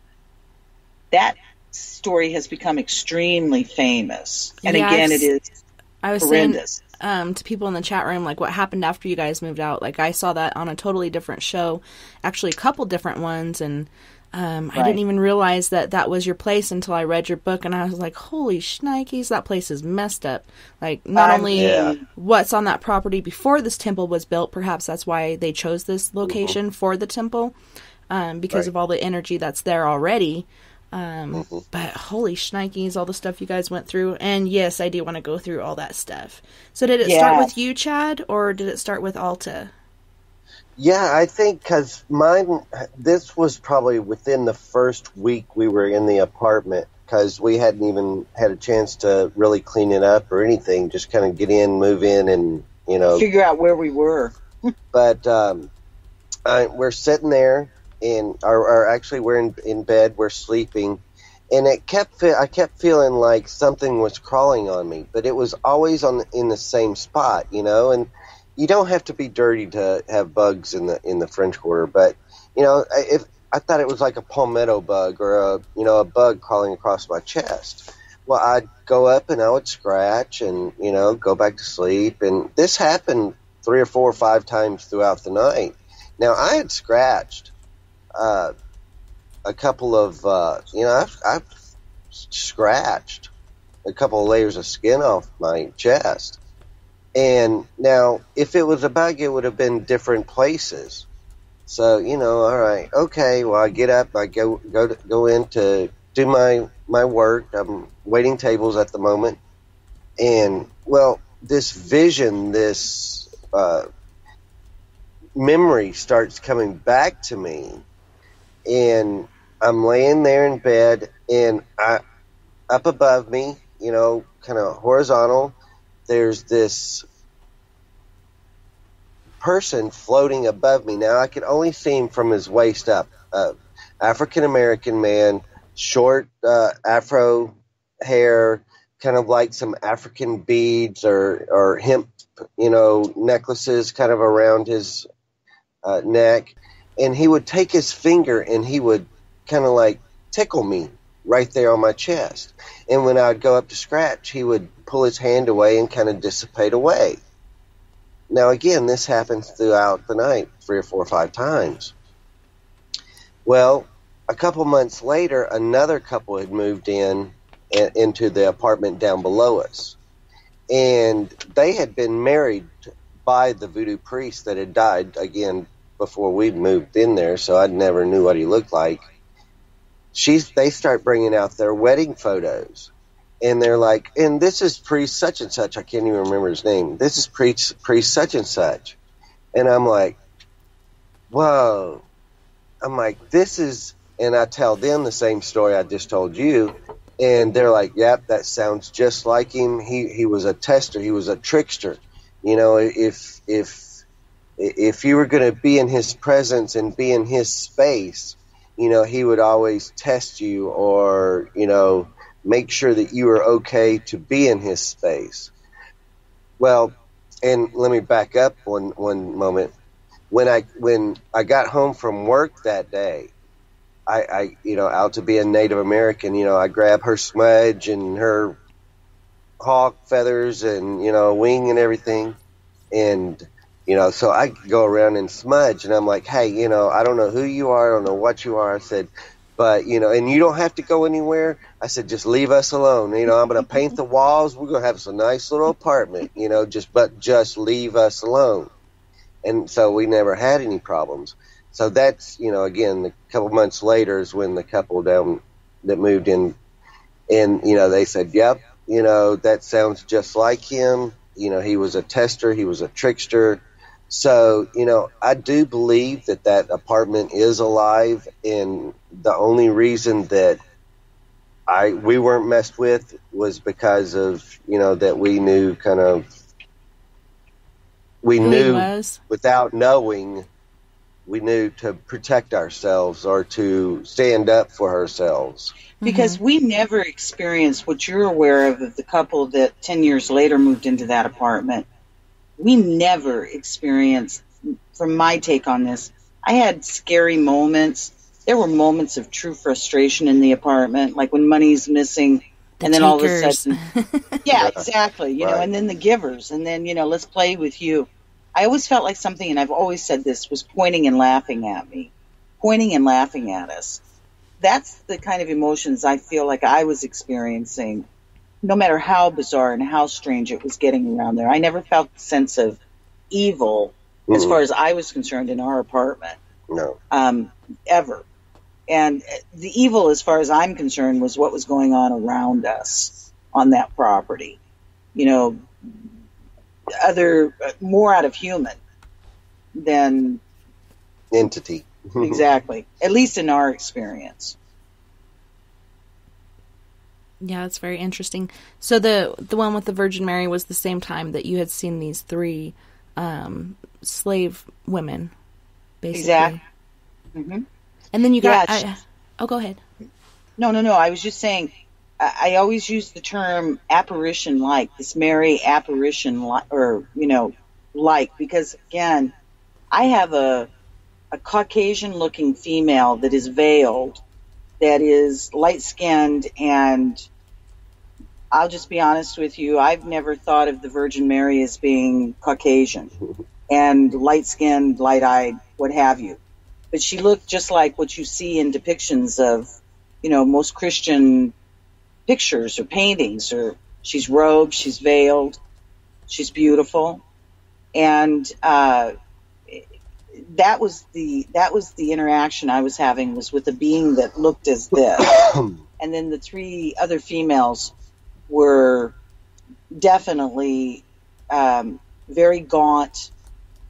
That story has become extremely famous. And again, it is horrendous. To people in the chat room, like, what happened after you guys moved out. Like, I saw that on a totally different show, actually a couple different ones, and I didn't even realize that was your place until I read your book, and I was like, holy shnikes, that place is messed up. Like, not only what's on that property before this temple was built, perhaps that's why they chose this location for the temple, because of all the energy that's there already. But holy shnikes, all the stuff you guys went through. And yes, I do want to go through all that stuff. So did it start with you, Chad, or did it start with Alta? Yeah, I think because this was probably within the first week we were in the apartment, because we hadn't even had a chance to really clean it up or anything, just kind of get in, move in, and, figure out where we were. But we're sitting there. Or actually, we're in bed, we're sleeping, and I kept feeling like something was crawling on me, but it was always in the same spot, and you don't have to be dirty to have bugs in the French Quarter, but if I thought it was like a palmetto bug or a bug crawling across my chest, Well, I'd go up and I would scratch and, go back to sleep. And this happened 3 or 4 or 5 times throughout the night. Now, I had scratched a couple of, I've scratched a couple of layers of skin off my chest. And now, if it was a bug, it would have been different places. So, all right, okay, well, I get up, I go in to do my work. I'm waiting tables at the moment. And, well, this vision, this memory starts coming back to me. And I'm laying there in bed, and up above me, kind of horizontal, there's this person floating above me. Now, I could only see him from his waist up. African-American man, short afro hair, kind of like some African beads or hemp, necklaces kind of around his neck. And he would take his finger and he would kind of like tickle me right there on my chest. And when I would go up to scratch, he would pull his hand away and kind of dissipate away. Now, again, this happens throughout the night 3 or 4 or 5 times. Well, a couple months later, another couple had moved into the apartment down below us. And they had been married by the voodoo priest that had died, again, before we'd moved in there, so I never knew what he looked like. They start bringing out their wedding photos. And they're like, and this is priest such and such. I can't even remember his name. This is priest such and such. And I'm like, whoa. I'm like, this is, and I tell them the same story I just told you. And they're like, yep, that sounds just like him. He was a tester. He was a trickster. If you were going to be in his presence and be in his space, he would always test you or, make sure that you were okay to be in his space. Well, and let me back up one moment. When I got home from work that day, I out to be a Native American, I grab her smudge and her hawk feathers and, wing and everything. And, so I go around and smudge and I'm like, hey, I don't know who you are. I don't know what you are. I said, but, and you don't have to go anywhere. I said, just leave us alone. I'm going to paint the walls. We're going to have us a nice little apartment, just leave us alone. And so we never had any problems. So that's, again, a couple months later is when the couple down that moved in, and, they said, yep, that sounds just like him. He was a tester. He was a trickster. So, I do believe that apartment is alive, and the only reason that we weren't messed with was because of, that we knew without knowing, we knew to protect ourselves or to stand up for ourselves. Because we never experienced what you're aware of the couple that 10 years later moved into that apartment. We never experienced, from my take on this, I had scary moments. There were moments of true frustration in the apartment, like when money's missing, and then all of a sudden, yeah, exactly, and then the givers, and then, let's play with you. I always felt like something, and I've always said this, was pointing and laughing at me, pointing and laughing at us. That's the kind of emotions I feel like I was experiencing, no matter how bizarre and how strange it was getting around there. I never felt the sense of evil, as far as I was concerned, in our apartment. No. Ever. And the evil, as far as I'm concerned, was what was going on around us on that property. More out of human than entity. Exactly. At least in our experience. Yeah, it's very interesting. So the one with the Virgin Mary was the same time that you had seen these 3 slave women, basically. Exactly. Mm-hmm. And then you got... go ahead. No. I was just saying, I always use the term apparition-like, this Mary apparition-like, because, again, I have a Caucasian-looking female that is veiled, that is light-skinned and I'll just be honest with you. I've never thought of the Virgin Mary as being Caucasian and light-skinned, light-eyed, what have you. But she looked just like what you see in depictions of, most Christian pictures or paintings. Or she's robed, she's veiled, she's beautiful, and that was the interaction I was having, was with a being that looked as this. And then the three other females were definitely very gaunt,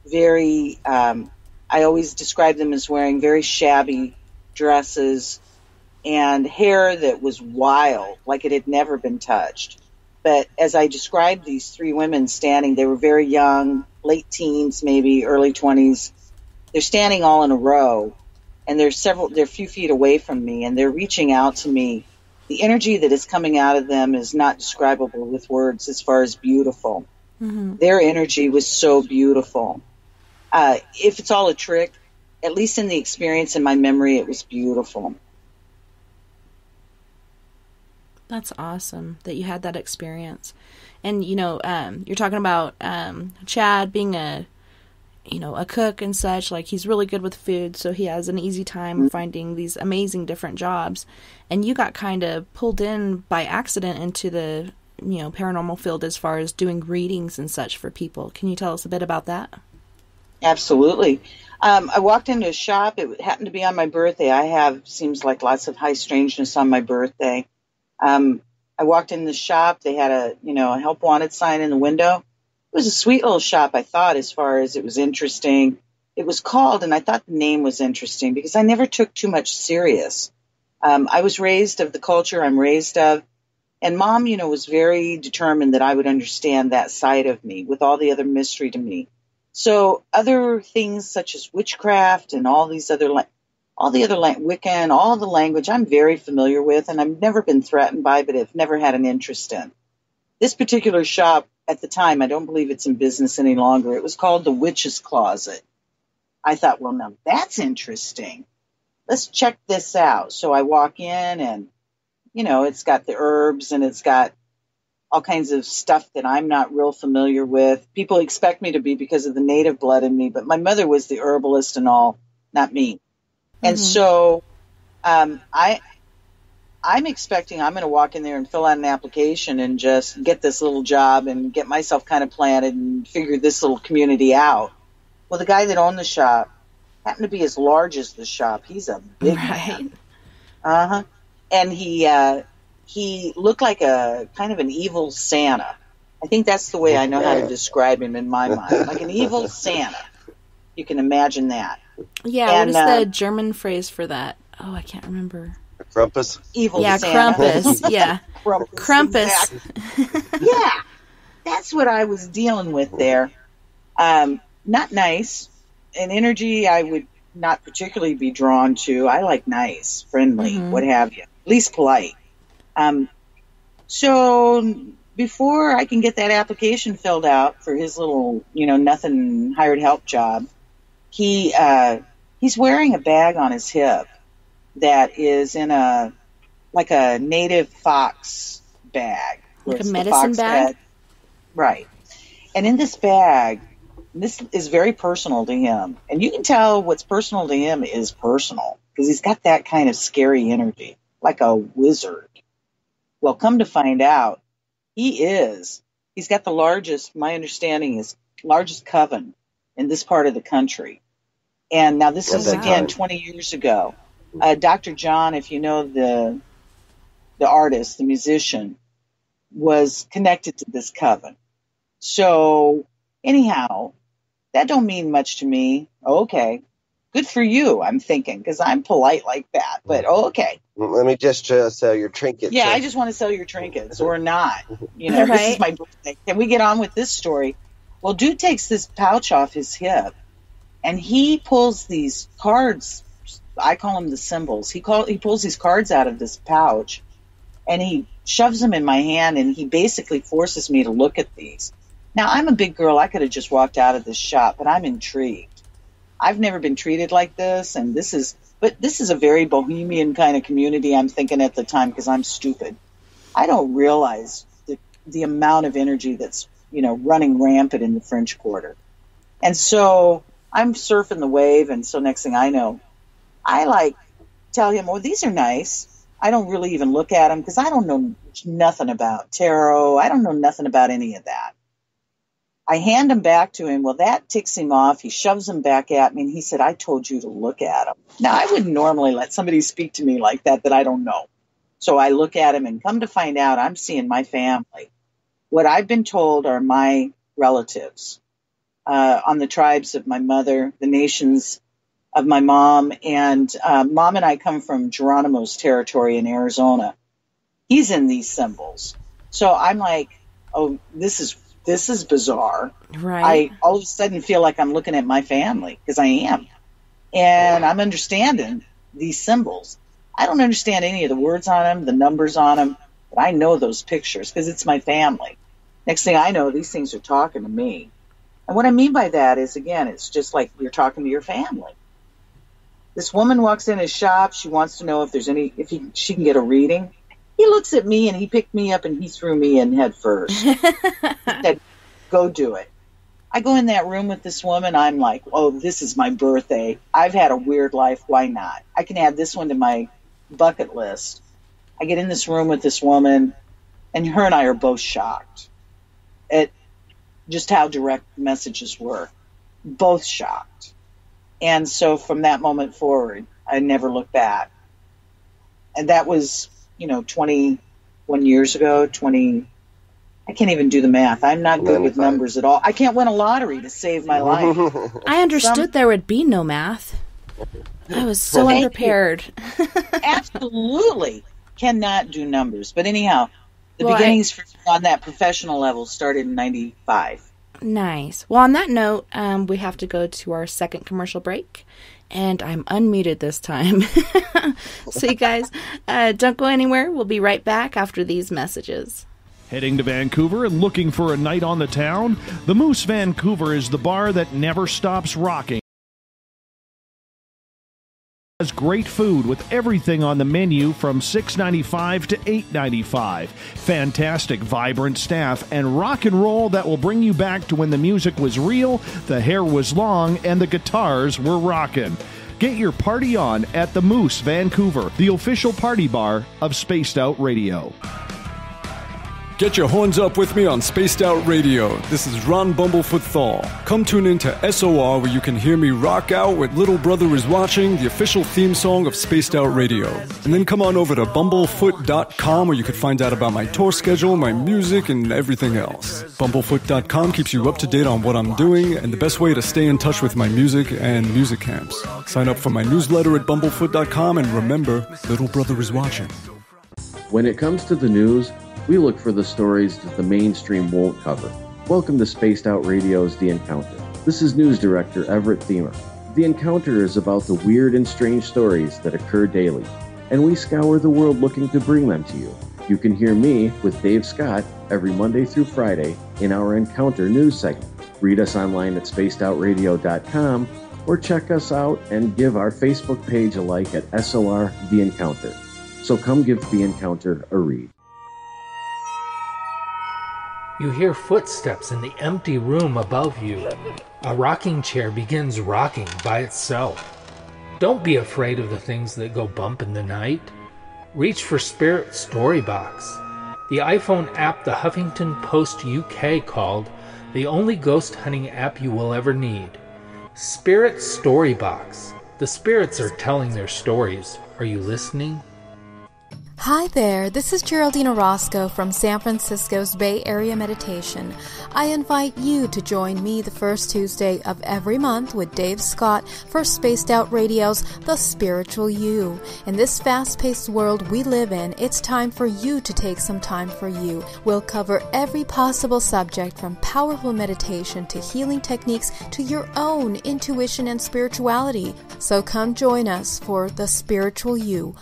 very, I always describe them as wearing very shabby dresses and hair that was wild, like it had never been touched. But as I described these three women standing, they were very young, late teens, maybe early 20s. They're standing all in a row, and they're a few feet away from me, and they're reaching out to me. The energy that is coming out of them is not describable with words as far as beautiful. Mm-hmm. Their energy was so beautiful. If it's all a trick, at least in the experience, in my memory, it was beautiful. That's awesome that you had that experience. And, you're talking about Chad being a cook and such. Like, he's really good with food, so he has an easy time finding these amazing different jobs. And you got kind of pulled in by accident into the, paranormal field as far as doing readings and such for people. Can you tell us a bit about that? Absolutely. I walked into a shop. It happened to be on my birthday. Seems like lots of high strangeness on my birthday. I walked in the shop. They had a help wanted sign in the window. It was a sweet little shop, I thought, as far as it was interesting. It was called, and I thought the name was interesting because I never took too much serious. I was raised of the culture I'm raised of, and Mom, was very determined that I would understand that side of me with all the other mystery to me. So other things such as witchcraft and all the other Wiccan, all the language I'm very familiar with, and I've never been threatened by, but have never had an interest in. This particular shop, at the time, I don't believe it's in business any longer. It was called the Witch's Closet. I thought, well, now that's interesting. Let's check this out. So I walk in and, it's got the herbs and it's got all kinds of stuff that I'm not real familiar with. People expect me to be because of the native blood in me, but my mother was the herbalist and all, not me. Mm-hmm. And so I'm expecting I'm going to walk in there and fill out an application and just get this little job and get myself kind of planted and figure this little community out. Well, the guy that owned the shop happened to be as large as the shop. He's a big man. Uh-huh. And he looked like a kind of an evil Santa. I think that's the way I know how to describe him in my mind. Like an evil Santa. You can imagine that. Yeah, and what is the German phrase for that? Oh, I can't remember. Krampus? Evil Santa. Krampus. Yeah. Krampus. Exactly. Yeah. That's what I was dealing with there. Not nice. An energy I would not particularly be drawn to. I like nice, friendly, what have you. At least polite. So before I can get that application filled out for his little, nothing hired help job, he's wearing a bag on his hip that is in a native fox bag. Like a medicine bag? Right. And in this bag, this is very personal to him. And you can tell what's personal to him is personal because he's got that kind of scary energy, like a wizard. Well, come to find out, he's got the largest, my understanding is, largest coven in this part of the country. And now this is, again, 20 years ago. Dr. John, if you know the artist, the musician, was connected to this coven. So, anyhow, that don't mean much to me. Okay. Good for you, I'm thinking, because I'm polite like that. But, okay. Let me just sell your trinkets. Yeah, I just want to sell your trinkets, or not. Right? This is my birthday. Can we get on with this story? Well, dude takes this pouch off his hip, and he pulls these cards. I call them the symbols. He pulls these cards out of this pouch, and he shoves them in my hand, and he basically forces me to look at these. Now, I'm a big girl. I could have just walked out of this shop, but I'm intrigued. I've never been treated like this, and this is a very bohemian kind of community, I'm thinking at the time, because I'm stupid. I don't realize the amount of energy that's, running rampant in the French Quarter. And so I'm surfing the wave, and so next thing I know, I tell him, well, these are nice. I don't really even look at them because I don't know nothing about tarot. I don't know nothing about any of that. I hand them back to him. Well, that ticks him off. He shoves them back at me, and he said, I told you to look at them. Now, I wouldn't normally let somebody speak to me like that I don't know. So I look at him, and come to find out, I'm seeing my family. What I've been told are my relatives on the tribes of my mother, the nations of my mom, and Mom and I come from Geronimo's territory in Arizona. He's in these symbols. So I'm like, oh, this is bizarre. Right. I all of a sudden feel like I'm looking at my family, because I am. And I'm understanding these symbols. I don't understand any of the words on them, the numbers on them, but I know those pictures because it's my family. Next thing I know, these things are talking to me. And what I mean by that is, again, it's just like you're talking to your family. This woman walks in his shop. She wants to know if there's she can get a reading. He looks at me and he picked me up and he threw me in head first. He said, go do it. I go in that room with this woman. I'm like, oh, this is my birthday. I've had a weird life. Why not? I can add this one to my bucket list. I get in this room with this woman, and her and I are both shocked at just how direct the messages were. Both shocked. And so from that moment forward, I never looked back. And that was, 21 years ago, I can't even do the math. I'm not good with numbers at all. I can't win a lottery to save my life. I understood there would be no math. I was so unprepared. Absolutely cannot do numbers. But anyhow, the beginnings on that professional level started in 95. Nice. Well, on that note, we have to go to our second commercial break. And I'm unmuted this time. So you guys, don't go anywhere. We'll be right back after these messages. Heading to Vancouver and looking for a night on the town? The Moose Vancouver is the bar that never stops rocking. Has great food with everything on the menu from $6.95 to $8.95. Fantastic, vibrant staff and rock and roll that will bring you back to when the music was real, the hair was long, and the guitars were rockin'. Get your party on at the Moose Vancouver, the official party bar of Spaced Out Radio. Get your horns up with me on Spaced Out Radio. This is Ron Bumblefoot Thal. Come tune in to SOR where you can hear me rock out with Little Brother Is Watching, the official theme song of Spaced Out Radio. And then come on over to bumblefoot.com where you can find out about my tour schedule, my music, and everything else. Bumblefoot.com keeps you up to date on what I'm doing and the best way to stay in touch with my music and music camps. Sign up for my newsletter at bumblefoot.com and remember, Little Brother Is Watching. When it comes to the news, we look for the stories that the mainstream won't cover. Welcome to Spaced Out Radio's The Encounter. This is News Director Everett Thiemer. The Encounter is about the weird and strange stories that occur daily, and we scour the world looking to bring them to you. You can hear me with Dave Scott every Monday through Friday in our Encounter news segment. Read us online at spacedoutradio.com or check us out and give our Facebook page a like at SOR The Encounter. So come give The Encounter a read. You hear footsteps in the empty room above you. A rocking chair begins rocking by itself. Don't be afraid of the things that go bump in the night. Reach for Spirit Storybox, the iPhone app the Huffington Post UK called the only ghost hunting app you will ever need. Spirit Storybox. The spirits are telling their stories. Are you listening? Hi there, this is Geraldine Orozco from San Francisco's Bay Area Meditation. I invite you to join me the first Tuesday of every month with Dave Scott for Spaced Out Radio's The Spiritual You. In this fast-paced world we live in, it's time for you to take some time for you. We'll cover every possible subject from powerful meditation to healing techniques to your own intuition and spirituality. So come join us for The Spiritual You.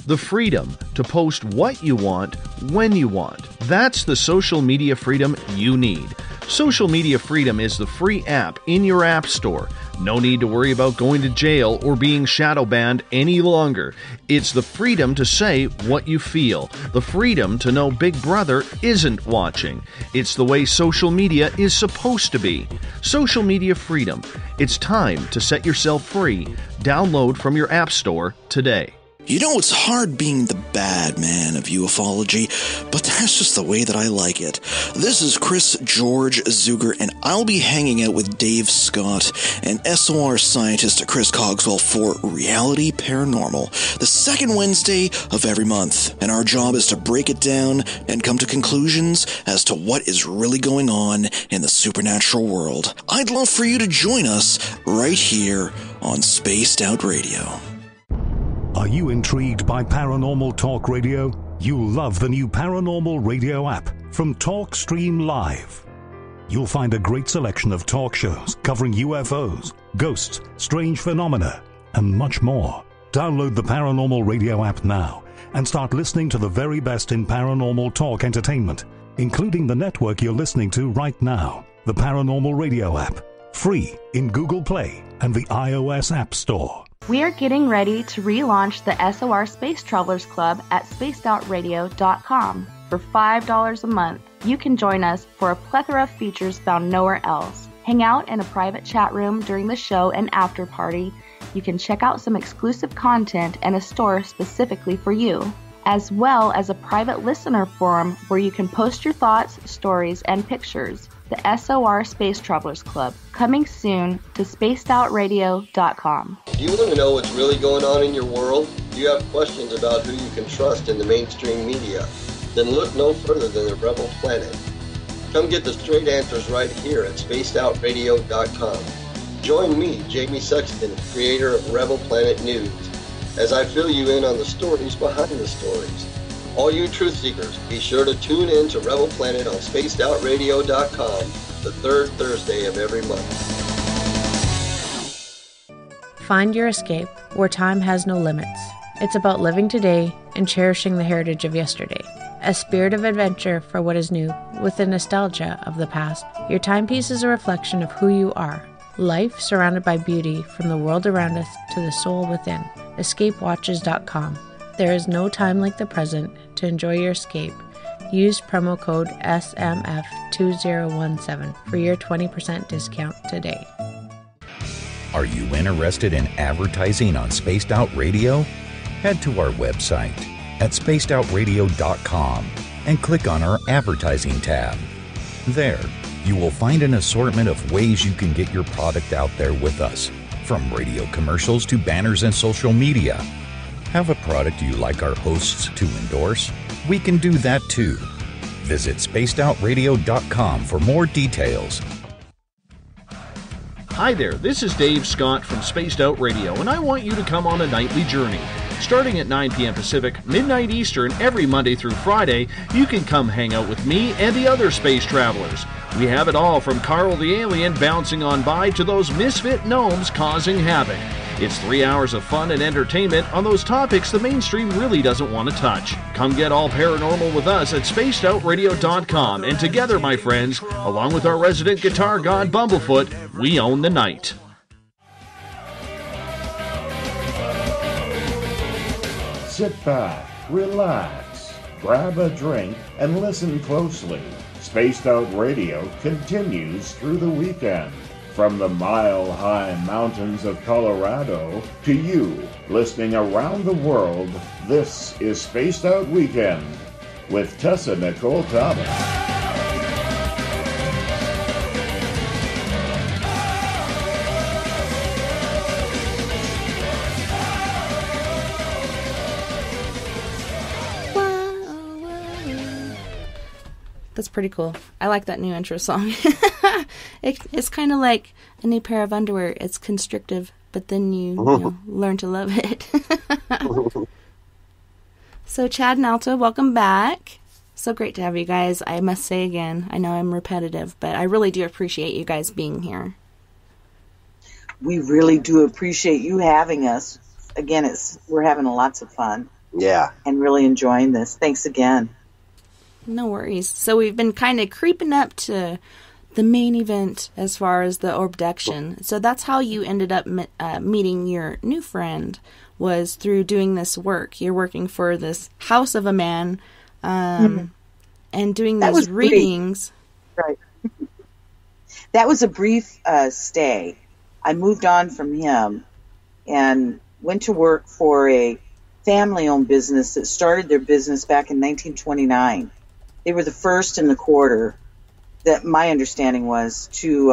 The freedom to post what you want, when you want. That's the social media freedom you need. Social Media Freedom is the free app in your app store No need to worry about going to jail or being shadow banned any longer. It's the freedom to say what you feel, the freedom to know Big Brother isn't watching. It's the way social media is supposed to be. Social media freedom. It's time to set yourself free. Download from your app store today. You know, it's hard being the bad man of ufology, but that's just the way that I like it. This is Chris George Zuger, and I'll be hanging out with Dave Scott and SOR scientist Chris Cogswell for Reality Paranormal, the second Wednesday of every month. And our job is to break it down and come to conclusions as to what is really going on in the supernatural world. I'd love for you to join us right here on Spaced Out Radio. Are you intrigued by Paranormal Talk Radio? You'll love the new Paranormal Radio app from TalkStream Live. You'll find a great selection of talk shows covering UFOs, ghosts, strange phenomena, and much more. Download the Paranormal Radio app now and start listening to the very best in paranormal talk entertainment, including the network you're listening to right now. The Paranormal Radio app, free in Google Play and the iOS App Store. We are getting ready to relaunch the SOR Space Travelers Club at spacedoutradio.com. For $5 a month, you can join us for a plethora of features found nowhere else. Hang out in a private chat room during the show and after party. You can check out some exclusive content and a store specifically for you, as well as a private listener forum where you can post your thoughts, stories, and pictures. The SOR Space Travelers Club, coming soon to spacedoutradio.com. Do you want to know what's really going on in your world? Do you have questions about who you can trust in the mainstream media? Then look no further than the Rebel Planet. Come get the straight answers right here at spacedoutradio.com. Join me, Jamie Sexton, creator of Rebel Planet News, as I fill you in on the stories behind the stories. All you truth seekers, be sure to tune in to Rebel Planet on spacedoutradio.com the third Thursday of every month. Find your escape where time has no limits. It's about living today and cherishing the heritage of yesterday. A spirit of adventure for what is new, with the nostalgia of the past. Your timepiece is a reflection of who you are. Life surrounded by beauty from the world around us to the soul within. EscapeWatches.com. There is no time like the present to enjoy your escape. Use promo code SMF2017 for your 20% discount today. Are you interested in advertising on Spaced Out Radio? Head to our website at spacedoutradio.com and click on our advertising tab. There, you will find an assortment of ways you can get your product out there with us, from radio commercials to banners and social media. Have a product you like our hosts to endorse? We can do that too. Visit spacedoutradio.com for more details. Hi there, this is Dave Scott from Spaced Out Radio, and I want you to come on a nightly journey. Starting at 9 p.m. Pacific, midnight Eastern, every Monday through Friday, you can come hang out with me and the other space travelers. We have it all from Carl the Alien bouncing on by to those misfit gnomes causing havoc. It's 3 hours of fun and entertainment on those topics the mainstream really doesn't want to touch. Come get all paranormal with us at spacedoutradio.com, and together, my friends, along with our resident guitar god Bumblefoot, we own the night. Sit back, relax, grab a drink, and listen closely. Spaced Out Radio continues through the weekend. From the mile-high mountains of Colorado to you, listening around the world, this is Spaced Out Weekend with Tessa N Thomas. That's pretty cool. I like that new intro song. It's kind of like a new pair of underwear. It's constrictive, but then you learn to love it. So Chad and Alta, welcome back. So great to have you guys. I must say again, I know I'm repetitive, but I really do appreciate you guys being here. We really do appreciate you having us. Again, we're having lots of fun. Yeah. And really enjoying this. Thanks again. No worries. So we've been kind of creeping up to the main event as far as the Orbduction. So that's how you ended up meeting your new friend, was through doing this work. You're working for this house of a man and doing these readings. Right. That was a brief stay. I moved on from him and went to work for a family-owned business that started their business back in 1929. They were the first in the quarter, that my understanding was, to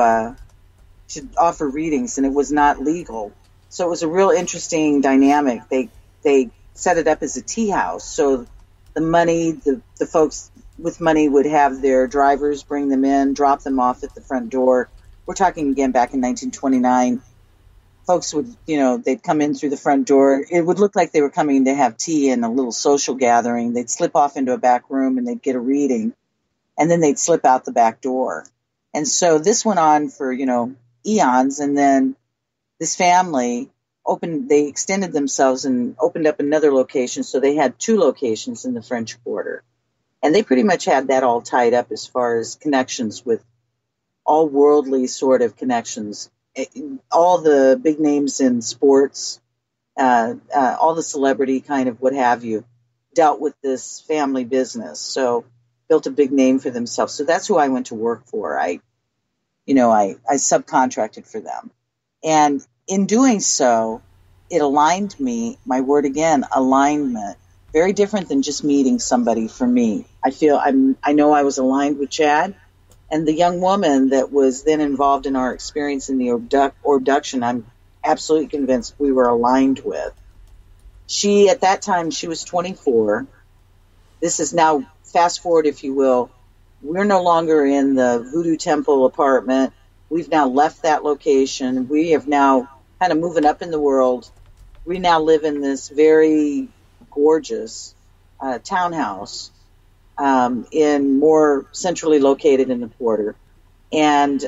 offer readings, and it was not legal. So it was a real interesting dynamic. They set it up as a tea house. So the money, the folks with money would have their drivers bring them in, drop them off at the front door. We're talking again back in 1929. Folks would, they'd come in through the front door. It would look like they were coming to have tea in a little social gathering. They'd slip off into a back room and they'd get a reading, and then they'd slip out the back door. And so this went on for, eons. And then this family they extended themselves and opened up another location. So they had 2 locations in the French Quarter. And they pretty much had that all tied up as far as connections with all worldly sort of connections. All the big names in sports, all the celebrity kind of what have you, dealt with this family business. So built a big name for themselves. So that's who I went to work for. I subcontracted for them. And in doing so, it aligned me, my word again, alignment. Very different than just meeting somebody for me. I know I was aligned with Chad, and the young woman that was then involved in our experience in the Orbduction, I'm absolutely convinced we were aligned with. At that time, she was 24. This is now, fast forward, if you will, we're no longer in the Voodoo Temple apartment. We've now left that location. We have now kind of moving up in the world. We now live in this very gorgeous townhouse in more centrally located in the quarter. And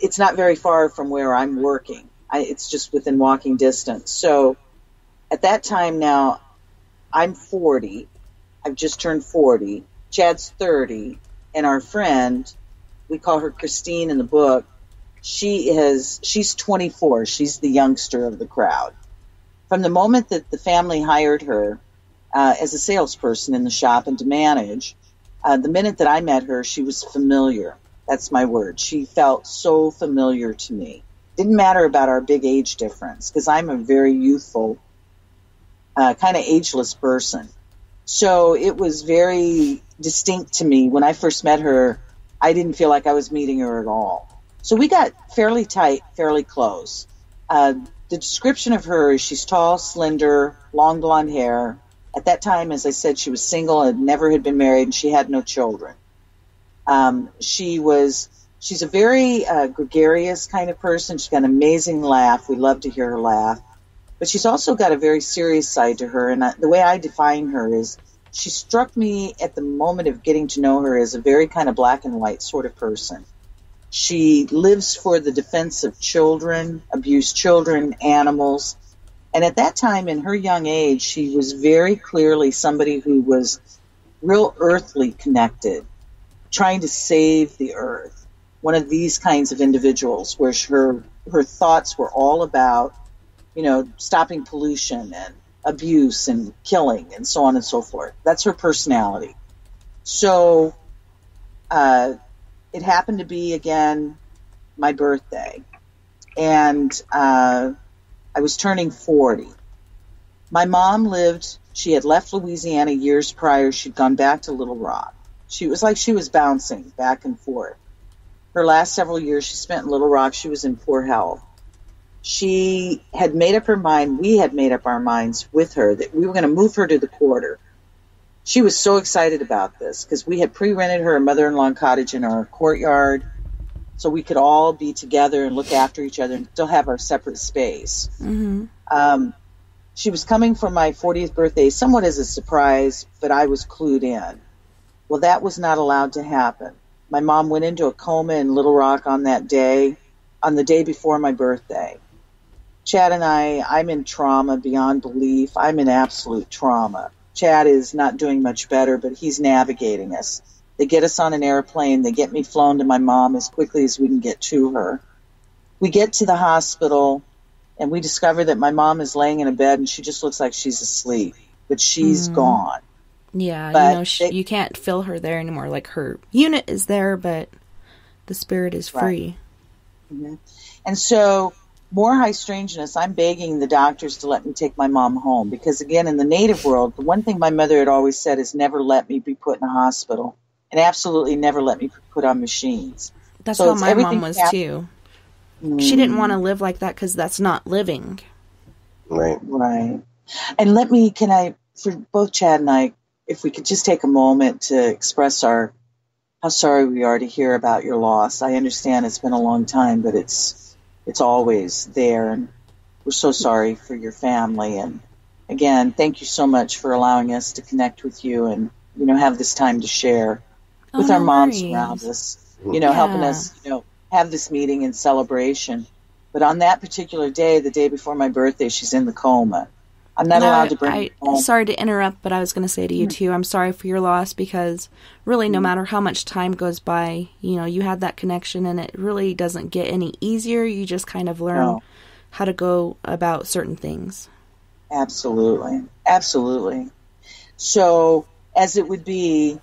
it's not very far from where I'm working. It's just within walking distance. So at that time now, I'm 40. I've just turned 40. Chad's 30. And our friend, we call her Christine in the book, she's 24. She's the youngster of the crowd. From the moment that the family hired her as a salesperson in the shop and to manage, the minute that I met her, she was familiar. That's my word. She felt so familiar to me. Didn't matter about our big age difference, because I'm a very youthful, kind of ageless person. So it was very distinct to me. When I first met her, I didn't feel like I was meeting her at all. So we got fairly tight, fairly close. The description of her is she's tall, slender, long blonde hair. At that time, as I said, she was single and never had been married, and she had no children. She's a very gregarious kind of person. She's got an amazing laugh. We love to hear her laugh. But she's also got a very serious side to her, and the way I define her is she struck me at the moment of getting to know her as a very kind of black and white sort of person. She lives for the defense of children, abused children, animals. And at that time, in her young age, she was very clearly somebody who was real earthly connected, trying to save the earth. One of these kinds of individuals where her thoughts were all about, stopping pollution and abuse and killing and so on and so forth. That's her personality. So it happened to be, again, my birthday. And I was turning 40. My mom she had left Louisiana years prior. She'd gone back to Little Rock. She was like she was bouncing back and forth. Her last several years she spent in Little Rock, she was in poor health. She had made up her mind, we had made up our minds with her, that we were going to move her to the quarter. She was so excited about this because we had pre-rented her a mother-in-law cottage in our courtyard so we could all be together and look after each other and still have our separate space. Mm-hmm. She was coming for my 40th birthday somewhat as a surprise, but I was clued in. Well, that was not allowed to happen. My mom went into a coma in Little Rock on that day, on the day before my birthday. Chad and I'm in trauma beyond belief. I'm in absolute trauma. Chad is not doing much better, but he's navigating us. They get us on an airplane. They get me flown to my mom as quickly as we can get to her. We get to the hospital, and we discover that my mom is laying in a bed, and she just looks like she's asleep, but she's gone. Yeah, But you can't feel her there anymore. Like, her unit is there, but the spirit is free. Mm-hmm. And so, more high strangeness, I'm begging the doctors to let me take my mom home. Because, again, in the native world, the one thing my mother had always said is never let me be put in a hospital. And absolutely never let me be put on machines. That's So how it's my everything mom was, hap- too. She didn't want to live like that because that's not living. Right. Right. And for both Chad and I, if we could just take a moment to express how sorry we are to hear about your loss. I understand it's been a long time, but it's always there, and we're so sorry for your family. And again, thank you so much for allowing us to connect with you and, have this time to share with our moms around us, helping us, have this meeting and celebration. But on that particular day, the day before my birthday, she's in the coma. I'm not allowed to bring her home. Sorry to interrupt, but I was going to say to you, too, I'm sorry for your loss, because really no matter how much time goes by, you had that connection, and it really doesn't get any easier. You just kind of learn how to go about certain things. Absolutely. Absolutely. So, as it would be,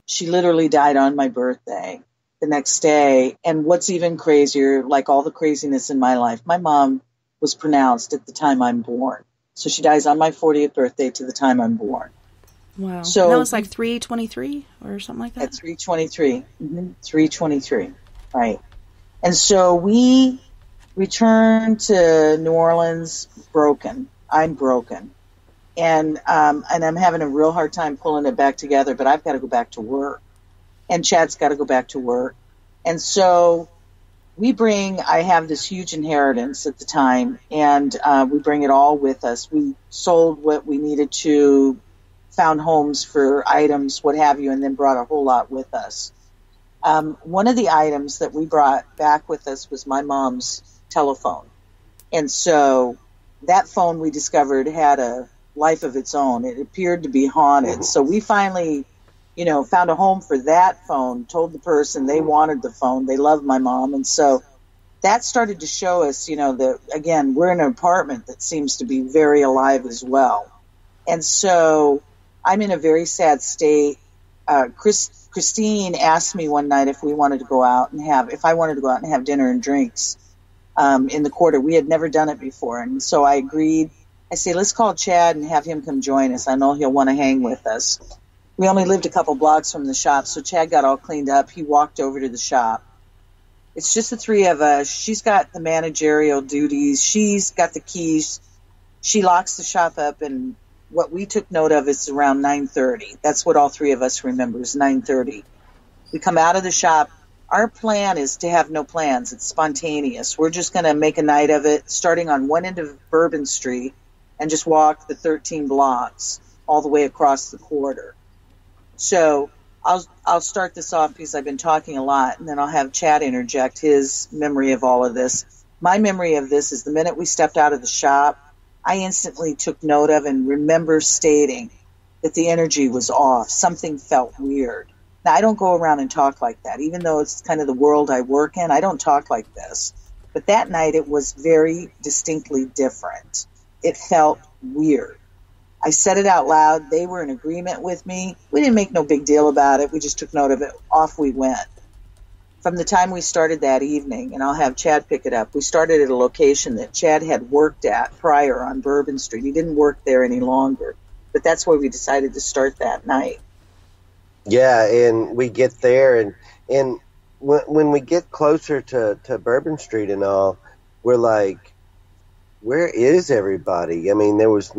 she literally died on my birthday the next day. And what's even crazier, like all the craziness in my life, my mom was pronounced at the time I'm born. So she dies on my 40th birthday to the time I'm born. Wow. So and that was like 3/23 or something like that? At 3/23. 3/23. Right. And so we returned to New Orleans broken. I'm broken. And I'm having a real hard time pulling it back together, but I've got to go back to work. And Chad's got to go back to work. And so I have this huge inheritance at the time, and we bring it all with us. We sold what we needed to, found homes for items, what have you, and then brought a whole lot with us. One of the items that we brought back with us was my mom's telephone. And so that phone, we discovered, had a life of its own. It appeared to be haunted. So we finally, found a home for that phone, told the person they wanted the phone. They loved my mom. And so that started to show us, that, again, we're in an apartment that seems to be very alive as well. And so I'm in a very sad state. Christine asked me one night if I wanted to go out and have dinner and drinks in the quarter. We had never done it before. And so I agreed. I say, let's call Chad and have him come join us. I know he'll want to hang with us. We only lived a couple blocks from the shop, so Chad got all cleaned up. He walked over to the shop. It's just the three of us. She's got the managerial duties. She's got the keys. She locks the shop up, and what we took note of is around 9:30. That's what all three of us remember, is 9:30. We come out of the shop. Our plan is to have no plans. It's spontaneous. We're just going to make a night of it, starting on one end of Bourbon Street, and just walk the 13 blocks all the way across the quarter. So I'll start this off because I've been talking a lot, and then I'll have Chad interject his memory of all of this. My memory of this is the minute we stepped out of the shop, I instantly took note of and remember stating that the energy was off. Something felt weird. Now, I don't go around and talk like that. Even though it's kind of the world I work in, I don't talk like this. But that night, it was very distinctly different. It felt weird. I said it out loud. They were in agreement with me. We didn't make no big deal about it. We just took note of it. Off we went. From the time we started that evening, and I'll have Chad pick it up, we started at a location that Chad had worked at prior on Bourbon Street. He didn't work there any longer, but that's where we decided to start that night. Yeah, and we get there, and when we get closer to Bourbon Street and all, we're like, where is everybody? I mean, there was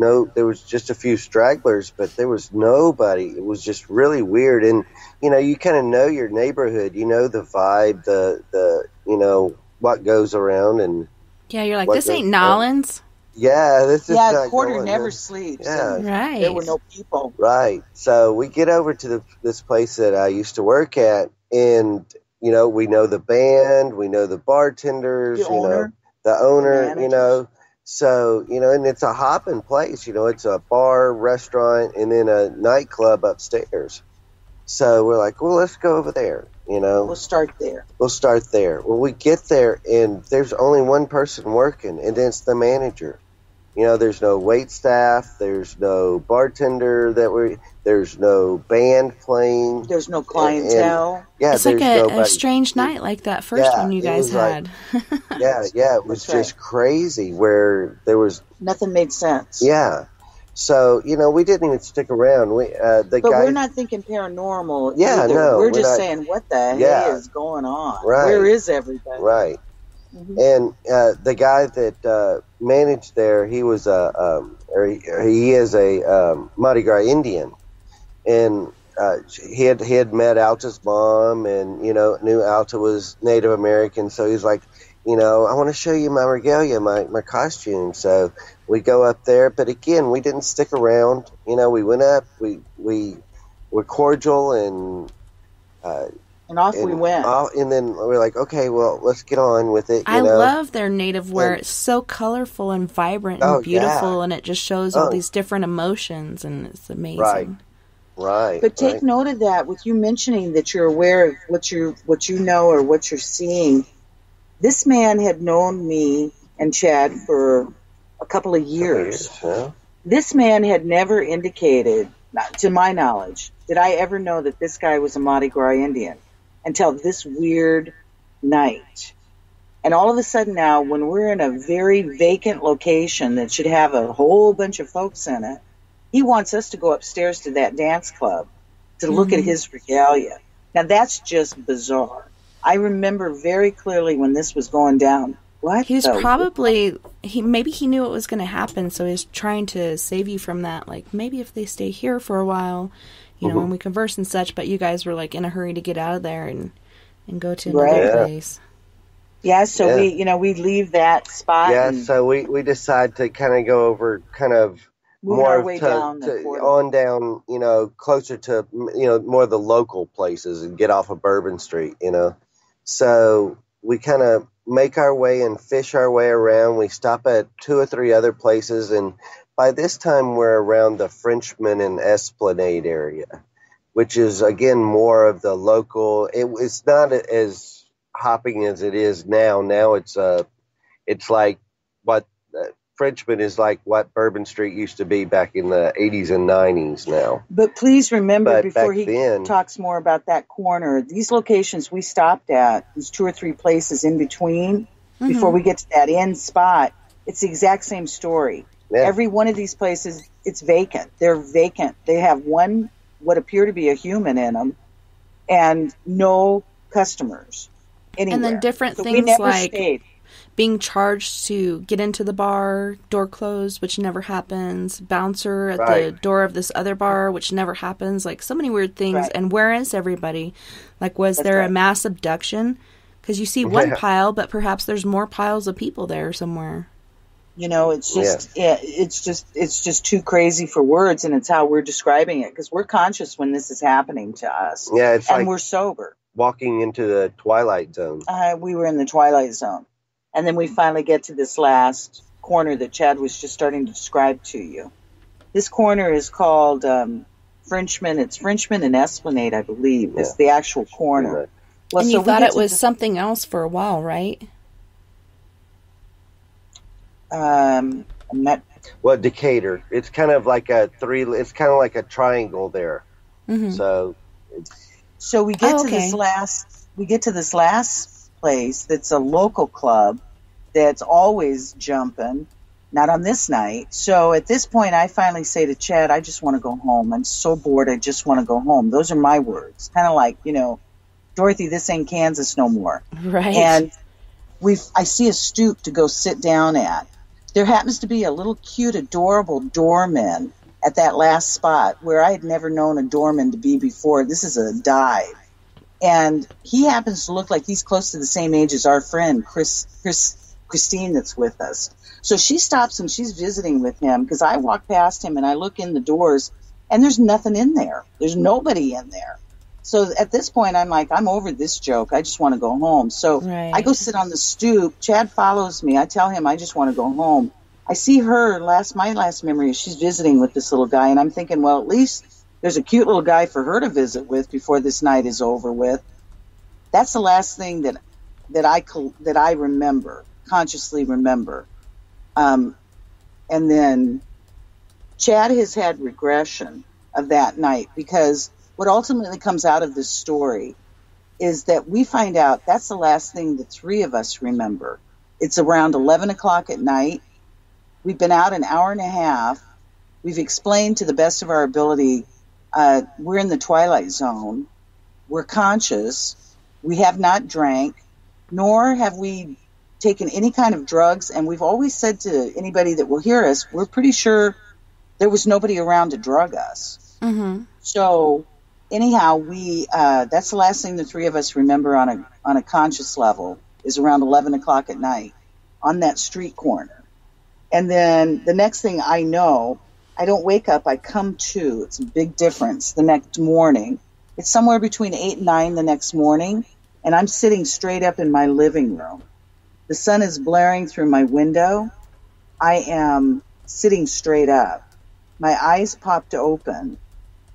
just a few stragglers, but there was nobody. It was just really weird. And, you kind of know your neighborhood, the vibe, the what goes around. And yeah, you're like, this ain't Nolans. Yeah, this is the quarter never sleeps. Yeah. Right. There were no people. Right. So we get over to this place that I used to work at, and, we know the band, we know the bartenders, the owner, So, and it's a hopping place, it's a bar, restaurant, and then a nightclub upstairs. So we're like, well, let's go over there, you know. We'll start there. Well, we get there, and there's only one person working, and it's the manager. You know, there's no wait staff, there's no bartender there's no band playing. There's no clientele. It's like a strange night like that first one you guys had. It was just crazy where there was... Nothing made sense. Yeah. So, you know, we didn't even stick around. We're not thinking paranormal either. No. We're just saying, what the hell is going on? Right. Where is everybody? Right. Mm-hmm. And the guy that managed there, he was he is a Mardi Gras Indian, and he had met Alta's mom, and you know knew Alta was Native American, so he's like, you know, I want to show you my regalia, my costume. So we go up there, but again, we didn't stick around. You know, we went up, we were cordial, and off we went. And then we're like, okay, well, let's get on with it. I love their native wear. It's so colorful and vibrant and beautiful, and it just shows all these different emotions, and it's amazing. Right. But take note of that with you mentioning that you're aware of what you know or what you're seeing. This man had known me and Chad for a couple of years. Yeah. This man had never indicated, to my knowledge, did I ever know that this guy was a Mardi Gras Indian until this weird night. And all of a sudden now, when we're in a very vacant location that should have a whole bunch of folks in it, he wants us to go upstairs to that dance club to look at his regalia. Now, that's just bizarre. I remember very clearly when this was going down. What? He was maybe he knew it was going to happen, so he's trying to save you from that. Like, maybe if they stay here for a while, you know, when we converse and such, but you guys were, like, in a hurry to get out of there and go to another place. Yeah, so we leave that spot. Yeah, so we decide to kind of go over more on down, you know, closer to, you know, more of the local places and get off of Bourbon Street, you know. So we kind of make our way and fish our way around. We stop at 2 or 3 other places, and by this time we're around the Frenchman and Esplanade area, which is, again, more of the local. It's not as hopping as it is now. Now it's like what Frenchman is like what Bourbon Street used to be back in the 80s and 90s now. But please remember, before he talks more about that corner, these locations we stopped at, these 2 or 3 places in between, before we get to that end spot, it's the exact same story. Yeah. Every one of these places, it's vacant. They're vacant. They have one, what appear to be a human in them, and no customers anywhere. And then different things like being charged to get into the bar, door closed, which never happens, bouncer at the door of this other bar, which never happens, like so many weird things. And where is everybody? Like, was there a mass abduction? Because you see one pile, but perhaps there's more piles of people there somewhere. You know, it's just it's just too crazy for words, and it's how we're describing it, because we're conscious when this is happening to us. Yeah, it's and like we're sober. Walking into the Twilight Zone. We were in the Twilight Zone. And then we finally get to this last corner that Chad was just starting to describe to you. This corner is called Frenchman. It's Frenchman and Esplanade, I believe, is the actual corner. Right. Well, and you thought it was something else for a while, right? Well, Decatur. It's kind of like it's kind of like a triangle there. Mm-hmm. So we get to this last place that's a local club that's always jumping, not on this night. So at this point, I finally say to Chad, I just want to go home. I'm so bored, I just want to go home. Those are my words. Kind of like, you know, Dorothy, this ain't Kansas no more. Right. And I see a stoop to go sit down at. There happens to be a little cute, adorable doorman at that last spot where I had never known a doorman to be before. This is a dive. And he happens to look like he's close to the same age as our friend, Christine, that's with us. So she stops and she's visiting with him, because I walk past him and I look in the doors and there's nothing in there. There's nobody in there. So at this point, I'm like, I'm over this joke. I just want to go home. So I go sit on the stoop. Chad follows me. I tell him I just want to go home. I see her, my last memory is she's visiting with this little guy. And I'm thinking, well, at least there's a cute little guy for her to visit with before this night is over with. That's the last thing that I remember, consciously remember. And then Chad has had regression of that night, because what ultimately comes out of this story is that we find out that's the last thing the three of us remember. It's around 11 o'clock at night. We've been out an hour and a half. We've explained to the best of our ability, we're in the twilight zone. We're conscious. We have not drank, nor have we taken any kind of drugs. And we've always said to anybody that will hear us, we're pretty sure there was nobody around to drug us. Mm-hmm. So anyhow, that's the last thing the three of us remember on a conscious level, is around 11 o'clock at night on that street corner. And then the next thing I know, I don't wake up, I come to. It's a big difference the next morning. It's somewhere between 8 and 9 the next morning, and I'm sitting straight up in my living room. The sun is blaring through my window. I am sitting straight up. My eyes popped open,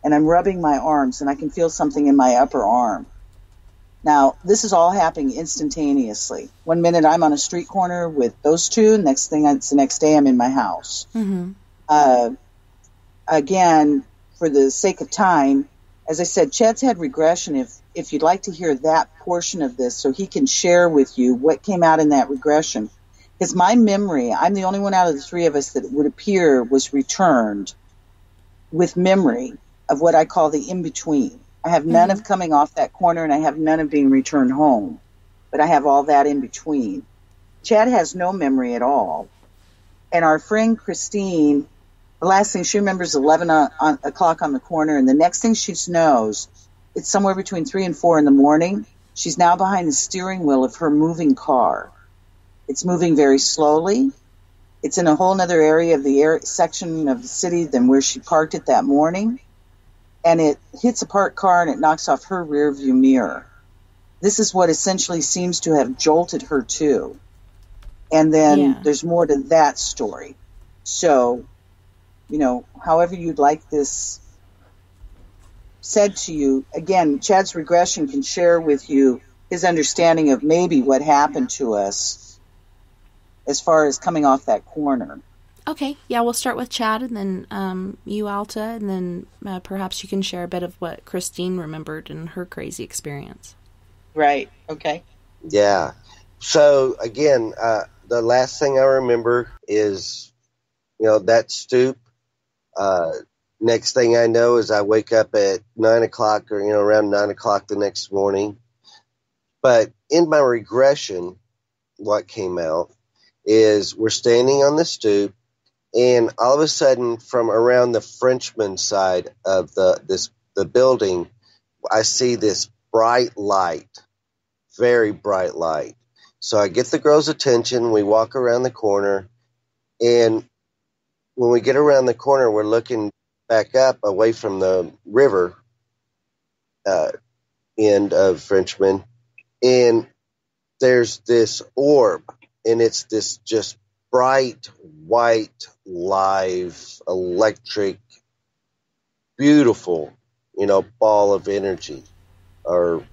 and I'm rubbing my arms, and I can feel something in my upper arm. Now, this is all happening instantaneously. 1 minute I'm on a street corner with those two, next thing it's the next day I'm in my house. Mm-hmm. Again, for the sake of time, as I said, Chad's had regression. If you'd like to hear that portion of this so he can share with you what came out in that regression, because my memory, I'm the only one out of the three of us that it would appear was returned with memory of what I call the in-between. I have none of coming off that corner, and I have none of being returned home. But I have all that in between. Chad has no memory at all. And our friend Christine, the last thing she remembers is 11 o'clock on the corner, and the next thing she knows, it's somewhere between 3 and 4 in the morning. She's now behind the steering wheel of her moving car. It's moving very slowly. It's in a whole other area of the section of the city than where she parked it that morning. And it hits a parked car, and it knocks off her rear view mirror. This is what essentially seems to have jolted her too. And then there's more to that story. So, however you'd like this said to you, again, Chad's regression can share with you his understanding of maybe what happened to us as far as coming off that corner. Okay, yeah, we'll start with Chad, and then you, Alta, and then perhaps you can share a bit of what Christine remembered in her crazy experience. Right, okay. Yeah. So, again, the last thing I remember is, that stoop. Next thing I know is I wake up at 9 o'clock or, around 9 o'clock the next morning. But in my regression, what came out is we're standing on the stoop, and all of a sudden, from around the Frenchman side of the building, I see this bright light, very bright light. So I get the girl's attention. We walk around the corner, and when we get around the corner, we're looking back up away from the river end of Frenchman, and there's this orb, and it's this just bright, white, live, electric, beautiful, ball of energy or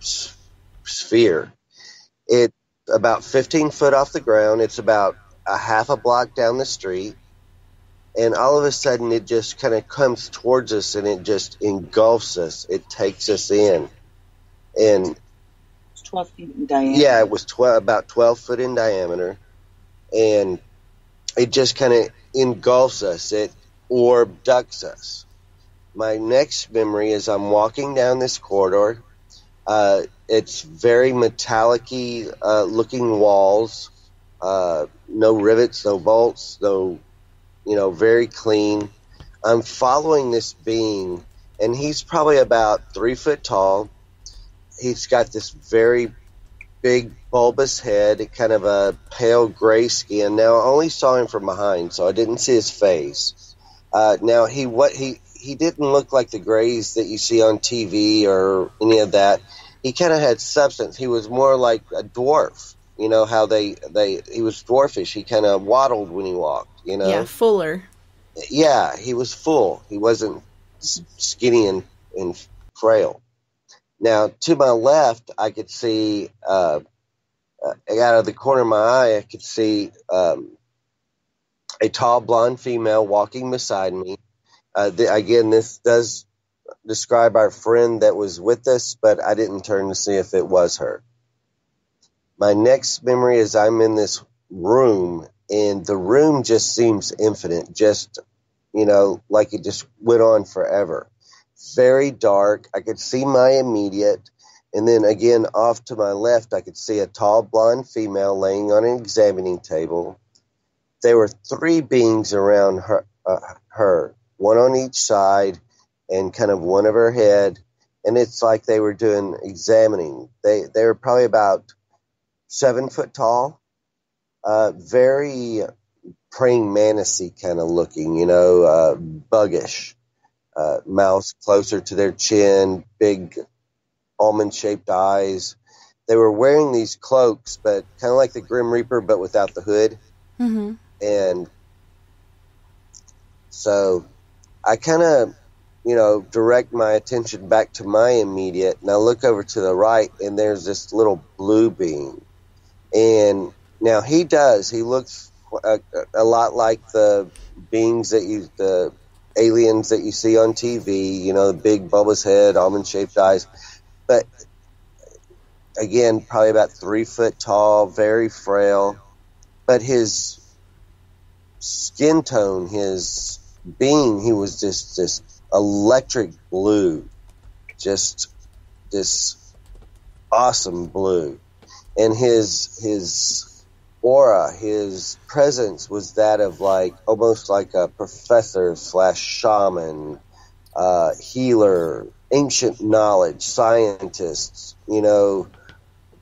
sphere. It's about 15 foot off the ground. It's about a half a block down the street. And all of a sudden, it just kind of comes towards us, and it just engulfs us. It takes us in. And it's 12 feet in diameter. Yeah, it was about 12 foot in diameter. And it just kind of engulfs us. It orbducts us. My next memory is I'm walking down this corridor. It's very metallic-y looking walls. No rivets, no bolts, no, very clean. I'm following this being, and he's probably about 3 foot tall. He's got this very big bulbous head, kind of a pale gray skin. Now, I only saw him from behind, so I didn't see his face. Now, he didn't look like the grays that you see on TV or any of that. He kind of had substance. He was more like a dwarf. How he was dwarfish. He kind of waddled when he walked, Yeah, fuller. Yeah, he was full. He wasn't skinny and frail. Now, to my left, I could see, out of the corner of my eye, I could see a tall blonde female walking beside me. Again, this does describe our friend that was with us, but I didn't turn to see if it was her. My next memory is I'm in this room, and the room just seems infinite, just, like it just went on forever. Very dark. I could see my immediate, and then again, off to my left, I could see a tall blonde female laying on an examining table. There were 3 beings around her, one on each side, and kind of one of her head, and it's like they were doing examining. They were probably about 7 foot tall, very praying mantis-y kind of looking, buggish, mouth closer to their chin, big almond-shaped eyes. They were wearing these cloaks, but kind of like the Grim Reaper, but without the hood. Mm-hmm. And so I kind of, direct my attention back to my immediate, and I look over to the right, and there's this little blue being. And now he looks a lot like the beings the aliens that you see on TV, the big bulbous head, almond-shaped eyes. But again, probably about 3 foot tall, very frail. But his skin tone, his being, he was just this electric blue, just this awesome blue. And his aura, his presence was that of almost like a professor / shaman, healer, ancient knowledge, scientists,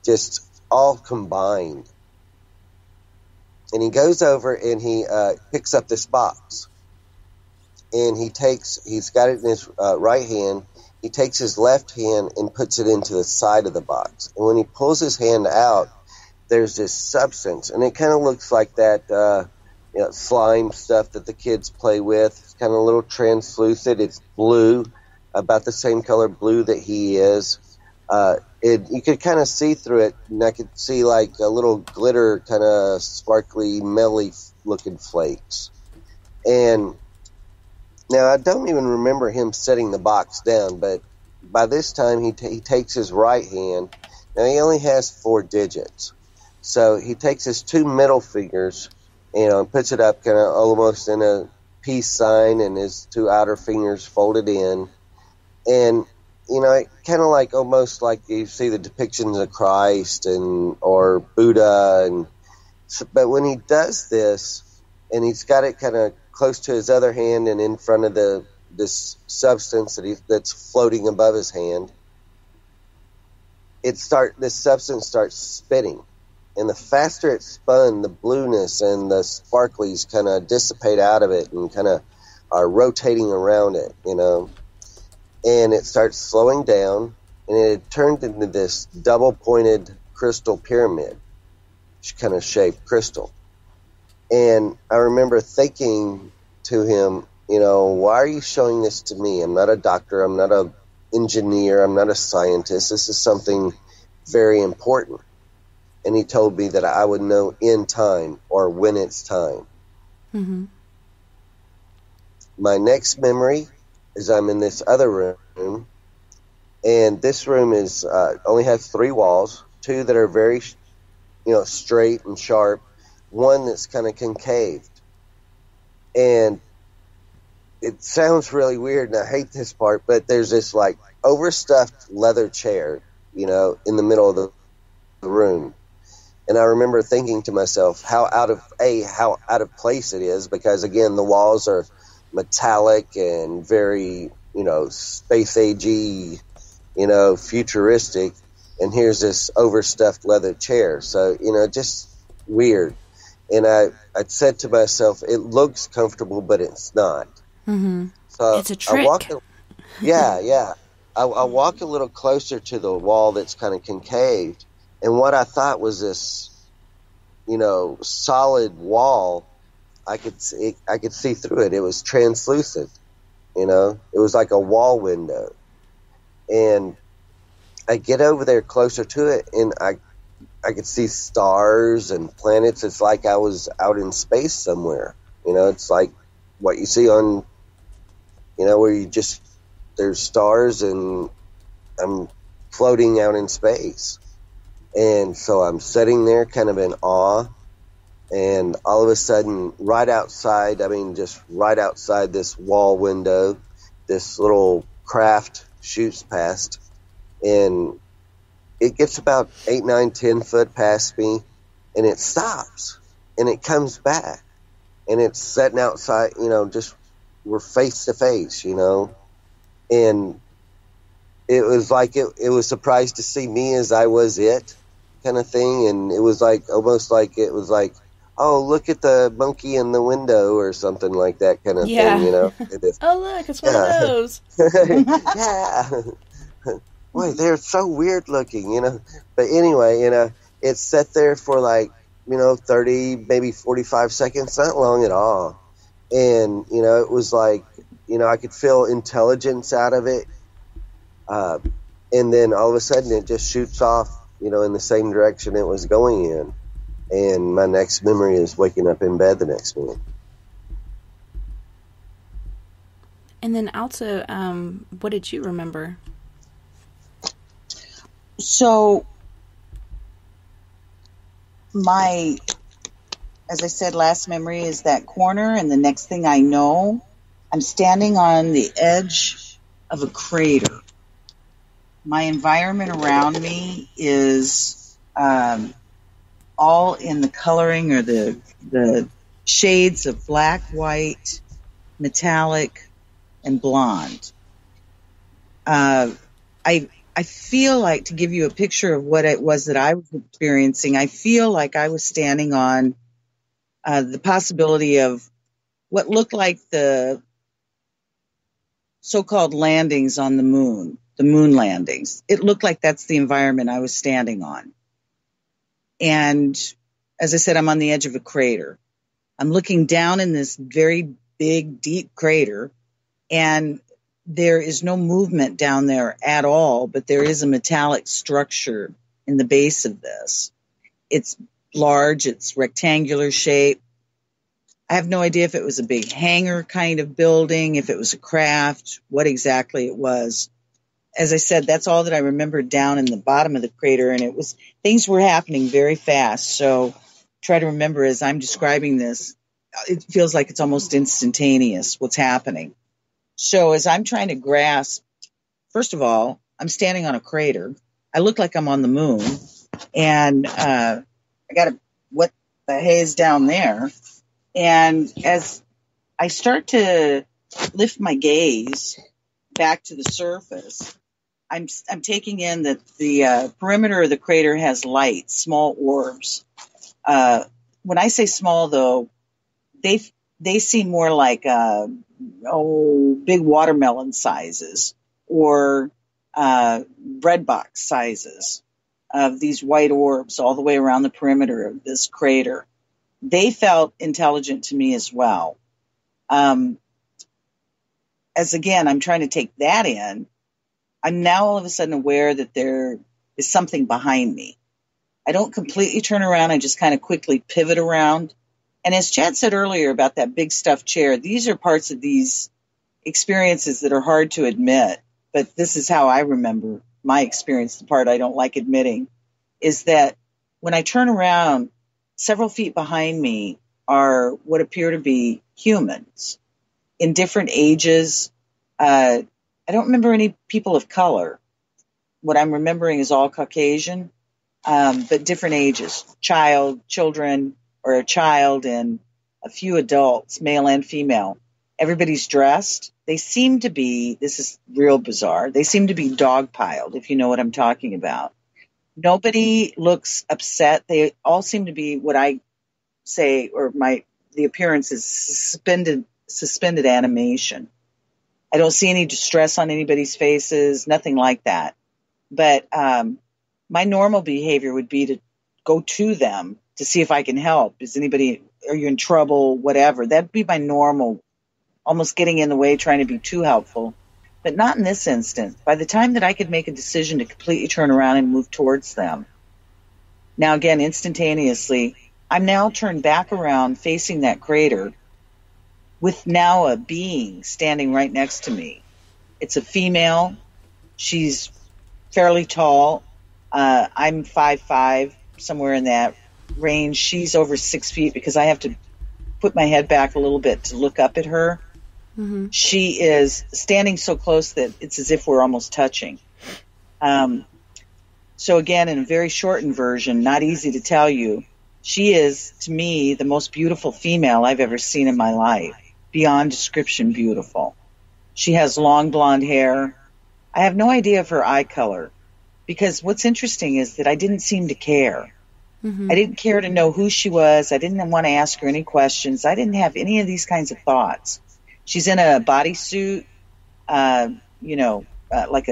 just all combined. And he goes over and he picks up this box. And he's got it in his right hand. He takes his left hand and puts it into the side of the box. And when he pulls his hand out, there's this substance. And it kind of looks like that slime stuff that the kids play with. It's kind of a little translucent. It's blue, about the same color blue that he is. You could kind of see through it, and I could see like a little glitter, kind of sparkly, melly looking flakes. And now I don't even remember him setting the box down, but by this time he takes his right hand. Now he only has 4 digits, so he takes his 2 middle fingers, and puts it up kind of almost in a peace sign, and his 2 outer fingers folded in, and kind of like almost like you see the depictions of Christ or Buddha, but when he does this, and he's got it kind of close to his other hand and in front of this substance that's floating above his hand, this substance starts spinning, and the faster it spun, the blueness and the sparklies kind of dissipate out of it and kind of are rotating around it, and it starts slowing down, and it turned into this double-pointed crystal pyramid, kind of shaped crystal. And I remember thinking to him, why are you showing this to me? I'm not a doctor. I'm not an engineer. I'm not a scientist. This is something very important. And he told me that I would know in time, or when it's time. Mm-hmm. My next memory is I'm in this other room, and this room is only has 3 walls, 2 that are very, straight and sharp, 1 that's kind of concaved. And it sounds really weird, and I hate this part, but there's this like overstuffed leather chair, in the middle of the room. And I remember thinking to myself how out of place it is, because again, the walls are metallic and very, space agey, futuristic, and here's this overstuffed leather chair. So, just weird. And I said to myself, it looks comfortable, but it's not. Mm-hmm. So it's a trick. I walk a little closer to the wall that's kind of concaved, and what I thought was this, solid wall, I could see through it. It was translucent, you know. It was like a wall window. And I get over there closer to it, and I could see stars and planets. It's like I was out in space somewhere. You know, it's like what you see on, you know, where you just, there's stars and I'm floating out in space. And so I'm sitting there kind of in awe. And all of a sudden, right outside, I mean, just right outside this wall window, this little craft shoots past. And it gets about 8, 9, 10 foot past me, and it stops, and it comes back, and it's sitting outside, you know, just we're face to face, you know, and it was like it was surprised to see me as I was it kind of thing, and it was like almost like it was like, oh, look at the monkey in the window or something like that kind of thing, you know. Oh, look, it's one of those. Yeah. Boy, they're so weird looking, you know. But anyway, you know, it sat there for like, you know, 30, maybe 45 seconds, not long at all. And, you know, it was like, you know, I could feel intelligence out of it. And then all of a sudden it just shoots off, you know, in the same direction it was going in. And my next memory is waking up in bed the next morning. And then Alta, what did you remember? So, as I said, last memory is that corner, and the next thing I know, I'm standing on the edge of a crater. My environment around me is all in the coloring or the shades of black, white, metallic, and blonde. I feel like, to give you a picture of what it was that I was experiencing, I feel like I was standing on the possibility of what looked like the so-called landings on the moon landings. It looked like that's the environment I was standing on. And as I said, I'm on the edge of a crater. I'm looking down in this very big, deep crater, and there is no movement down there at all, but there is a metallic structure in the base of this. It's large, it's rectangular shape. I have no idea if it was a big hangar kind of building, if it was a craft, what exactly it was. As I said, that's all that I remember down in the bottom of the crater, and things were happening very fast. So try to remember as I'm describing this, it feels like it's almost instantaneous what's happening. So as I'm trying to grasp, first of all, I'm standing on a crater. I look like I'm on the moon, and I got what the haze down there. And as I start to lift my gaze back to the surface, I'm taking in that the perimeter of the crater has light, small orbs. When I say small, though, they seem more like big watermelon sizes or bread box sizes of these white orbs all the way around the perimeter of this crater. They felt intelligent to me as well. As again, I'm trying to take that in, I'm now all of a sudden aware that there is something behind me. I don't completely turn around. I just kind of quickly pivot around. And as Chad said earlier about that big stuffed chair, these are parts of these experiences that are hard to admit. But this is how I remember my experience. The part I don't like admitting is that when I turn around, several feet behind me are what appear to be humans in different ages. I don't remember any people of color. What I'm remembering is all Caucasian, but different ages, children, or a child and a few adults, male and female. Everybody's dressed. They seem to be, this is real bizarre, they seem to be dogpiled, if you know what I'm talking about. Nobody looks upset. They all seem to be what I say, or the appearance is suspended animation. I don't see any distress on anybody's faces, nothing like that. But my normal behavior would be to go to them to see if I can help. Are you in trouble? Whatever. That'd be my normal almost getting in the way, trying to be too helpful. But not in this instance. By the time that I could make a decision to completely turn around and move towards them, now again, instantaneously, I'm now turned back around facing that crater with now a being standing right next to me. It's a female. She's fairly tall. I'm 5'5", somewhere in that range. She's over 6 feet because I have to put my head back a little bit to look up at her. Mm-hmm. She is standing so close that it's as if we're almost touching. So again, in a very shortened version, not easy to tell you, she is, to me, the most beautiful female I've ever seen in my life. Beyond description beautiful. She has long blonde hair. I have no idea of her eye color, because what's interesting is that I didn't seem to care. Mm-hmm. I didn't care to know who she was. I didn't want to ask her any questions. I didn't have any of these kinds of thoughts. She's in a bodysuit, like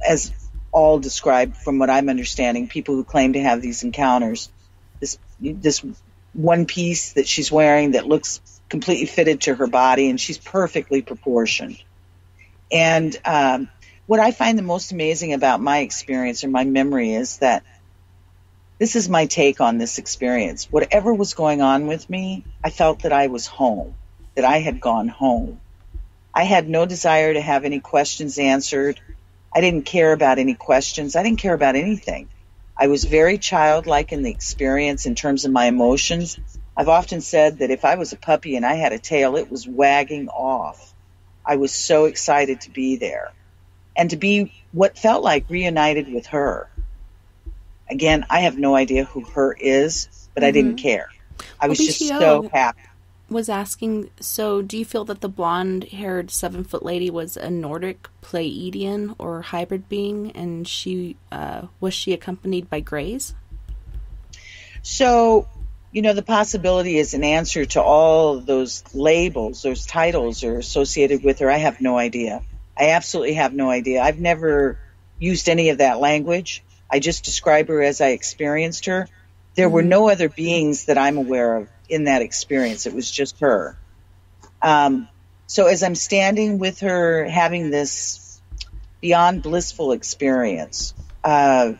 as all described from what I'm understanding, people who claim to have these encounters. This one piece that she's wearing that looks completely fitted to her body, and she's perfectly proportioned. And what I find the most amazing about my experience or my memory is that this is my take on this experience. Whatever was going on with me, I felt that I was home, that I had gone home. I had no desire to have any questions answered. I didn't care about any questions. I didn't care about anything. I was very childlike in the experience in terms of my emotions. I've often said that if I was a puppy and I had a tail, it was wagging off. I was so excited to be there and to be what felt like reunited with her. Again, I have no idea who her is, but I didn't care. I was just so happy. Was asking, so do you feel that the blonde-haired 7-foot lady was a Nordic Pleiadian or hybrid being, and was she accompanied by Greys? So, the possibility is an answer to all those labels, those titles are associated with her. I have no idea. I absolutely have no idea. I've never used any of that language. I just describe her as I experienced her. There were no other beings that I'm aware of in that experience. It was just her. So as I'm standing with her having this beyond blissful experience, I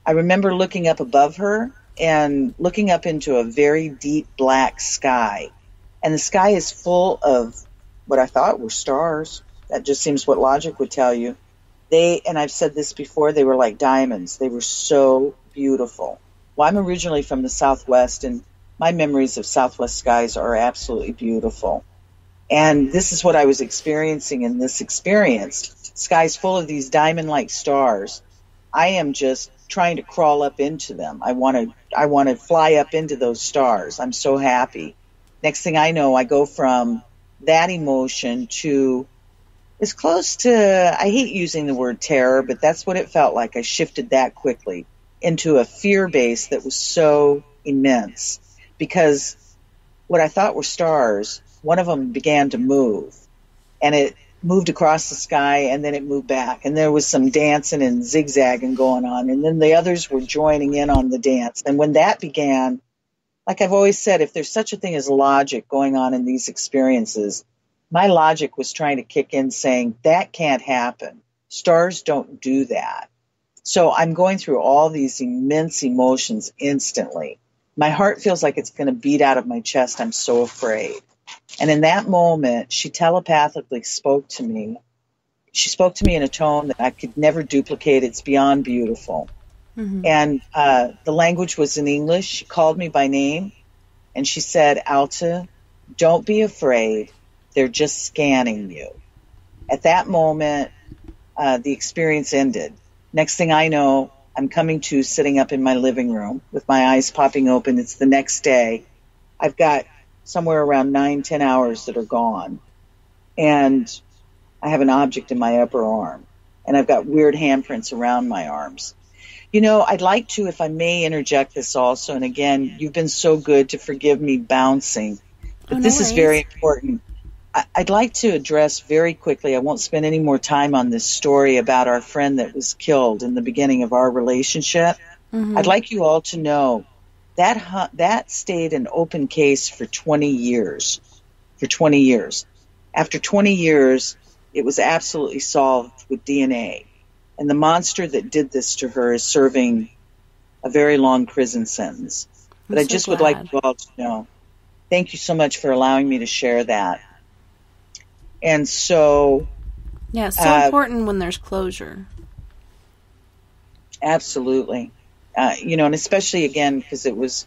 remember looking up above her and looking up into a very deep black sky. And the sky is full of what I thought were stars. That just seems what logic would tell you. And I've said this before, they were like diamonds. They were so beautiful. Well, I'm originally from the Southwest, and my memories of Southwest skies are absolutely beautiful. And this is what I was experiencing in this experience. Skies full of these diamond-like stars. I am just trying to crawl up into them. I want to fly up into those stars. I'm so happy. Next thing I know, I go from that emotion to as close to, I hate using the word terror, but that's what it felt like. I shifted that quickly into a fear base that was so immense, because what I thought were stars, one of them began to move, and it moved across the sky, and then it moved back, and there was some dancing and zigzagging going on, and then the others were joining in on the dance. And when that began, like I've always said, if there's such a thing as logic going on in these experiences, my logic was trying to kick in saying, that can't happen. Stars don't do that. So I'm going through all these immense emotions instantly. My heart feels like it's going to beat out of my chest. I'm so afraid. And in that moment, she telepathically spoke to me. She spoke to me in a tone that I could never duplicate. It's beyond beautiful. Mm-hmm. And the language was in English. She called me by name, and she said, Alta, don't be afraid. They're just scanning you. At that moment, the experience ended. Next thing I know, I'm coming to sitting up in my living room with my eyes popping open. It's the next day. I've got somewhere around 9-10 hours that are gone. And I have an object in my upper arm. And I've got weird handprints around my arms. I'd like to, if I may, interject this also. And again, you've been so good to forgive me bouncing. But this is very important. I'd like to address very quickly, I won't spend any more time on this story about our friend that was killed in the beginning of our relationship. Mm-hmm. I'd like you all to know that stayed an open case for 20 years. For 20 years. After 20 years, it was absolutely solved with DNA. And the monster that did this to her is serving a very long prison sentence. But I just would like you all to know, thank you so much for allowing me to share that. And so... Yeah, it's so important when there's closure. Absolutely. And especially, again, because it was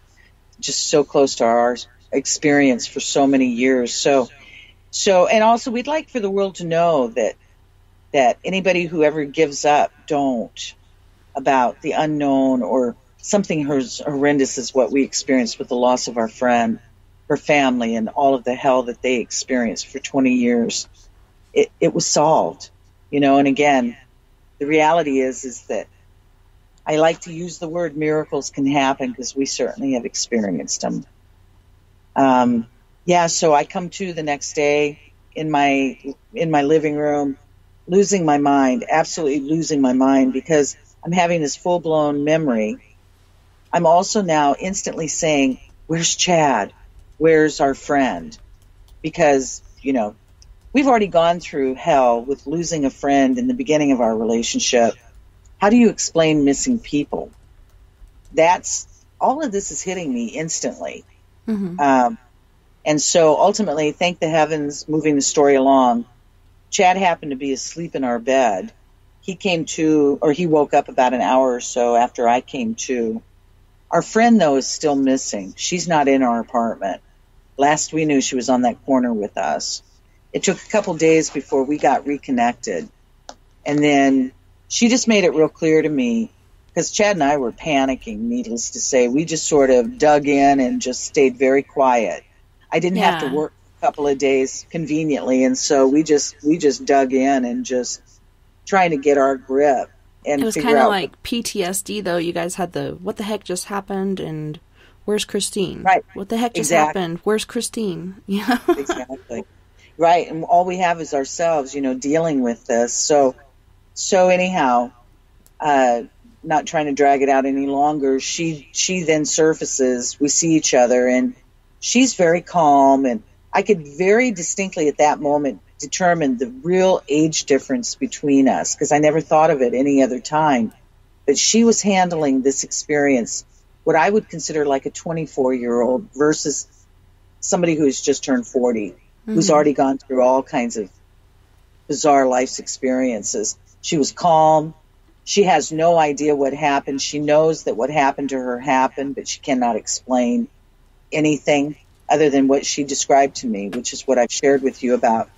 just so close to our experience for so many years. So, and also we'd like for the world to know that anybody who ever gives up, don't, about the unknown or something as horrendous as what we experienced with the loss of our friend, her family, and all of the hell that they experienced for 20 years. It was solved, and again, the reality is that I like to use the word miracles can happen because we certainly have experienced them. So I come to the next day in my living room, losing my mind, absolutely losing my mind, because I'm having this full-blown memory. I'm also now instantly saying, where's Chad? Where's our friend? Because, we've already gone through hell with losing a friend in the beginning of our relationship. How do you explain missing people? All of this is hitting me instantly. Mm-hmm. And so ultimately, thank the heavens, moving the story along, Chad happened to be asleep in our bed. He woke up about an hour or so after I came to. Our friend, though, is still missing. She's not in our apartment. Last we knew, she was on that corner with us. It took a couple days before we got reconnected. And then she just made it real clear to me, because Chad and I were panicking, needless to say. We just sort of dug in and just stayed very quiet. I didn't have to work a couple of days conveniently, and so we just dug in and just trying to get our grip. And it was kind of like PTSD, though. You guys had what the heck just happened, and where's Christine? Right. What the heck just happened? Where's Christine? Yeah. Exactly. Right, and all we have is ourselves, dealing with this. So anyhow, not trying to drag it out any longer, she then surfaces, we see each other, and she's very calm, and I could very distinctly at that moment determine the real age difference between us, because I never thought of it any other time. But she was handling this experience, what I would consider like a 24-year-old versus somebody who's just turned 40. Who's already gone through all kinds of bizarre life's experiences. She was calm. She has no idea what happened. She knows that what happened to her happened, but she cannot explain anything other than what she described to me, which is what I've shared with you about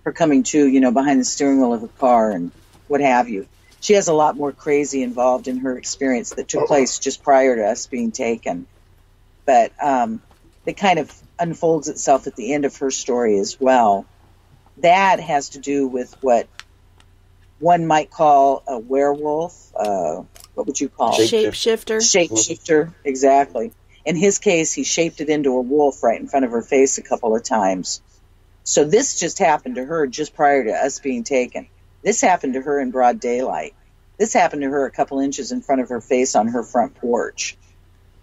her coming to, behind the steering wheel of her car and what have you. She has a lot more crazy involved in her experience that took place just prior to us being taken. But it kind of unfolds itself at the end of her story as well. That has to do with what one might call a werewolf. What would you call it? Shapeshifter. Shapeshifter, exactly. In his case, he shaped it into a wolf right in front of her face a couple of times. So this just happened to her just prior to us being taken. This happened to her in broad daylight. This happened to her a couple inches in front of her face on her front porch.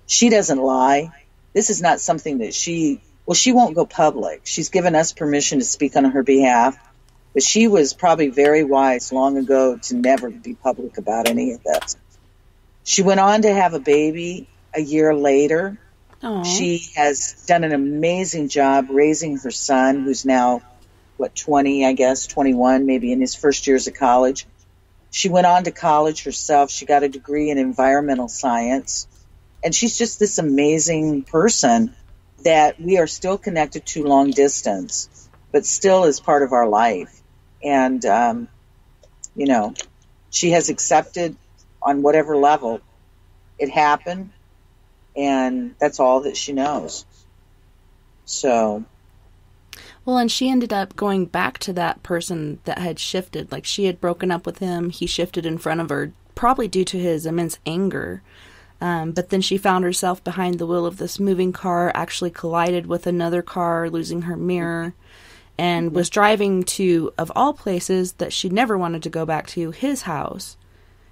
She doesn't lie. This is not something that she won't go public. She's given us permission to speak on her behalf, but she was probably very wise long ago to never be public about any of this. She went on to have a baby a year later. Aww. She has done an amazing job raising her son, who's now, 20, I guess, 21, maybe in his first years of college. She went on to college herself. She got a degree in environmental science. And she's just this amazing person that we are still connected to long distance, but still is part of our life. And, she has accepted on whatever level it happened, and that's all that she knows. So. Well, and she ended up going back to that person that had shifted. Like, she had broken up with him. He shifted in front of her, probably due to his immense anger. But then she found herself behind the wheel of this moving car, actually collided with another car, losing her mirror, and was driving to, of all places, that she never wanted to go back to, his house.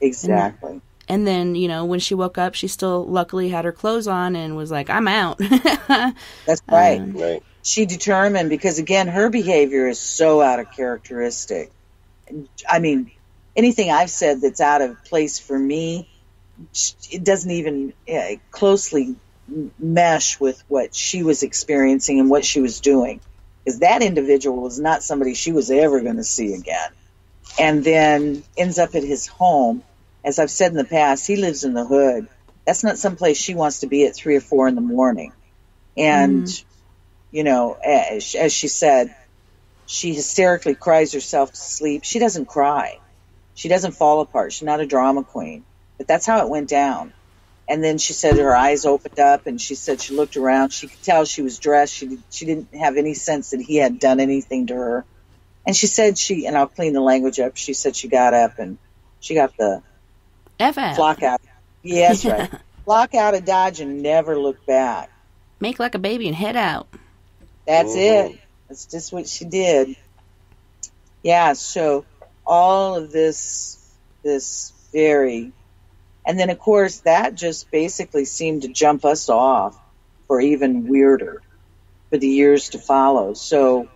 Exactly. And then, when she woke up, she still luckily had her clothes on and was like, I'm out. That's right. Right. she determined, because again, her behavior is so out of characteristic. I mean, anything I've said that's out of place for me, it doesn't even closely mesh with what she was experiencing and what she was doing. Because that individual was not somebody she was ever going to see again. And then ends up at his home. As I've said in the past, he lives in the hood. That's not someplace she wants to be at 3 or 4 in the morning. And, you know, as she said, she hysterically cries herself to sleep. She doesn't cry. She doesn't fall apart. She's not a drama queen. But that's how it went down. And then she said her eyes opened up, and she said she looked around. She could tell she was dressed. She didn't have any sense that he had done anything to her. And she said and I'll clean the language up, she said she got up and she got the flock out. Yeah, that's right. Flock out of Dodge and never looked back. Make like a baby and head out. That's it. That's just what she did. Yeah, so all of this very... And then, of course, that just basically seemed to jump us off for even weirder for the years to follow. So,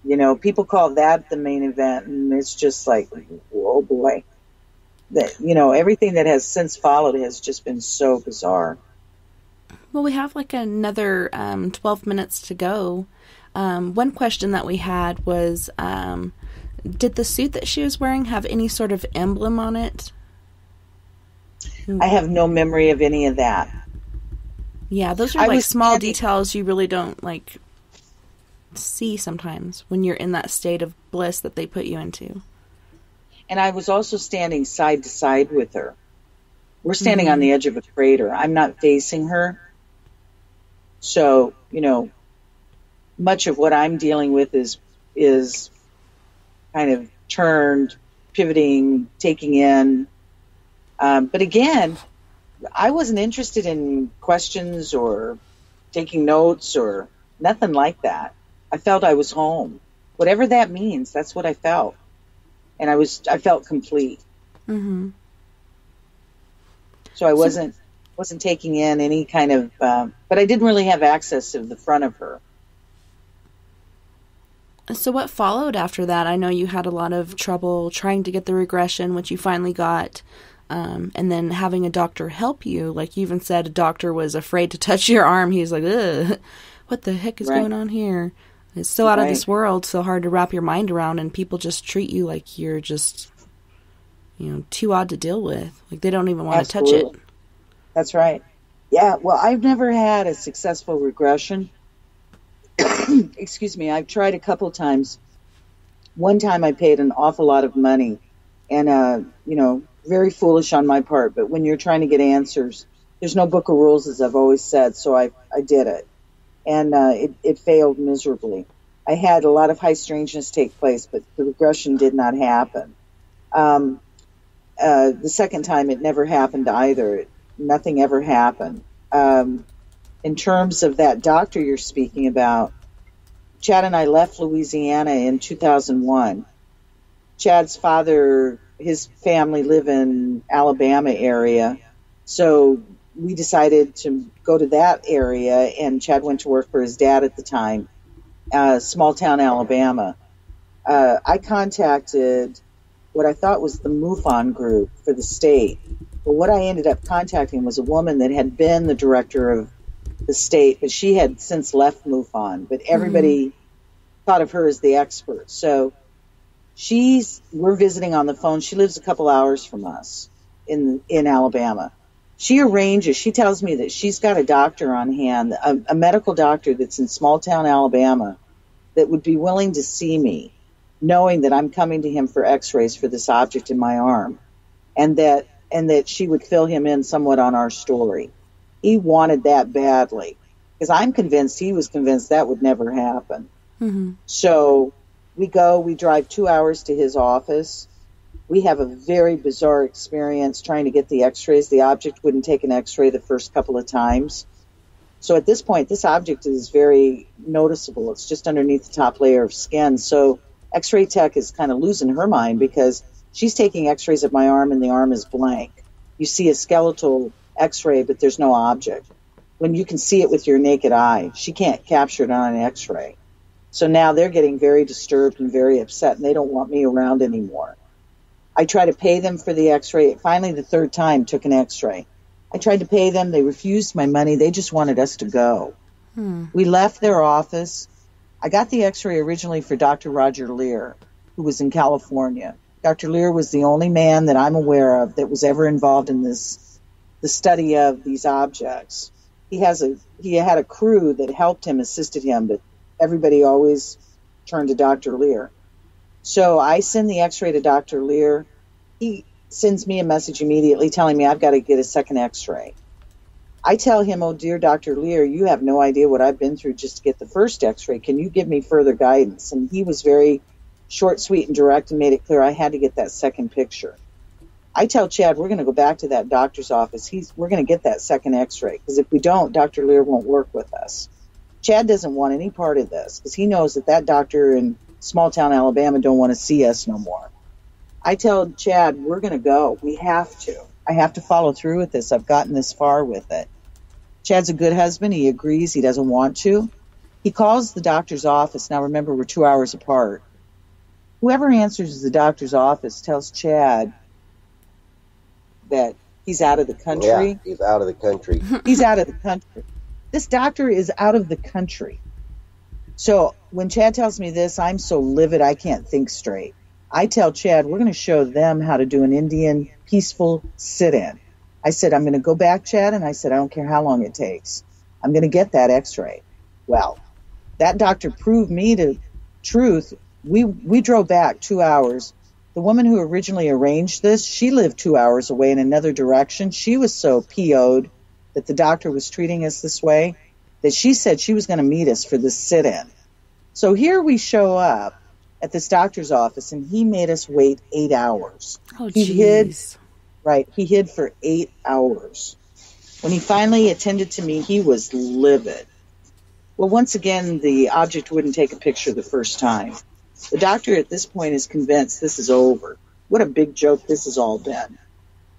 you know, people call that the main event, and it's just like, oh boy. That, you know, everything that has since followed has just been so bizarre. Well, we have like another 12 minutes to go. One question that we had was, did the suit that she was wearing have any sort of emblem on it? I have no memory of any of that. Yeah, those are like small details you really don't like see sometimes when you're in that state of bliss that they put you into. And I was also standing side to side with her. We're standing on the edge of a crater. I'm not facing her. So, you know, much of what I'm dealing with is kind of turned, pivoting, taking in. But again, I wasn't interested in questions or taking notes or nothing like that. I felt I was home. Whatever that means, that's what I felt. And I felt complete. Mm-hmm. So I wasn't taking in any kind of, but I didn't really have access to the front of her. So what followed after that? I know you had a lot of trouble trying to get the regression, which you finally got. And then having a doctor help you, like you even said, a doctor was afraid to touch your arm. He was like, ugh, what the heck is going on here? It's so out of this world, so hard to wrap your mind around, and people just treat you like you're just, you know, too odd to deal with. Like they don't even want to touch it. That's right. Yeah, well, I've never had a successful regression. Excuse me, I've tried a couple times. One time I paid an awful lot of money, and, you know, very foolish on my part, but when you're trying to get answers, there's no book of rules, as I've always said, so I did it. And it failed miserably. I had a lot of high strangeness take place, but the regression did not happen. The second time, it never happened either. Nothing ever happened. In terms of that doctor you're speaking about, Chad and I left Louisiana in 2001. Chad's father, his family live in Alabama area, so we decided to go to that area, and Chad went to work for his dad at the time, small town Alabama. I contacted what I thought was the MUFON group for the state, but what I ended up contacting was a woman that had been the director of the state, but she had since left MUFON, but everybody thought of her as the expert. So we're visiting on the phone. She lives a couple hours from us in Alabama. She tells me that she's got a doctor on hand, a medical doctor that's in small town Alabama that would be willing to see me, knowing that I'm coming to him for x-rays for this object in my arm, and that she would fill him in somewhat on our story. He wanted that badly, because I'm convinced he was convinced that would never happen. Mm-hmm. So we drive 2 hours to his office. We have a very bizarre experience trying to get the x-rays. The object wouldn't take an x-ray the first couple of times. So at this point, this object is very noticeable. It's just underneath the top layer of skin. So x-ray tech is kind of losing her mind, because she's taking x-rays of my arm and the arm is blank. You see a skeletal x-ray, but there's no object. when you can see it with your naked eye. She can't capture it on an x-ray. So now they're getting very disturbed and very upset, and they don't want me around anymore. I try to pay them for the x-ray. Finally, the third time, took an x-ray. I tried to pay them. They refused my money. They just wanted us to go. We left their office. I got the x-ray originally for Dr. Roger Lear, who was in California. Dr. Lear was the only man that I'm aware of that was ever involved in the study of these objects. He had a crew that helped him, assisted him, but everybody always turned to Dr. Lear. So I send the x-ray to Dr. Lear. He sends me a message immediately telling me I've got to get a second x-ray. I tell him, oh, dear Dr. Lear, you have no idea what I've been through just to get the first x-ray. Can you give me further guidance? And he was very short, sweet, and direct and made it clear I had to get that second picture. I tell Chad, we're going to go back to that doctor's office. We're going to get that second x-ray, because if we don't, Dr. Lear won't work with us. Chad doesn't want any part of this, because he knows that doctor in small-town Alabama don't want to see us no more. I tell Chad, we're going to go. We have to. I have to follow through with this. I've gotten this far with it. Chad's a good husband. He agrees. He doesn't want to. He calls the doctor's office. Now, remember, we're 2 hours apart. Whoever answers the doctor's office tells Chad that he's out of the country. Yeah, he's out of the country. He's out of the country. This doctor is out of the country. So when Chad tells me this, I'm so livid I can't think straight. I tell Chad, we're going to show them how to do an Indian peaceful sit-in. I said, I'm going to go back, Chad, and I said, I don't care how long it takes. I'm going to get that x-ray. Well, that doctor proved me the truth. We drove back 2 hours. The woman who originally arranged this, she lived 2 hours away in another direction. She was so PO'd that the doctor was treating us this way that she said she was going to meet us for this sit-in. So here we show up at this doctor's office, and he made us wait 8 hours. Oh, he hid for 8 hours. When he finally attended to me, he was livid. Well, once again, the object wouldn't take a picture the first time. The doctor at this point is convinced this is over. What a big joke this has all been.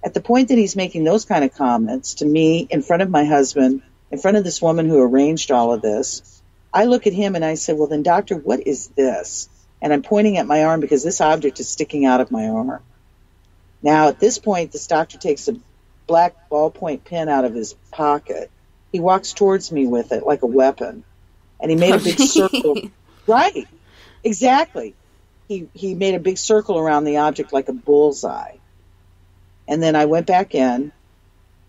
At the point that he's making those kind of comments to me, in front of my husband, in front of this woman who arranged all of this, I look at him and I said, well, then, doctor, what is this? And I'm pointing at my arm because this object is sticking out of my arm. Now, at this point, this doctor takes a black ballpoint pen out of his pocket. He walks towards me with it like a weapon. And he made a big circle. Right. Exactly. He made a big circle around the object like a bullseye. And then I went back in.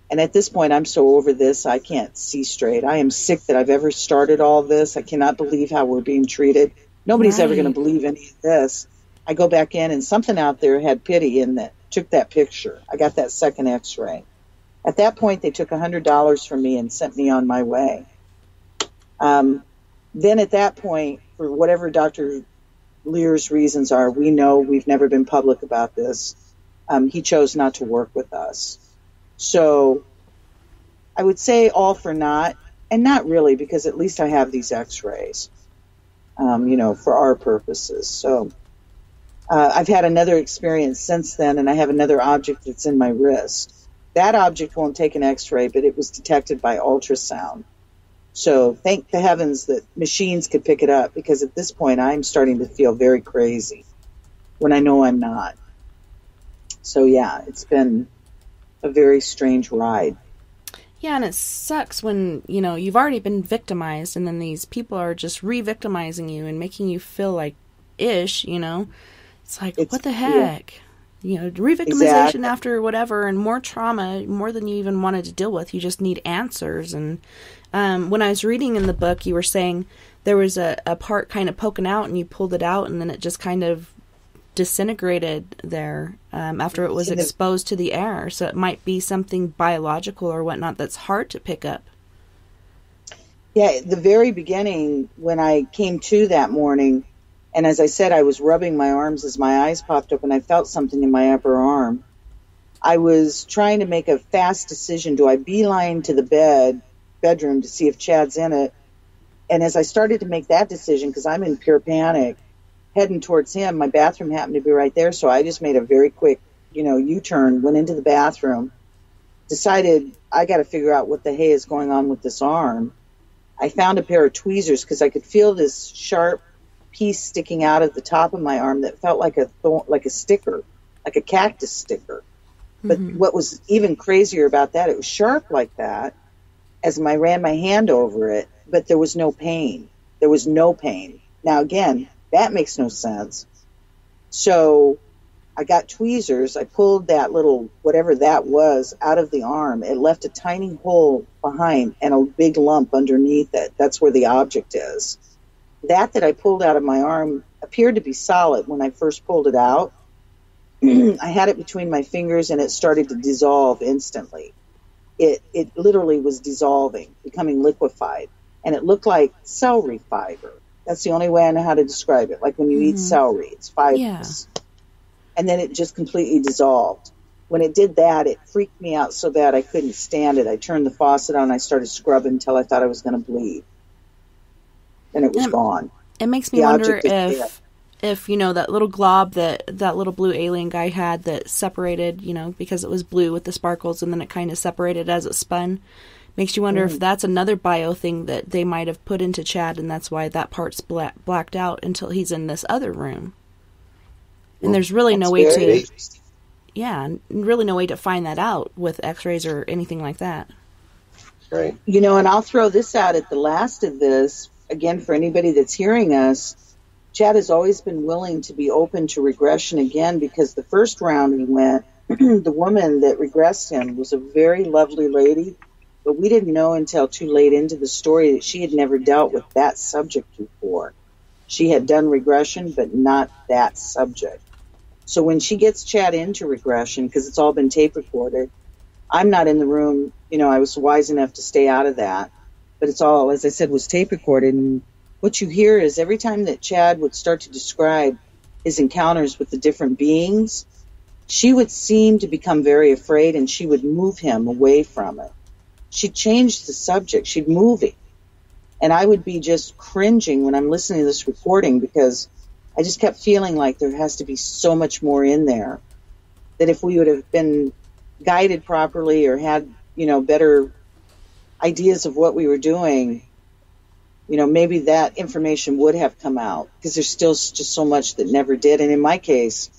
And at this point, I'm so over this, I can't see straight. I am sick that I've ever started all this. I cannot believe how we're being treated. Nobody's ever going to believe any of this. I go back in, and something out there had pity in that, took that picture. I got that second x-ray. At that point, they took $100 from me and sent me on my way. Then at that point, for whatever Dr. Lear's reasons are, we know we've never been public about this. He chose not to work with us. So I would say all for naught, and not really, because at least I have these x-rays, for our purposes. So I've had another experience since then, and I have another object that's in my wrist. That object won't take an x-ray, but it was detected by ultrasound. So thank the heavens that machines could pick it up, because at this point I'm starting to feel very crazy when I know I'm not. So yeah, it's been a very strange ride. Yeah, and it sucks when, you've already been victimized, and then these people are just re-victimizing you and making you feel like ish, It's like, what the heck? Yeah. Re-victimization after whatever, and more trauma, more than you even wanted to deal with. You just need answers. And when I was reading in the book, you were saying there was a part kind of poking out, and you pulled it out, and then it just kind of disintegrated there after it was exposed to the air. So it might be something biological or whatnot that's hard to pick up. Yeah, at the very beginning, when I came to that morning, and as I said, I was rubbing my arms as my eyes popped up and I felt something in my upper arm. I was trying to make a fast decision. Do I beeline to the bedroom to see if Chad's in it? And as I started to make that decision, because I'm in pure panic, heading towards him, my bathroom happened to be right there, so I just made a very quick, U-turn, went into the bathroom. decided I got to figure out what the hey is going on with this arm. I found a pair of tweezers because I could feel this sharp piece sticking out of the top of my arm that felt like a sticker, like a cactus sticker. But what was even crazier about that, it was sharp like that as I ran my hand over it, but there was no pain. There was no pain. Now, again, that makes no sense. So I got tweezers. I pulled that little, whatever that was, out of the arm. It left a tiny hole behind and a big lump underneath it. That's where the object is. That I pulled out of my arm appeared to be solid when I first pulled it out. I had it between my fingers and it started to dissolve instantly. It literally was dissolving, becoming liquefied. And it looked like celery fiber. That's the only way I know how to describe it. Like when you eat celery, it's fibrous. Yeah. And then it just completely dissolved. When it did that, it freaked me out so bad I couldn't stand it. I turned the faucet on. I started scrubbing until I thought I was going to bleed. And it was gone. It makes me wonder if you know, that little glob that little blue alien guy had that separated, you know, because it was blue with the sparkles and then it kind of separated as it spun. Makes you wonder if that's another bio thing that they might have put into Chad, and that's why that part's blacked out until he's in this other room. And there's really no way to... Yeah, really no way to find that out with x-rays or anything like that. Right. You know, and I'll throw this out at the last of this, again, for anybody that's hearing us. Chad has always been willing to be open to regression again, because the first round he went, the woman that regressed him was a very lovely lady, but we didn't know until too late into the story that she had never dealt with that subject before. She had done regression, but not that subject. So when she gets Chad into regression, because it's all been tape recorded, I'm not in the room. You know, I was wise enough to stay out of that. But it's all, as I said, was tape recorded. And what you hear is every time that Chad would start to describe his encounters with the different beings, she would seem to become very afraid and she would move him away from it. She'd change the subject. She'd move it. And I would be just cringing when I'm listening to this recording, because I just kept feeling like there has to be so much more in there, that if we would have been guided properly or had, you know, better ideas of what we were doing, you know, maybe that information would have come out, because there's still just so much that never did. And in my case,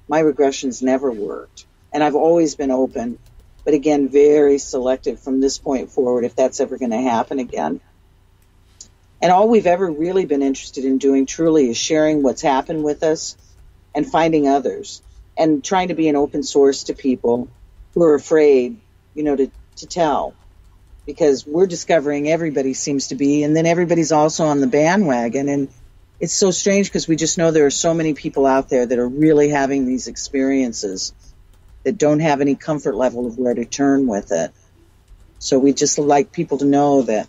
my regressions never worked. And I've always been open, but again, very selective from this point forward if that's ever going to happen again. And all we've ever really been interested in doing truly is sharing what's happened with us and finding others and trying to be an open source to people who are afraid, you know, to tell. Because we're discovering everybody seems to be, and then everybody's also on the bandwagon. And it's so strange because we just know there are so many people out there that are really having these experiences that don't have any comfort level of where to turn with it. So we just like people to know that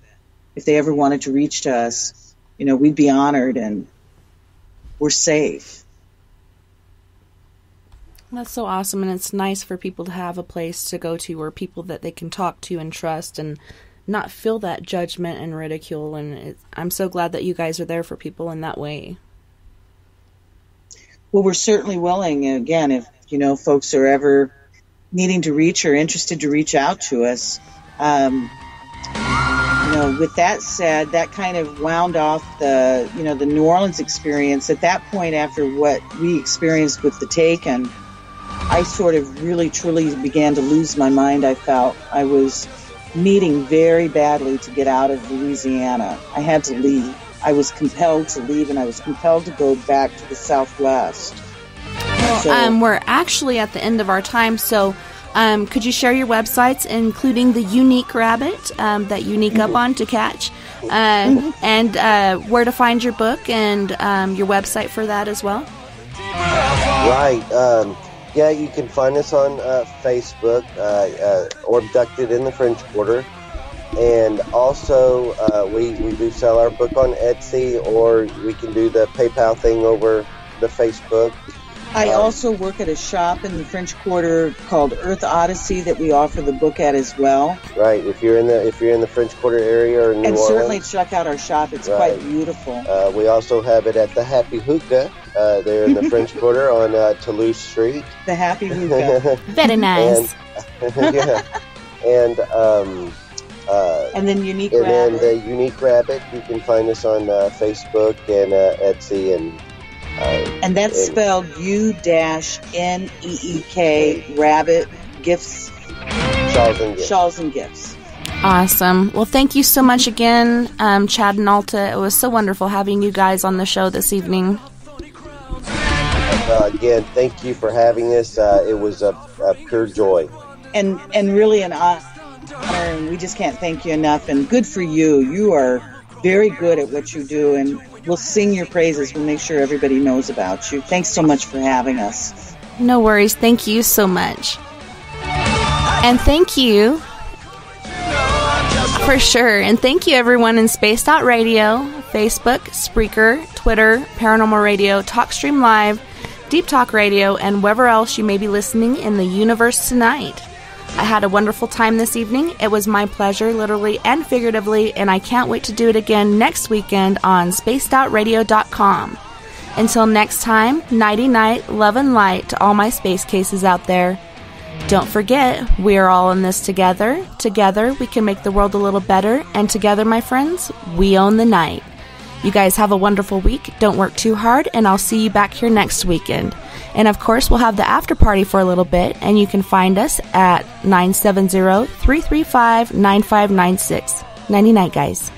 if they ever wanted to reach to us, you know, we'd be honored and we're safe. That's so awesome, and it's nice for people to have a place to go to or people that they can talk to and trust and not feel that judgment and ridicule. And I'm so glad that you guys are there for people in that way. Well, we're certainly willing, again, if, you know, folks are ever needing to reach or interested to reach out to us. You know, with that said, that kind of wound off the, you know, the New Orleans experience. At that point, after what we experienced with the Taken, I sort of really, truly began to lose my mind. I felt I was needing very badly to get out of Louisiana. I had to leave. I was compelled to leave, and I was compelled to go back to the Southwest. Well, we're actually at the end of our time, so could you share your websites, including the Unique Rabbit that you sneak up on to catch, and where to find your book and your website for that as well? Right. Yeah, you can find us on Facebook, Orbducted in the French Quarter. And also, we do sell our book on Etsy, or we can do the PayPal thing over the Facebook. I also work at a shop in the French Quarter called Earth Odyssey that we offer the book at as well. Right. If you're in the French Quarter area or New Orleans, certainly check out our shop. It's quite beautiful. We also have it at the Happy Hookah. There in the French Quarter on Toulouse Street. The Happy Hookah. Very nice. Yeah. And then Unique and Rabbit. then the Unique Rabbit. You can find us on Facebook and Etsy, and that's spelled U-N-E-E-K Rabbit Gifts. Shawls and Gifts. Awesome. Well, thank you so much again, Chad and Alta. It was so wonderful having you guys on the show this evening. Again, thank you for having us. It was a pure joy. And really an honor, and we just can't thank you enough. And good for you. You are very good at what you do, and we'll sing your praises. We'll make sure everybody knows about you. Thanks so much for having us. No worries. Thank you so much. And thank you for sure. And thank you everyone in Spaced Out Radio, Facebook, Spreaker, Twitter, Paranormal Radio, TalkStream Live, Deep Talk Radio, and wherever else you may be listening in the universe tonight. I had a wonderful time this evening. It was my pleasure, literally and figuratively, and I can't wait to do it again next weekend on spacedoutradio.com. Until next time, nighty-night, love and light to all my space cases out there. Don't forget, we are all in this together. Together, we can make the world a little better, and together, my friends, we own the night. You guys have a wonderful week. Don't work too hard, and I'll see you back here next weekend. And of course, we'll have the after party for a little bit, and you can find us at 970-335-9596. Nighty-night, guys.